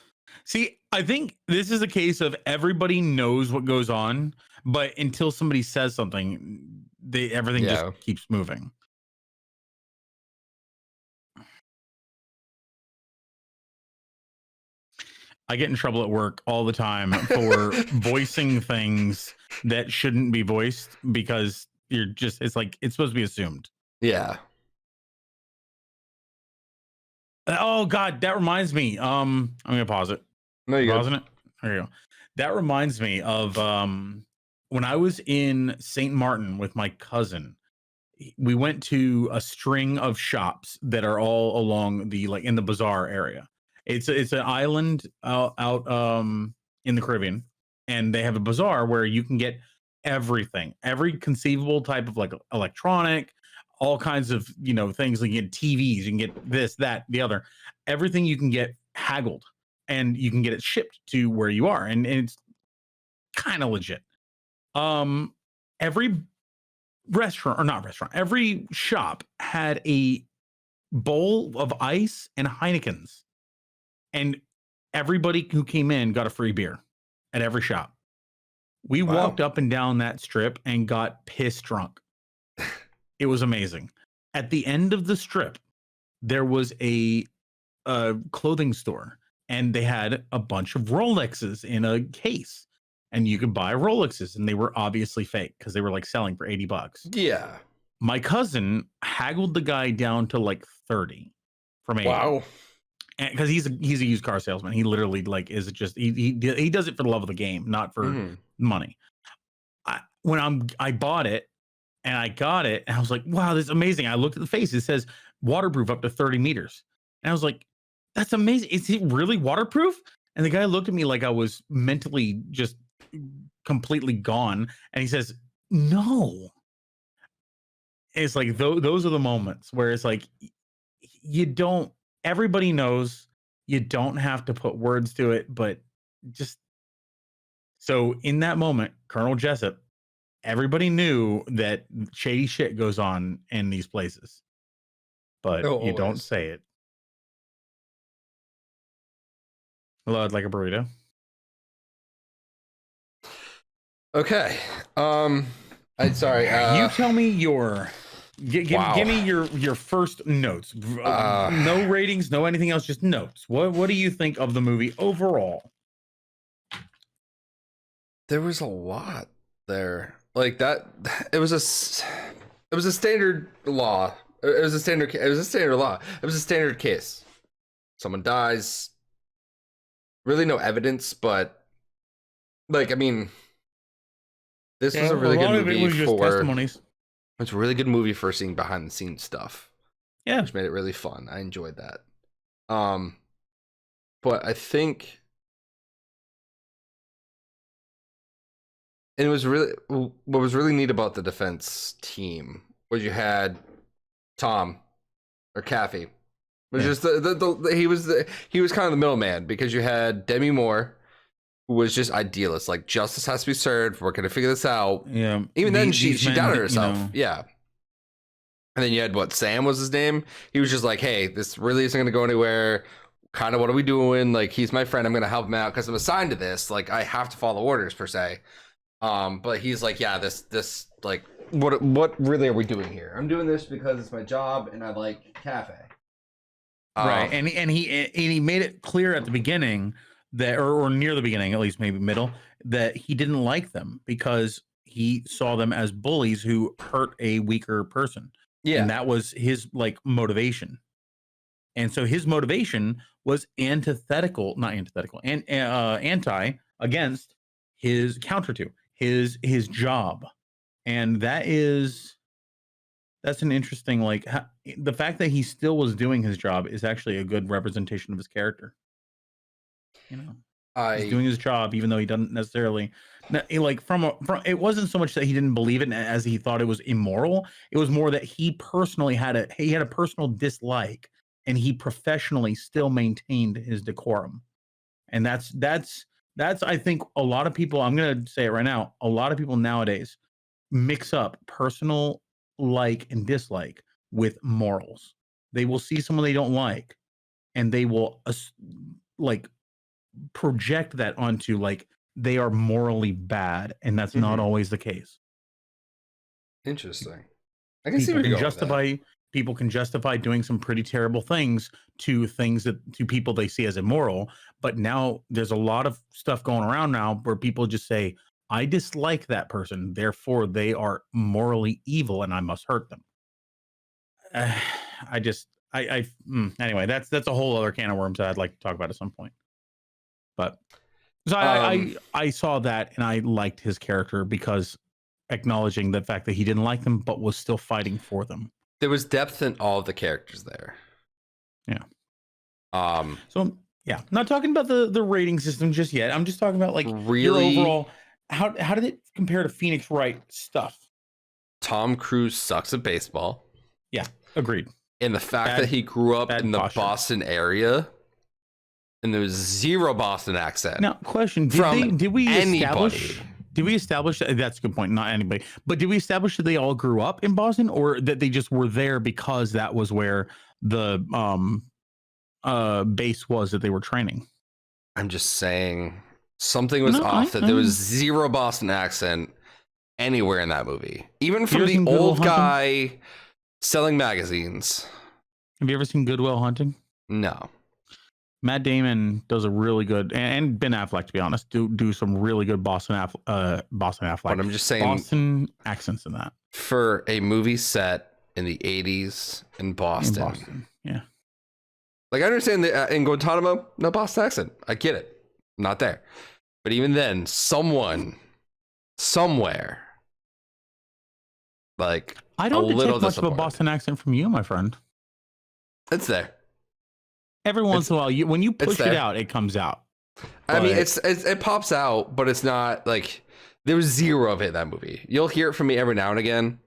see, I think this is a case of everybody knows what goes on, but until somebody says something, everything Yeah. just keeps moving. I get in trouble at work all the time for voicing things that shouldn't be voiced because it's like it's supposed to be assumed. Yeah. Oh God, that reminds me. I'm gonna pause it. No, you Pausing it. There you go. That reminds me of when I was in St. Martin with my cousin. We went to a string of shops that are all along the like in the bazaar area. It's an island out in the Caribbean, and they have a bazaar where you can get everything, every conceivable type of like electronic, all kinds of things. Like you get TVs, you can get this, that, the other, everything you can get haggled, and you can get it shipped to where you are, and it's kind of legit. Every restaurant or not restaurant, every shop had a bowl of ice and Heinekens, and everybody who came in got a free beer at every shop. We walked up and down that strip and got piss drunk. It was amazing. At the end of the strip, there was a clothing store, and they had a bunch of Rolexes in a case, and you could buy Rolexes, and they were obviously fake because they were like selling for $80. Yeah. My cousin haggled the guy down to like 30 from 80. Wow. Because he's a used car salesman. He literally like is just he does it for the love of the game, not for money. I bought it and I got it, and I was like, wow, this is amazing. I looked at the face, it says waterproof up to 30 meters. And I was like, that's amazing. Is it really waterproof? And the guy looked at me like I was mentally just completely gone. And he says, no. It's like those are the moments where it's like everybody knows, you don't have to put words to it, but just so in that moment, Colonel Jessup, everybody knew that shady shit goes on in these places, but you don't say it. Hello, I'd like a burrito. Okay. Sorry. You tell me your. Wow. Give me your first notes. No ratings, no anything else, just notes. What do you think of the movie overall? There was a lot there. Like that. It was a standard law. It was a standard law. It was a standard case. Someone dies. Really no evidence, but like, I mean, this was a really good movie it was just for testimonies. it's a really good movie for seeing behind the scenes stuff. Yeah. Which made it really fun. I enjoyed that. But I think it was really what was really neat about the defense team was you had Tom or Kathy. Was just he was kind of the middleman because you had Demi Moore, who was just idealist, like justice has to be served. We're gonna figure this out. Yeah. Even then, she men, doubted herself. you know. Yeah. And then you had Sam was his name. He was just like, hey, this really isn't gonna go anywhere. Kind of what are we doing? Like, he's my friend. I'm gonna help him out because I'm assigned to this. Like, I have to follow orders per se. But he's like, yeah, this like, what really are we doing here? I'm doing this because it's my job and I like cafe. Right, and he made it clear at the beginning that, or near the beginning, at least maybe middle, that he didn't like them because he saw them as bullies who hurt a weaker person. Yeah, and that was his like motivation. And so his motivation was antithetical, not antithetical, and anti against his counter to his job, and that's an interesting like the fact that he still was doing his job is actually a good representation of his character. You know, he's doing his job even though he doesn't necessarily like from it wasn't so much that he didn't believe it as he thought it was immoral. It was more that he personally had a personal dislike, and he professionally still maintained his decorum. And that's I think a lot of people, I'm going to say it right now, a lot of people nowadays mix up personal like and dislike with morals. They will see someone they don't like and they will like project that onto like they are morally bad, and that's not always the case. Interesting. I can see where you're going with that. People can justify doing some pretty terrible things to people they see as immoral. But now there's a lot of stuff going around now where people just say, I dislike that person, therefore they are morally evil and I must hurt them. Anyway, that's a whole other can of worms that I'd like to talk about at some point. But so I saw that and I liked his character because acknowledging the fact that he didn't like them but was still fighting for them. There was depth in all of the characters there. Yeah. So yeah, not talking about the rating system just yet. I'm just talking about like really your overall. How did it compare to Phoenix Wright stuff? Tom Cruise sucks at baseball. Yeah, agreed. And the fact that he grew up in the Boston area, and there was zero Boston accent. Now, question: Did we establish? Did we establish that? That's a good point. Not anybody, but did we establish that they all grew up in Boston, or that they just were there because that was where the base was that they were training? I'm just saying something was off. That there was zero Boston accent anywhere in that movie, even from the old guy selling magazines. Have you ever seen Good Will Hunting? No. Matt Damon does a really good, and Ben Affleck, to be honest, do some really good Boston Affleck. But I'm just saying, Boston accents in that for a movie set in the 80s in Boston. Yeah. Like, I understand that in Guantanamo, no Boston accent. I get it. I'm not there. But even then, someone, somewhere, like, I don't detect much of a Boston accent from you, my friend. It's there. Every once in a while, when you push it out, it comes out. I mean, it pops out, but it's not like there was zero of it in that movie. You'll hear it from me every now and again,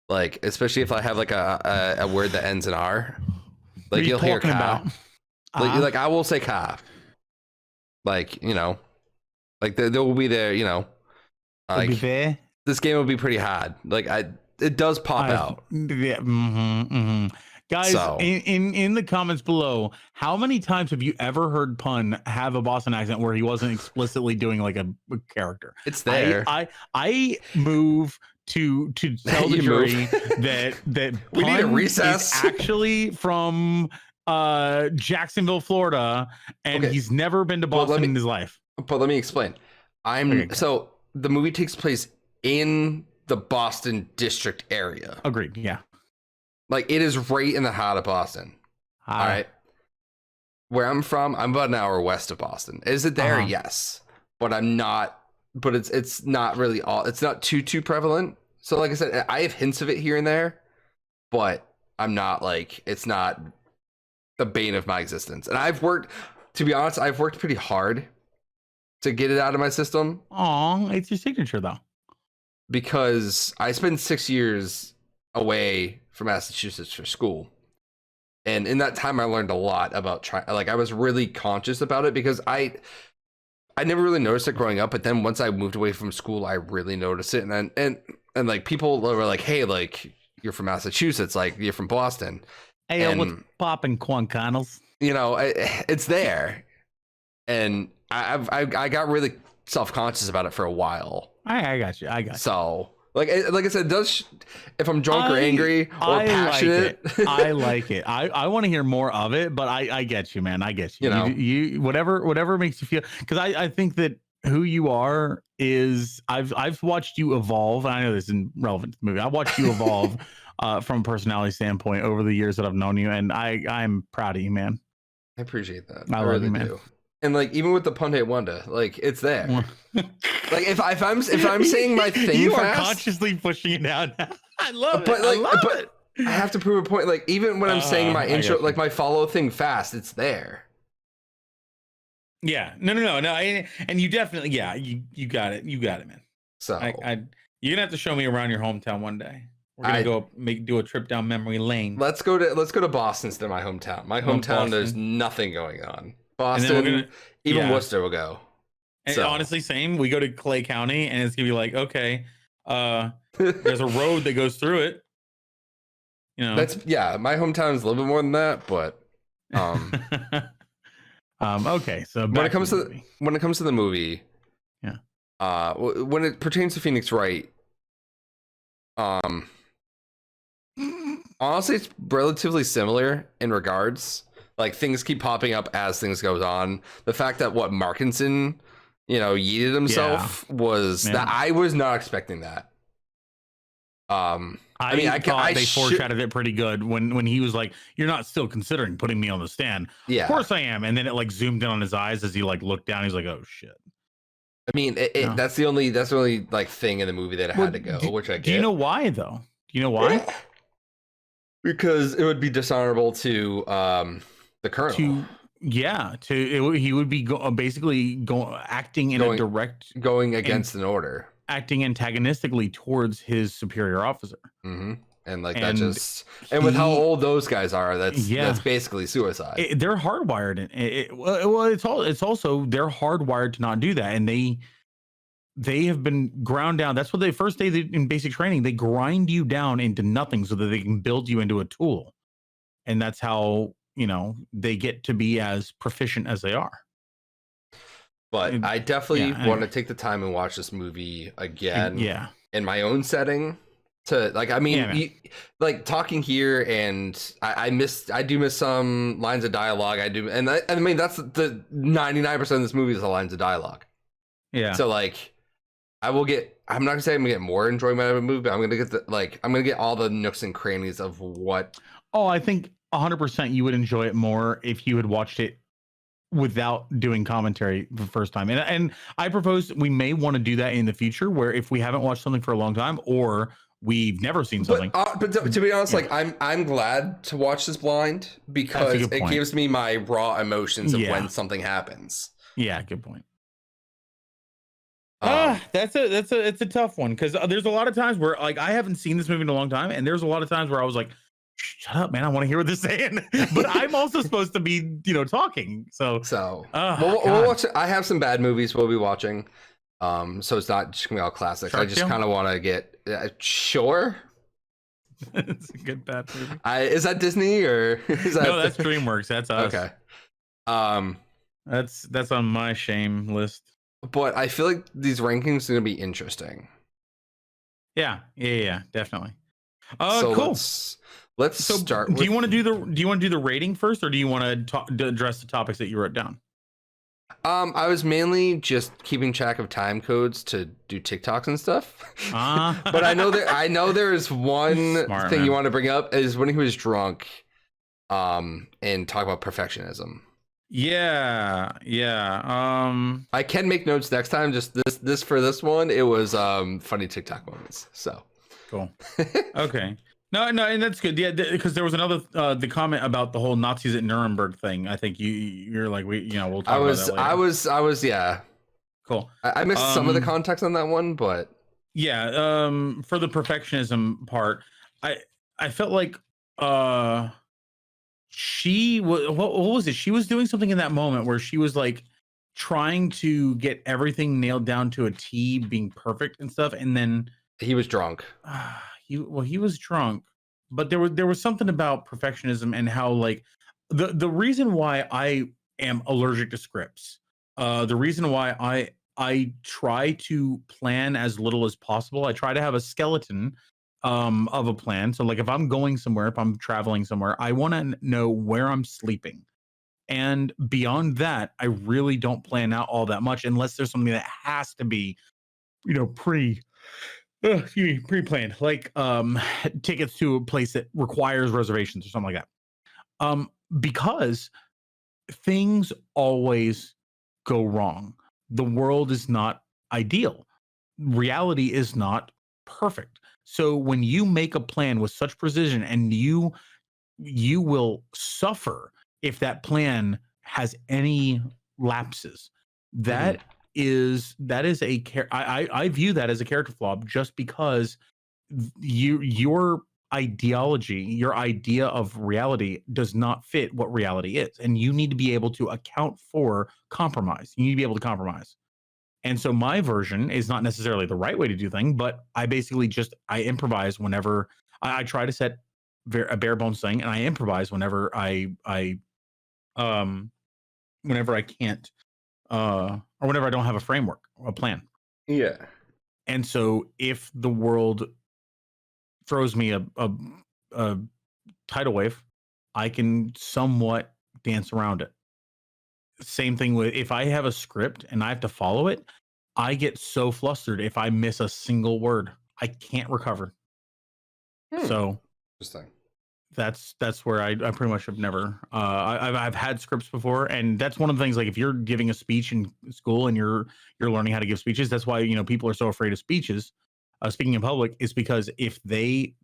like especially if I have like a word that ends in R. Like you'll hear "ka." Like I will say "ka." Like like there will be there. Like this game will be pretty hard. Like it does pop out. Yeah, Guys, So- in the comments below, how many times have you ever heard Pun have a Boston accent where he wasn't explicitly doing like a character? It's there. I move to tell the You jury move. that We need a Pun recess. is actually from Jacksonville, Florida, and Okay. he's never been to Well, let Boston me- in his life. But let me explain. Okay. So the movie takes place in the Boston district area. Agreed. Yeah. Like it is right in the heart of Boston. All right. Where I'm from, I'm about an hour west of Boston. Is it there? Uh-huh. Yes. But I'm not, but it's not really all, it's not too prevalent. So like I said, I have hints of it here and there, but I'm not like, it's not the bane of my existence. And to be honest, I've worked pretty hard to get it out of my system Aw, it's your signature though. because I spent 6 years away from Massachusetts for school. And in that time, I learned a lot about I was really conscious about it because I never really noticed it growing up. But then once I moved away from school, I really noticed it. And like people were like, hey, like you're from Massachusetts, like you're from Boston. Hey, And- what's poppin', Quan Connells? You know, it's there. And I got really self-conscious about it for a while. I got you. I got you. So like I said, if I'm drunk or angry or passionate, Like it. I like it. I want to hear more of it, but I get you, man. I get you. You know. You whatever makes you feel, because I think that who you are is I've watched you evolve. I know this isn't relevant to the movie. I watched you evolve from a personality standpoint over the years that I've known you, and I'm proud of you, man. I appreciate that. I love really you, man. do. And like even with the Punde Wanda, like it's there. Like if I'm saying my thing you fast, are consciously pushing it out. I love but it. like I love but it. I have to prove a point. Like even when I'm saying my I intro, get you. like my follow thing fast, it's there. Yeah, no, and you definitely, yeah, you got it, man. So You're gonna have to show me around your hometown one day. We're gonna go do a trip down memory lane. let's go to Boston instead of my hometown. My hometown, there's nothing going on. Boston, even Worcester will go. And So. honestly, same. We go to Clay County, and it's gonna be like, okay, there's a road that goes through it. You know, My hometown is a little bit more than that, but okay. So when it comes to the movie, yeah. When it pertains to Phoenix Wright, honestly, it's relatively similar in regards. Like things keep popping up as things goes on. The fact that Markinson, yeeted himself was that I was not expecting that. I thought they foreshadowed it pretty good when he was like, "You're not still considering putting me on the stand." Yeah, of course I am. And then it like zoomed in on his eyes as he like looked down. He's like, "Oh shit." I mean, that's the only like thing in the movie that had to go, which I get. Do you know why though? Do you know why? Because it would be dishonorable to the colonel. He would be basically acting in a direct going against an order, acting antagonistically towards his superior officer. Mm-hmm. And like that with how old those guys are, that's basically suicide. They're hardwired. It's also they're hardwired to not do that, and they have been ground down. That's what they first day in basic training. They grind you down into nothing so that they can build you into a tool, and that's how they get to be as proficient as they are. But I definitely want to take the time and watch this movie again. In my own setting. To like, I mean, like talking here, and I do miss some lines of dialogue. I do, and I mean that's the 99% of this movie is the lines of dialogue. Yeah. So like, I'm not gonna say I'm gonna get more enjoyment out of a movie, but I'm gonna get all the nooks and crannies of what. Oh, I think 100% you would enjoy it more if you had watched it without doing commentary the first time. And I propose we may want to do that in the future, where if we haven't watched something for a long time or we've never seen something. But to be honest, like I'm glad to watch this blind because it gives me my raw emotions of when something happens. Yeah, good point. It's a tough one because there's a lot of times where like I haven't seen this movie in a long time, and there's a lot of times where I was like, shut up, man, I want to hear what they're saying. But I'm also supposed to be, talking. So we'll watch. I have some bad movies we'll be watching. So it's not just gonna be all classics. I just kind of want to get sure. It's a good bad movie. Is that Disney or is that No, that's DreamWorks. That's us. okay? Um, That's on my shame list. but I feel like these rankings are gonna be interesting. Yeah, definitely. So Cool. let's So, start. do you want to do the rating first, or do you want to address the topics that you wrote down? I was mainly just keeping track of time codes to do TikToks and stuff. But I know there is one Smart, thing man. you want to bring up is when he was drunk, and talk about perfectionism. Yeah. I can make notes next time. Just this for this one, it was funny TikTok moments. So Cool. Okay. No, and that's good. Yeah, because there was another the comment about the whole Nazis at Nuremberg thing. I think you're like we'll talk about that later. I was yeah. Cool. I missed some of the context on that one, but Yeah, for the perfectionism part, I felt like she was what was it? She was doing something in that moment where she was like trying to get everything nailed down to a T, being perfect and stuff, and then he was drunk. he was drunk, but there was something about perfectionism and how like the reason why I am allergic to scripts, the reason why I try to plan as little as possible. I try to have a skeleton of a plan. So like if I'm going somewhere, if I'm traveling somewhere, I want to know where I'm sleeping. And beyond that, I really don't plan out all that much unless there's something that has to be, pre-planned, like tickets to a place that requires reservations or something like that. Because things always go wrong. The world is not ideal. Reality is not perfect. So when you make a plan with such precision and you will suffer if that plan has any lapses. That is I view that as a character flaw just because your ideology, your idea of reality does not fit what reality is, and you need to be able to account for compromise. You need to be able to compromise. And so my version is not necessarily the right way to do things, but I basically just I improvise whenever I try to set a bare bones thing, and I improvise um whenever I can't or whenever I don't have a framework, a plan. Yeah. And so if the world throws me a tidal wave, I can somewhat dance around it. Same thing with if I have a script and I have to follow it, I get so flustered if I miss a single word. I can't recover. So Interesting. that's where I pretty much have never I've had scripts before, and that's one of the things. Like if you're giving a speech in school and you're learning how to give speeches, that's why people are so afraid of speeches, speaking in public, is because if they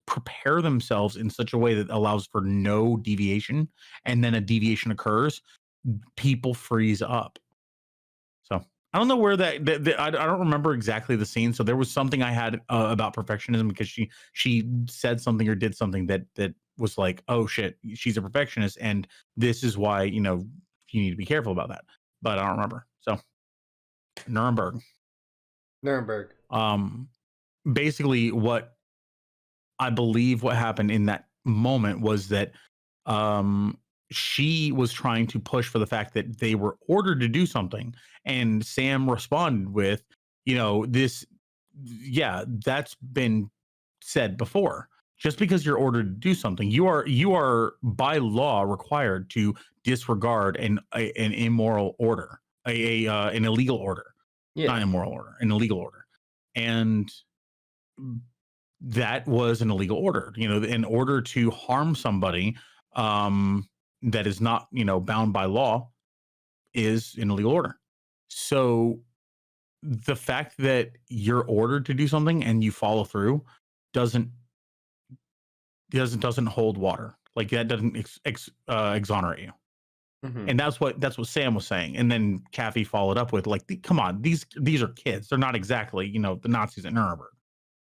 prepare themselves in such a way that allows for no deviation, and then a deviation occurs, people freeze up. So I don't know where I don't remember exactly the scene. So there was something I had about perfectionism because she said something or did something that was like, oh shit, she's a perfectionist, and this is why you need to be careful about that. But I don't remember. So Nuremberg. Basically, what I believe what happened in that moment was that um she was trying to push for the fact that they were ordered to do something, and Sam responded with this. Yeah, that's been said before. Just because you're ordered to do something, you are by law required to disregard an immoral order, an illegal order. Not immoral order, an illegal order. And that was an illegal order. In order to harm somebody that is not, bound by law, is an illegal order. So the fact that you're ordered to do something and you follow through doesn't hold water. Like that doesn't exonerate you. And that's what Sam was saying. And then Kathy followed up with like, come on, these are kids. They're not exactly, the Nazis at Nuremberg.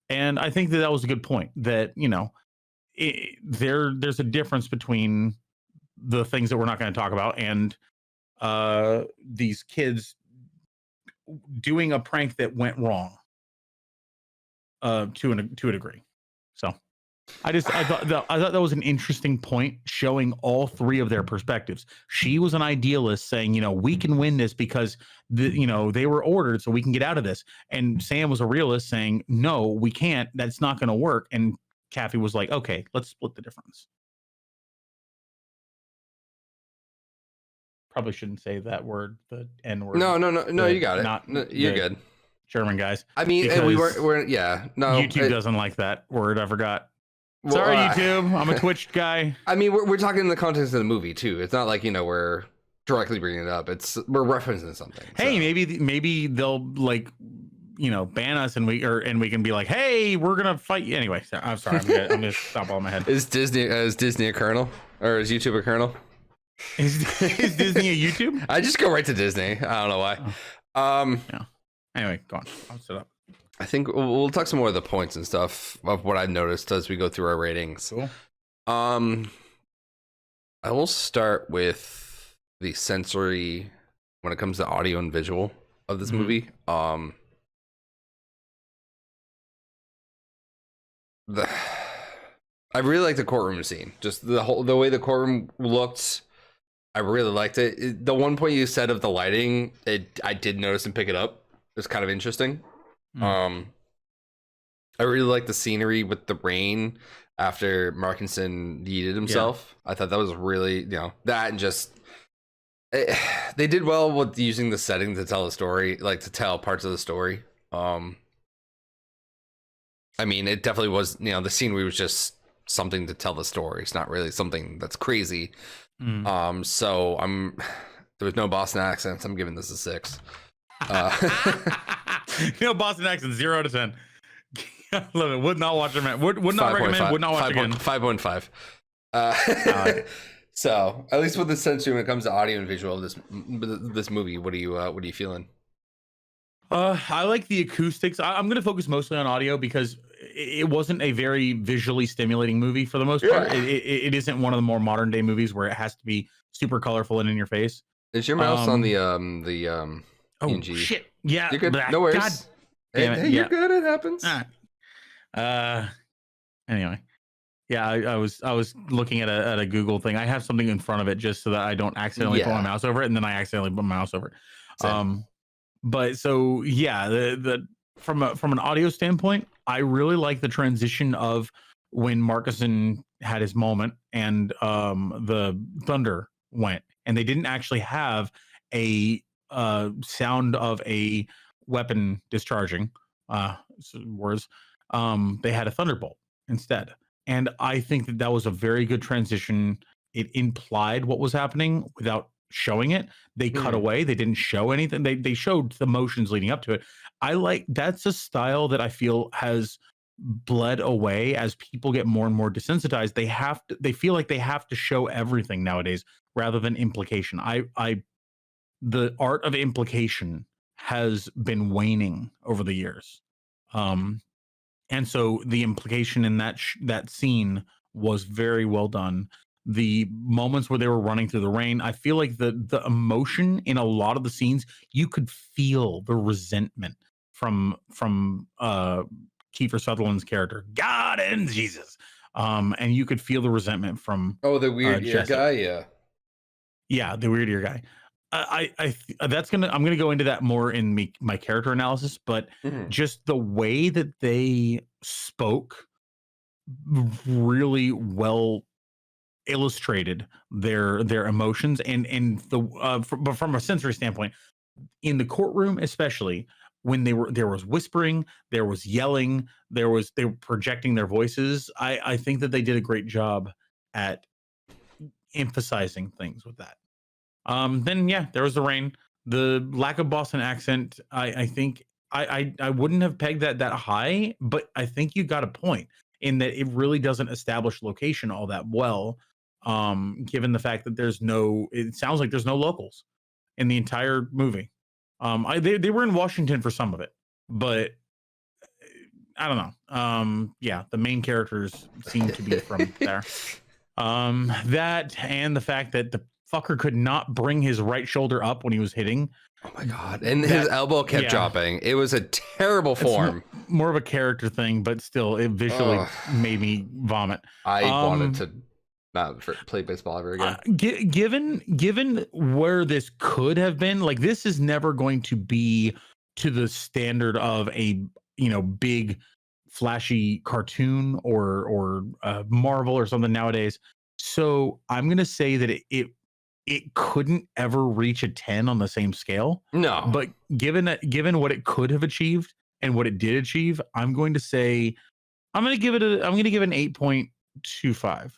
And I think that was a good point, that there's a difference between the things that we're not going to talk about and these kids doing a prank that went wrong to a degree. So I thought that was an interesting point, showing all three of their perspectives. She was an idealist, saying, we can win this because they were ordered, so we can get out of this. And Sam was a realist, saying, no, we can't. That's not going to work. And Kathy was like, okay, let's split the difference. Probably shouldn't say that word, the N word. No, you got it. Not you're good. German guys. I mean, and we're yeah. No, YouTube doesn't like that word. I forgot. Well, Sorry, YouTube. I'm a Twitch guy. I mean, we're talking in the context of the movie too. It's not like we're directly bringing it up. We're referencing something. Hey, maybe they'll ban us and we can be like, hey, we're gonna fight you anyway. So, I'm sorry, I'm gonna stop all in my head. Is Disney a colonel, or is YouTube a colonel? Is Disney a YouTube? I just go right to Disney. I don't know why. Yeah. Anyway, go on. I'll sit up. I think we'll talk some more of the points and stuff of what I've noticed as we go through our ratings. Cool. I will start with the sensory when it comes to audio and visual of this movie. I really like the courtroom scene. Just the way the courtroom looked. I really liked it. The one point you said of the lighting, I did notice and pick it up. It's kind of interesting. I really like the scenery with the rain after Markinson yeeted himself. Yeah. I thought that was really, that, and just they did well with using the setting to tell a story, like to tell parts of the story. I mean, it definitely was, the scenery was just something to tell the story. It's not really something that's crazy. So there was no Boston accents. I'm giving this a 6. Boston accent, 0 out of 10. I love it. Would not watch it. Would not recommend. 5. Would not watch 5. again. 5.5. So at least with the sensory when it comes to audio and visual of this movie, what are you feeling? I like the acoustics. I'm going to focus mostly on audio because it wasn't a very visually stimulating movie for the most part. It isn't one of the more modern day movies where it has to be super colorful and in your face. Is your mouse on the oh PNG? Shit! Yeah, you're good. No worries. God damn it. Hey, you're good. It happens. Anyway, yeah, I was looking at a Google thing. I have something in front of it just so that I don't accidentally put my mouse over it, and then I accidentally put my mouse over it. Same. But so yeah, the from an audio standpoint, I really like the transition of when Markinson had his moment and the thunder went, and they didn't actually have a sound of a weapon discharging. Words. They had a thunderbolt instead, and I think that was a very good transition. It implied what was happening without showing it. They cut away. They didn't show anything. They showed the motions leading up to it. That's a style that I feel has bled away as people get more and more desensitized. They feel like they have to show everything nowadays rather than implication. The art of implication has been waning over the years. And so the implication in that scene was very well done. The moments where they were running through the rain, I feel like the emotion in a lot of the scenes, you could feel the resentment from Kiefer Sutherland's character, God and Jesus, and you could feel the resentment from the weird ear guy, yeah, the weird ear guy. I'm gonna go into that more in my character analysis, but just the way that they spoke really well illustrated their emotions and but from a sensory standpoint, in the courtroom especially, when there was whispering, there was yelling, they were projecting their voices. I think that they did a great job at emphasizing things with that. Then yeah, there was the rain, the lack of Boston accent. I think I wouldn't have pegged that high, but I think you got a point in that it really doesn't establish location all that well. Given the fact that it sounds like there's no locals in the entire movie. They were in Washington for some of it, but I don't know. Yeah, the main characters seem to be from there. That and the fact that the fucker could not bring his right shoulder up when he was hitting. Oh my God. And his elbow kept dropping. It was a terrible form. More of a character thing, but still, it visually made me vomit. I wanted to not play baseball ever again. Given where this could have been, like, this is never going to be to the standard of a, big flashy cartoon or Marvel or something nowadays. So I'm going to say that it couldn't ever reach a 10 on the same scale. No. But given what it could have achieved and what it did achieve, I'm going to say I'm going to give it an 8.25.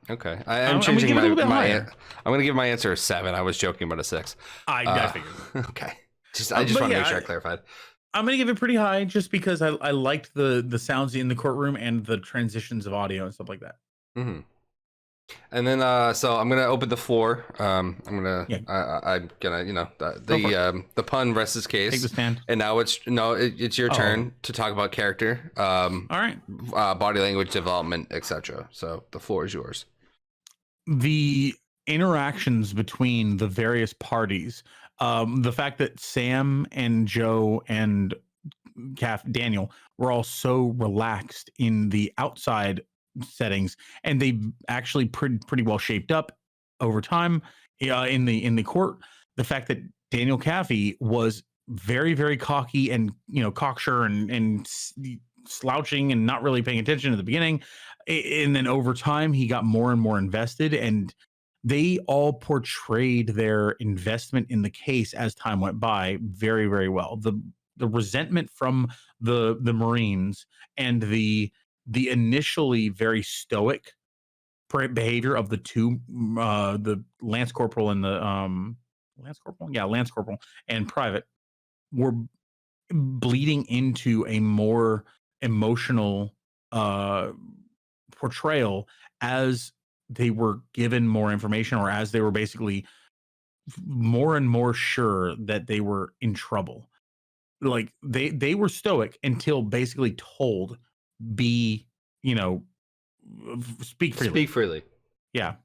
Okay. I'm changing I'm going to give my answer a 7. I was joking about a 6. I figured. Okay. I just want to make sure I clarified. I'm going to give it pretty high just because I liked the sounds in the courtroom and the transitions of audio and stuff like that. Mm-hmm. And then, so I'm gonna open the floor. I'm gonna the pun rests his case. Take the stand. And now it's your turn to talk about character. All right. Body language development, etc. So the floor is yours. The interactions between the various parties, the fact that Sam and Joe and Daniel were all so relaxed in the outside settings, and they actually pretty well shaped up over time in the court. The fact that Daniel Caffey was very, very cocky and cocksure and slouching and not really paying attention at the beginning, and then over time he got more and more invested, and they all portrayed their investment in the case as time went by very, very well. The resentment from the Marines and the initially very stoic behavior of the two, the Lance Corporal and the Lance Corporal and Private, were bleeding into a more emotional portrayal as they were given more information, or as they were basically more and more sure that they were in trouble. Like they were stoic until basically told, speak freely. Speak freely. Yeah.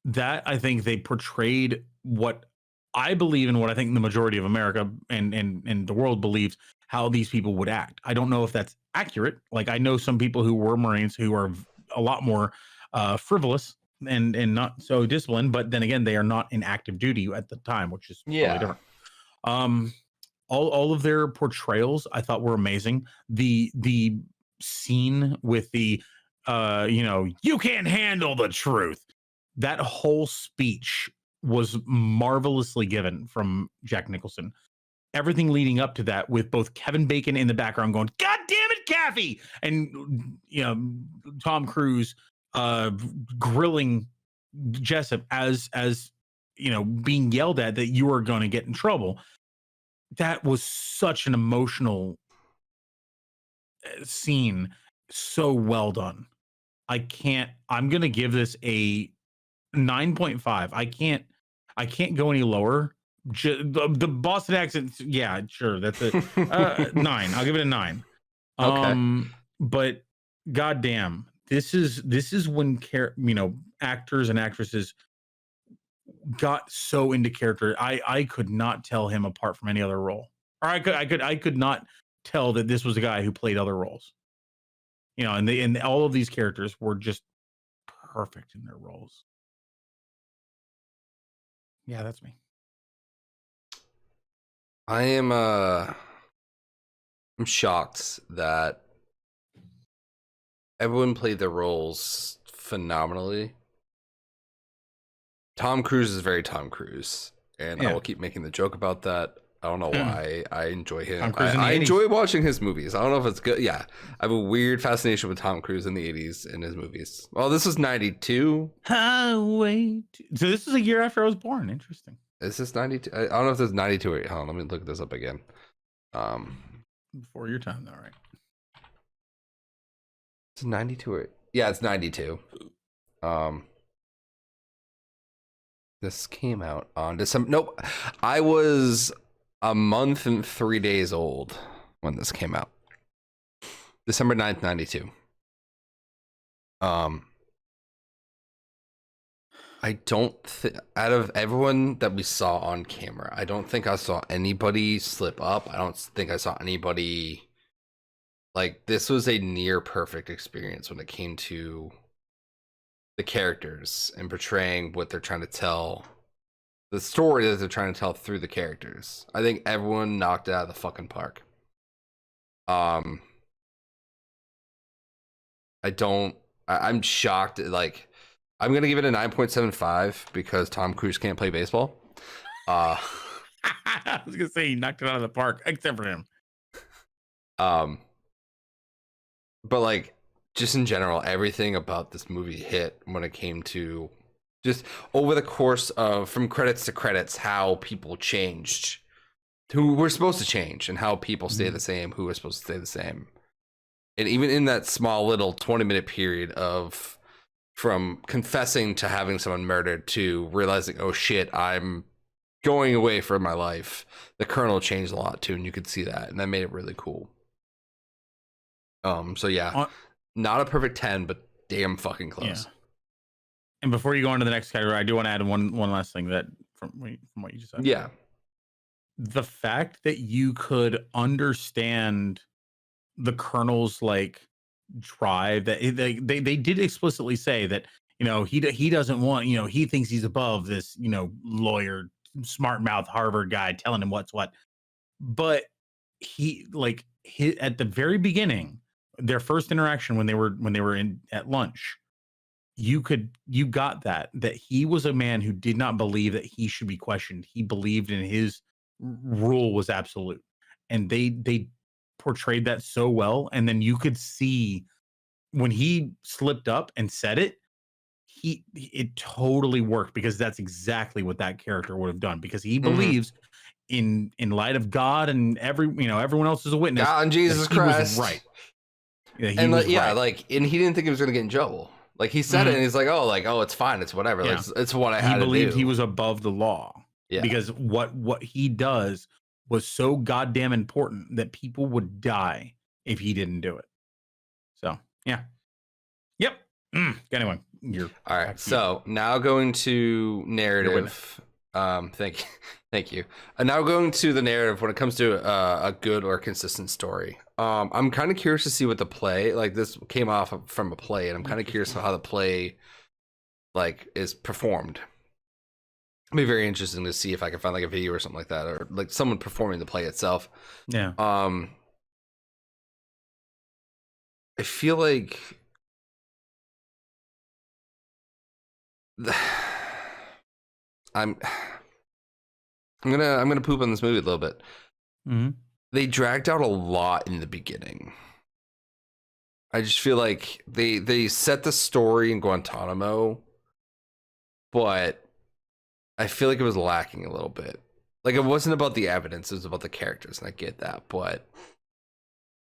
That, I think they portrayed what I believe and what I think the majority of America and the world believes how these people would act. I don't know if that's accurate. Like, I know some people who were Marines who are a lot more frivolous and not so disciplined, but then again, they are not in active duty at the time, which is totally different. All of their portrayals I thought were amazing. The scene with the you can't handle the truth, that whole speech was marvelously given from Jack Nicholson. Everything leading up to that, with both Kevin Bacon in the background going, "God damn it, Caffey!" and Tom Cruise grilling Jessup as being yelled at that you are going to get in trouble. That was such an emotional scene, so well done. I'm going to give this a 9.5. I can't go any lower. The Boston accent, yeah, sure, that's a 9. I'll give it a 9. Okay. But goddamn, this is when actors and actresses got so into character. I could not tell him apart from any other role, or I could not tell that this was a guy who played other roles. And all of these characters were just perfect in their roles. Yeah, that's me. I'm shocked that everyone played their roles phenomenally. Tom Cruise is very Tom Cruise, and I will keep making the joke about that. I don't know why. I enjoy him. I enjoy watching his movies. I don't know if it's good. Yeah, I have a weird fascination with Tom Cruise in the 80s in his movies. Well, this is 92. Highway. So this is a year after I was born. Interesting. Is this 92? I don't know if this is 92 or... Hold on, let me look this up again. Before your time, though, right? It's 92 or... Yeah, it's 92. This came out on December... Nope. I was a month and 3 days old when this came out. December 9th, 92. I don't out of everyone that we saw on camera, I don't think I saw anybody slip up. I don't think I saw anybody like this was a near perfect experience when it came to the characters and portraying what they're trying to tell, the story that they're trying to tell through the characters. I think everyone knocked it out of the fucking park. I'm shocked. Like, I'm gonna give it a 9.75 because Tom Cruise can't play baseball. I was gonna say he knocked it out of the park, except for him. But like, just in general, everything about this movie hit when it came to just over the course of from credits to credits, how people changed, who were supposed to change, and how people stay the same, who were supposed to stay the same. And even in that small little 20-minute period of from confessing to having someone murdered to realizing, oh shit, I'm going away for my life, the Colonel changed a lot too, and you could see that, and that made it really cool. So yeah, not a perfect 10, but damn fucking close. Yeah. And before you go on to the next category, I do want to add one last thing that from what you just said. Yeah. The fact that you could understand the Colonel's like drive, that they did explicitly say that, you know, he doesn't want, you know, he thinks he's above this, you know, lawyer, smart mouth Harvard guy telling him what's what. But he like at the very beginning, their first interaction when they were in at lunch, you got that he was a man who did not believe that he should be questioned. He believed in his rule was absolute, and they portrayed that so well. And then you could see when he slipped up and said it, it totally worked, because that's exactly what that character would have done, because he believes in light of God and everyone else is a witness. God and Jesus Christ, right? Yeah, and and he didn't think he was gonna get in trouble. Like he said it, and he's like, oh, it's fine, it's whatever. Yeah. Like, it's what I had to do. He believed he was above the law. Yeah. Because what he does was so goddamn important that people would die if he didn't do it. So yeah. Yep. Anyway, all right. So now going to narrative. Thank you. And now going to the narrative when it comes to a good or consistent story. I'm kind of curious to see what the play, like this came off from a play, and I'm kind of curious how the play like is performed. It'd be very interesting to see if I can find like a video or something like that, or like someone performing the play itself. Yeah. I feel like I'm gonna poop on this movie a little bit. They dragged out a lot in the beginning. I just feel like they set the story in Guantanamo, but I feel like it was lacking a little bit. Like it wasn't about the evidence, it was about the characters, and I get that, but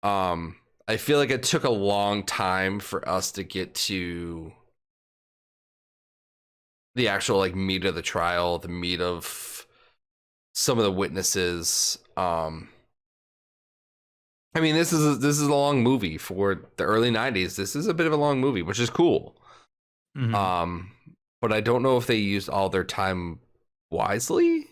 I feel like it took a long time for us to get to the actual like meat of the trial, the meat of some of the witnesses. I mean, this is a long movie for the early 90s. This is a bit of a long movie, which is cool. But I don't know if they used all their time wisely.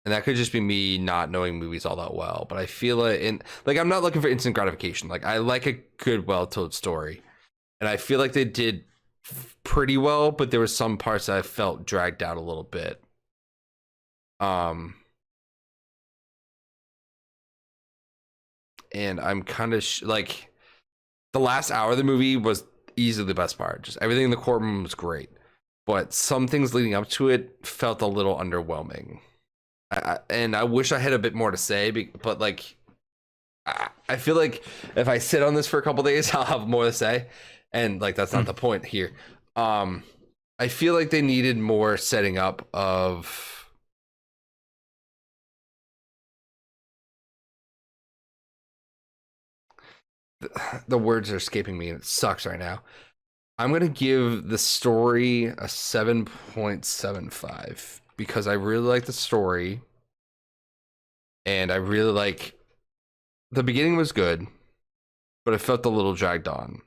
And that could just be me not knowing movies all that well. But I feel like I'm not looking for instant gratification. Like I like a good, well-told story. And I feel like they did pretty well, but there were some parts that I felt dragged out a little bit. And I'm kind of like the last hour of the movie was easily the best part. Just everything in the courtroom was great, but some things leading up to it felt a little underwhelming. And I wish I had a bit more to say, but like I feel like if I sit on this for a couple days, I'll have more to say, and like that's not the point here. I feel like they needed more setting up of the words are escaping me and it sucks right now. I'm going to give the story a 7.75 because I really like the story and I really like the beginning was good, but it felt a little dragged on.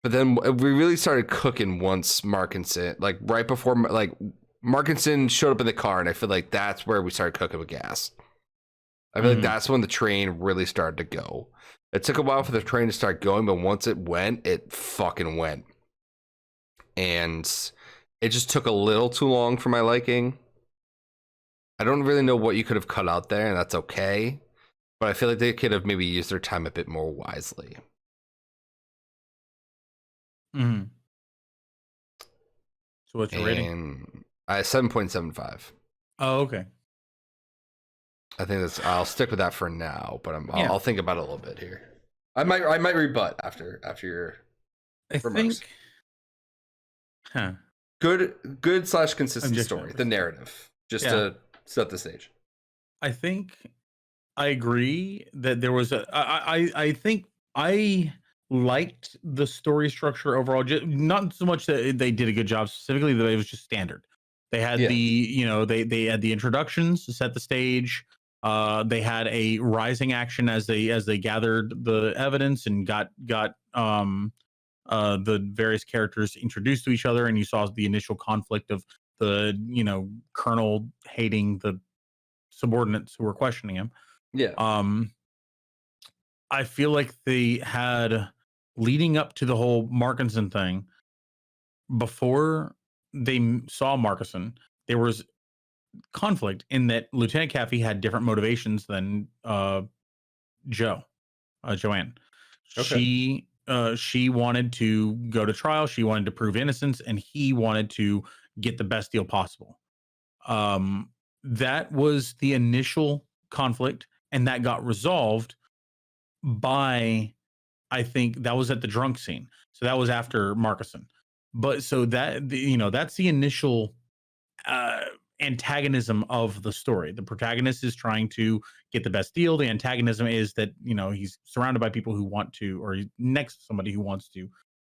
But then we really started cooking once Markinson, like right before, like Markinson showed up in the car, and I feel like that's where we started cooking with gas. I feel like that's when the train really started to go. It took a while for the train to start going, but once it went, it fucking went. And it just took a little too long for my liking. I don't really know what you could have cut out there, and that's okay. But I feel like they could have maybe used their time a bit more wisely. Mm-hmm. So what's your rating? And I 7.75. Oh, okay. I think that's. I'll stick with that for now, but I'll think about it a little bit here. I might rebut after your remarks. Good / consistent story. The narrative, just to set the stage. I think I agree that there was I think I liked the story structure overall. Just, not so much that they did a good job specifically, that it was just standard. They had they had the introductions to set the stage. They had a rising action as they gathered the evidence and got the various characters introduced to each other, and you saw the initial conflict of the colonel hating the subordinates who were questioning him. I feel like they had, leading up to the whole Markinson thing, before they saw Markinson, there was conflict in that Lieutenant Caffey had different motivations than Joanne. Okay. She wanted to go to trial. She wanted to prove innocence, and he wanted to get the best deal possible. That was the initial conflict, and that got resolved by, I think that was at the drunk scene. So that was after Markinson. But so that, that's the initial antagonism of the story. The protagonist is trying to get the best deal. The antagonism is that, he's surrounded by people who want to, or he's next to somebody who wants to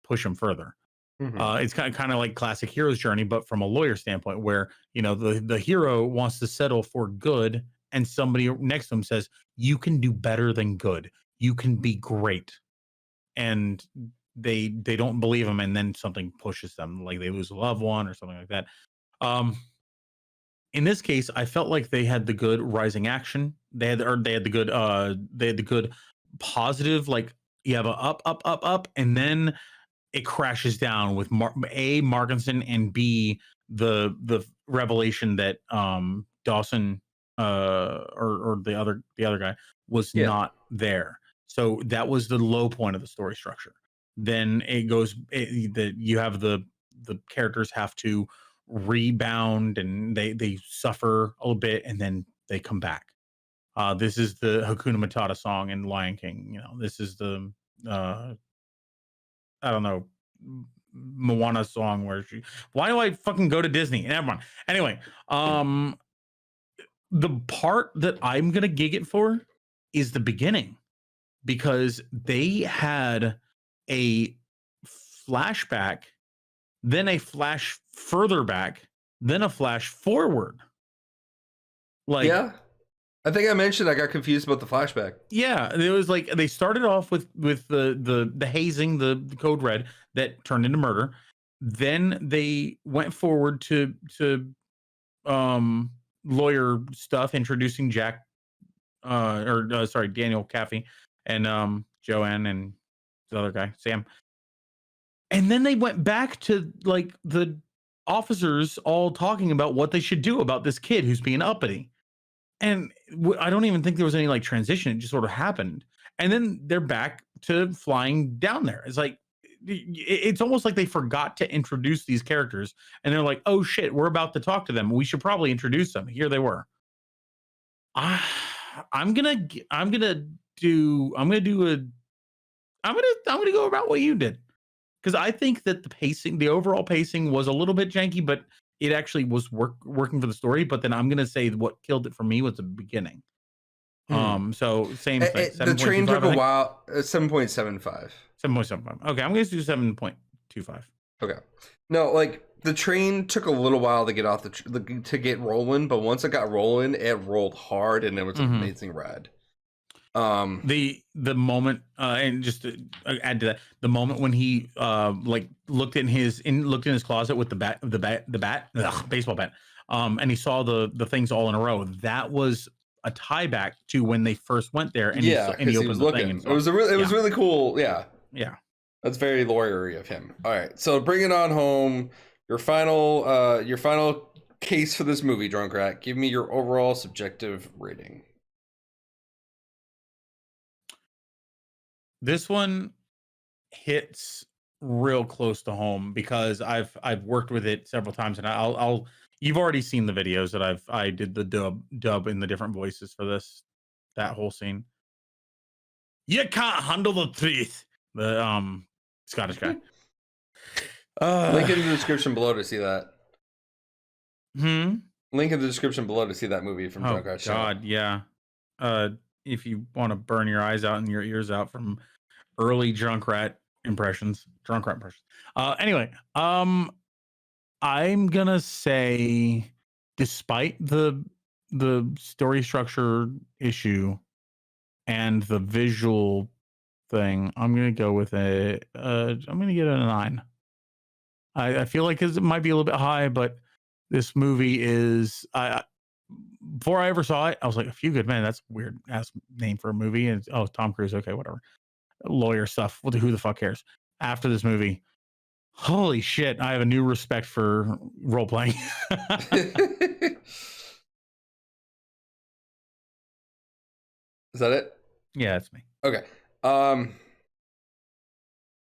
push him further. It's kind of like classic hero's journey, but from a lawyer standpoint, where the hero wants to settle for good, and somebody next to him says, "You can do better than good. You can be great," and they don't believe him, and then something pushes them, like they lose a loved one or something like that. In this case, I felt like they had the good rising action. They had the good positive, like you have a up, and then it crashes down with A, Markinson, and B, the revelation that Dawson or the other guy was not there. So that was the low point of the story structure. Then it goes that you have the characters have to rebound, and they suffer a little bit, and then they come back. This is the Hakuna Matata song in Lion King. This is the I don't know, Moana song where why do I fucking go to Disney? Never mind. Anyway, the part that I'm gonna gig it for is the beginning, because they had a flashback, then a flash further back, then a flash forward. Like, I think I mentioned I got confused about the flashback. Yeah, it was like they started off with the hazing, the code red that turned into murder. Then they went forward to lawyer stuff, introducing Jack Daniel Caffey and Joanne and the other guy, Sam. And then they went back to like the officers all talking about what they should do about this kid who's being uppity. And I don't even think there was any like transition. It just sort of happened. And then they're back to flying down there. It's like, it's almost like they forgot to introduce these characters. And they're like, oh shit, we're about to talk to them. We should probably introduce them. Here they were. I'm gonna go about what you did. Because I think that the overall pacing was a little bit janky, but it actually was working for the story. But then I'm gonna say what killed it for me was the beginning. So same thing. The train took a while. 7.75. 7.75. Okay, I'm gonna do 7.25. Okay. No, like the train took a little while to get off to get rolling, but once it got rolling, it rolled hard, and it was an amazing ride. The moment and just to add to that, the moment when he like looked in his closet with baseball bat, and he saw the things all in a row. That was a tie back to when they first went there, and yeah, he because he opened was the thing looking. and It saw was it was yeah. really cool. Yeah, Yeah. that's very lawyery of him. All right, so bring it on home. Your final case for this movie, Drunk Rat. Give me your overall subjective rating. This one hits real close to home because I've worked with it several times, and I'll you've already seen the videos that I did the dub in the different voices for that whole scene. You can't handle the truth. The Scottish guy. Link in the description below to see that. Hmm. Link in the description below to see that movie from Drunk Oh Rat Show. God, yeah. If you want to burn your eyes out and your ears out from early drunk rat impressions. Anyway, I'm gonna say, despite the story structure issue and the visual thing, I'm gonna go with I'm gonna get a 9. I feel like it might be a little bit high, but this movie is before I ever saw it, I was like, A Few Good Men. That's a weird ass name for a movie. And Tom Cruise. Okay, whatever. Lawyer stuff. Who the fuck cares? After this movie, holy shit, I have a new respect for role playing. Is that it? Yeah, that's me. Okay. I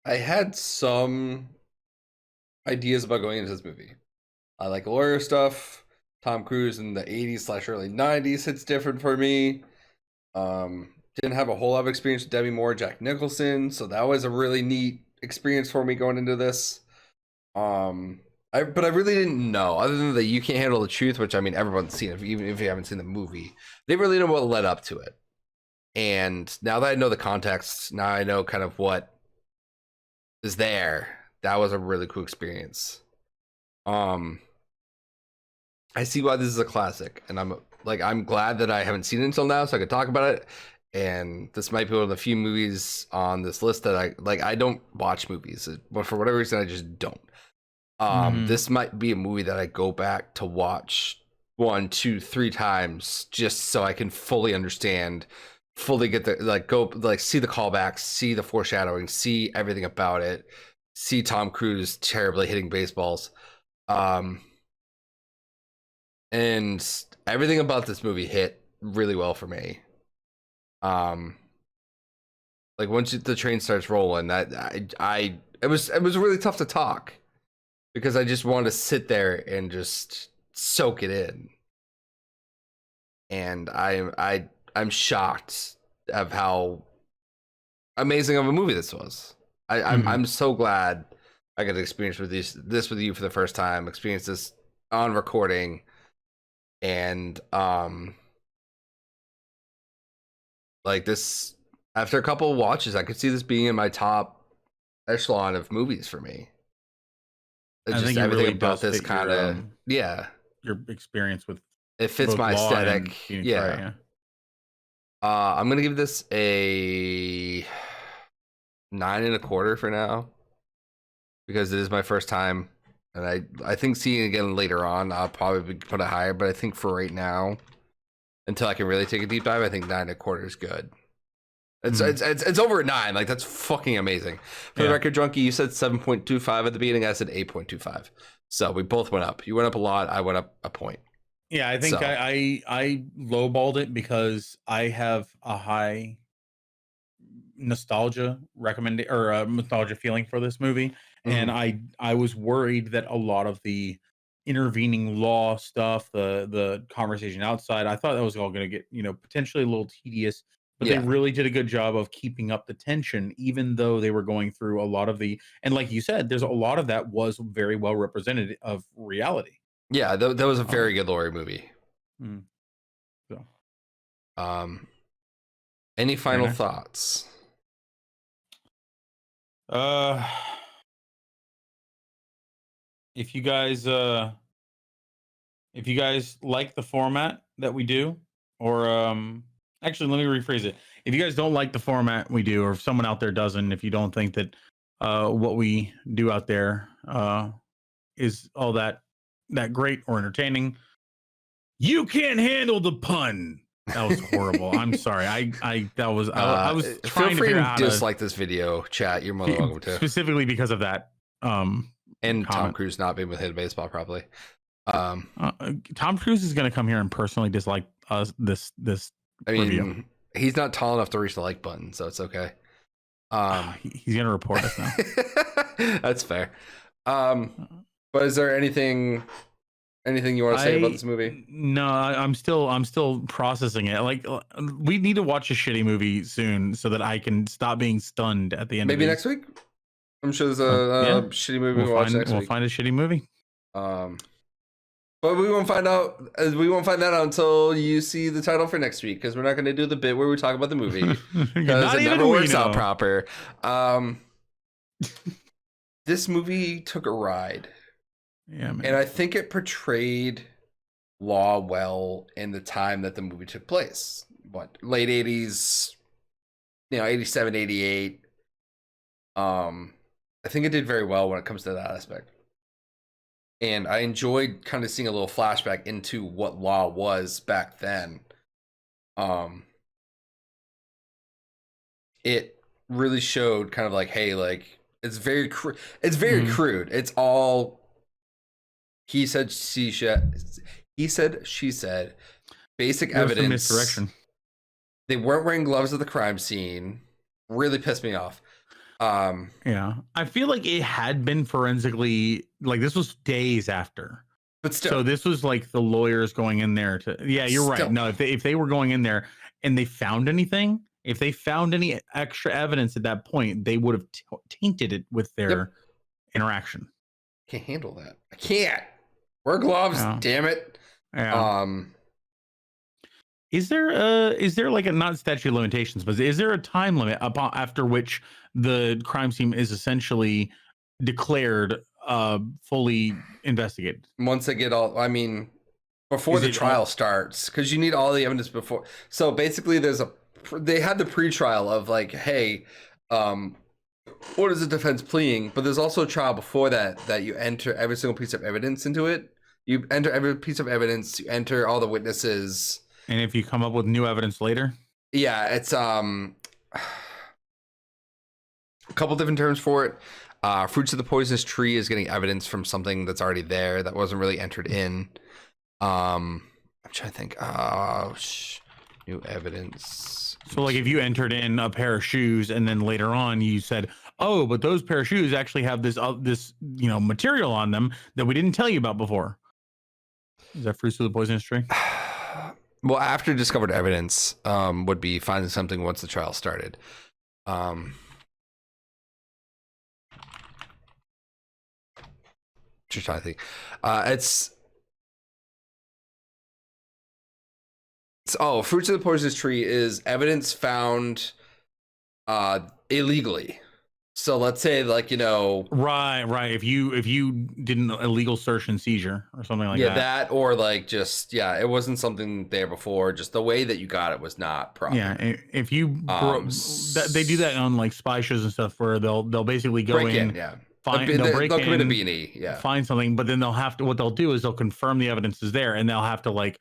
had some ideas about going into this movie. I like lawyer stuff. Tom Cruise in the 80s / early 90s hits different for me. Didn't have a whole lot of experience with Demi Moore, Jack Nicholson, so that was a really neat experience for me going into this. But I really didn't know, other than that You Can't Handle the Truth, which I mean everyone's seen it, even if you haven't seen the movie. They really know what led up to it. And now that I know the context, now I know kind of what is there. That was a really cool experience. I see why this is a classic, and I'm glad that I haven't seen it until now, so I could talk about it. And this might be one of the few movies on this list that I don't watch movies, but for whatever reason I just don't. This might be a movie that I go back to watch 1, 2, 3 times just so I can fully understand, fully get the see the callbacks, see the foreshadowing, see everything about it, see Tom Cruise terribly hitting baseballs. And everything about this movie hit really well for me. Like once the train starts rolling, that it was really tough to talk because I just wanted to sit there and just soak it in. And I'm shocked of how amazing of a movie this was. I'm so glad I got to experience this with you for the first time, experience this on recording. And like this, after a couple of watches, I could see this being in my top echelon of movies for me. I think Everything really about this kind of your experience with it fits both my Law and aesthetic. Phoenix Yeah. Wright, yeah. I'm gonna give this a 9.25 for now because it is my first time, and I think seeing it again later on, I'll probably put it higher. But I think for right now, until I can really take a deep dive, I think 9.25 is good. It's over at 9. Like that's fucking amazing. For the record, Drunky, you said 7.25 at the beginning. I said 8.25. So we both went up. You went up a lot. I went up a point. Yeah, I think I lowballed it because I have a high nostalgia nostalgia feeling for this movie, and I was worried that a lot of the intervening law stuff, the conversation outside, I thought that was all going to get potentially a little tedious. But they really did a good job of keeping up the tension, even though they were going through a lot of and like you said, there's a lot of that was very well represented of reality. Yeah, that was a very good Laurie movie. So, any final thoughts? If you guys like the format that we do, or Actually, let me rephrase it. If you guys don't like the format we do, or if someone out there doesn't, if you don't think that what we do out there is all that great or entertaining, you can't handle the pun. That was horrible. I'm sorry. I was Feel trying to free figure to out dislike this video, chat. You're more than welcome to. specifically because of that. And Tom comment. Cruise not being with hit baseball properly. Tom Cruise is going to come here and personally dislike us this I mean, review. he's not tall enough to reach the like button, so it's okay. He's going to report us now. That's fair. But is there anything you want to say about this movie? No, I'm still processing it. Like, we need to watch a shitty movie soon so that I can stop being stunned at the end. Maybe of next week. I'm sure there's a shitty movie we'll watch next week. We'll find a shitty movie. But we won't find out. We won't find that out until you see the title for next week, because we're not going to do the bit where we talk about the movie because it never works out proper. This movie took a ride. Yeah, man. And I think it portrayed law well in the time that the movie took place. What, late 80s, 87, 88. I think it did very well when it comes to that aspect. And I enjoyed kind of seeing a little flashback into what law was back then. It really showed kind of like, hey, like, it's very crude. It's all he said, she said. Basic evidence. Misdirection. They weren't wearing gloves at the crime scene. Really pissed me off. Yeah, I feel like it had been forensically, like, this was days after, but still, so this was like the lawyers going in there to. Yeah, you're right. No, if they were going in there and they found anything, if they found any extra evidence at that point, they would have tainted it with their interaction. Can't handle that. I can't wear gloves. Yeah. Damn it. Yeah. Is there like a, not statute of limitations, but is there a time limit after which the crime scene is essentially declared fully investigated? Once they get all, I mean, before the trial starts, because you need all the evidence before. So basically, they had the pre-trial of like, hey, what is the defense pleading? But there's also a trial before that you enter every single piece of evidence into it. You enter every piece of evidence. You enter all the witnesses. And if you come up with new evidence later? Yeah, it's a couple different terms for it. Fruits of the poisonous tree is getting evidence from something that's already there that wasn't really entered in. I'm trying to think. New evidence. So like if you entered in a pair of shoes and then later on you said, oh, but those pair of shoes actually have this material on them that we didn't tell you about before. Is that fruits of the poisonous tree? Well, after discovered evidence would be finding something once the trial started. Just trying to think. Fruits of the poisonous tree is evidence found illegally. So let's say, like, right. If you did an illegal search and seizure or something like that. Yeah, that, or like just, it wasn't something there before. Just the way that you got it was not proper. Yeah, if you they do that on like spy shows and stuff where they'll basically go in. Yeah. They'll commit a beanie, find something, but then what they'll do is they'll confirm the evidence is there, and they'll have to like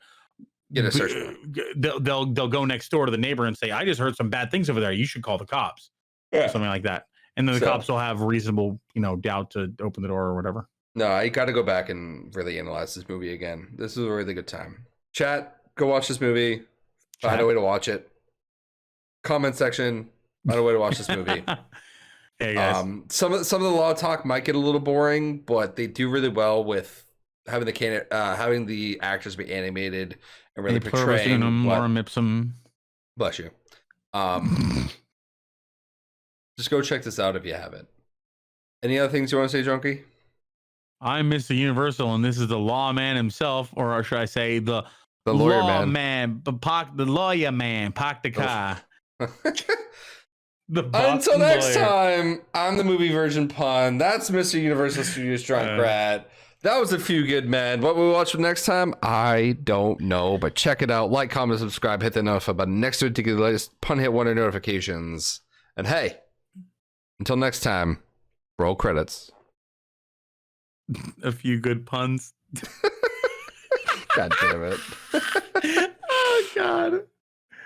get a search warrant. They'll go next door to the neighbor and say, I just heard some bad things over there. You should call the cops. Yeah. Or something like that. And then the cops will have reasonable, doubt to open the door or whatever. No, I got to go back and really analyze this movie again. This is a really good time. Chat, go watch this movie. Find a way to watch it. Comment section, find a way to watch this movie. Hey guys. Some of the law talk might get a little boring, but they do really well with having the actors be animated and really portraying Lorem ipsum. Bless you. Just go check this out if you haven't. Any other things you want to say, Junkie? I'm Mr. Universal, and this is the lawman himself, or should I say the lawyer man. Park the lawyer man. Park the car. Until next time, I'm the movie version pun. That's Mr. Universal Studios Drunk Rat. That was A Few Good Men. What we watch next time, I don't know, but check it out. Like, comment, subscribe, hit the notify button next to it to get the latest Pun Hit Wonder notifications. And hey, until next time, roll credits. A few good puns. God damn it. Oh God.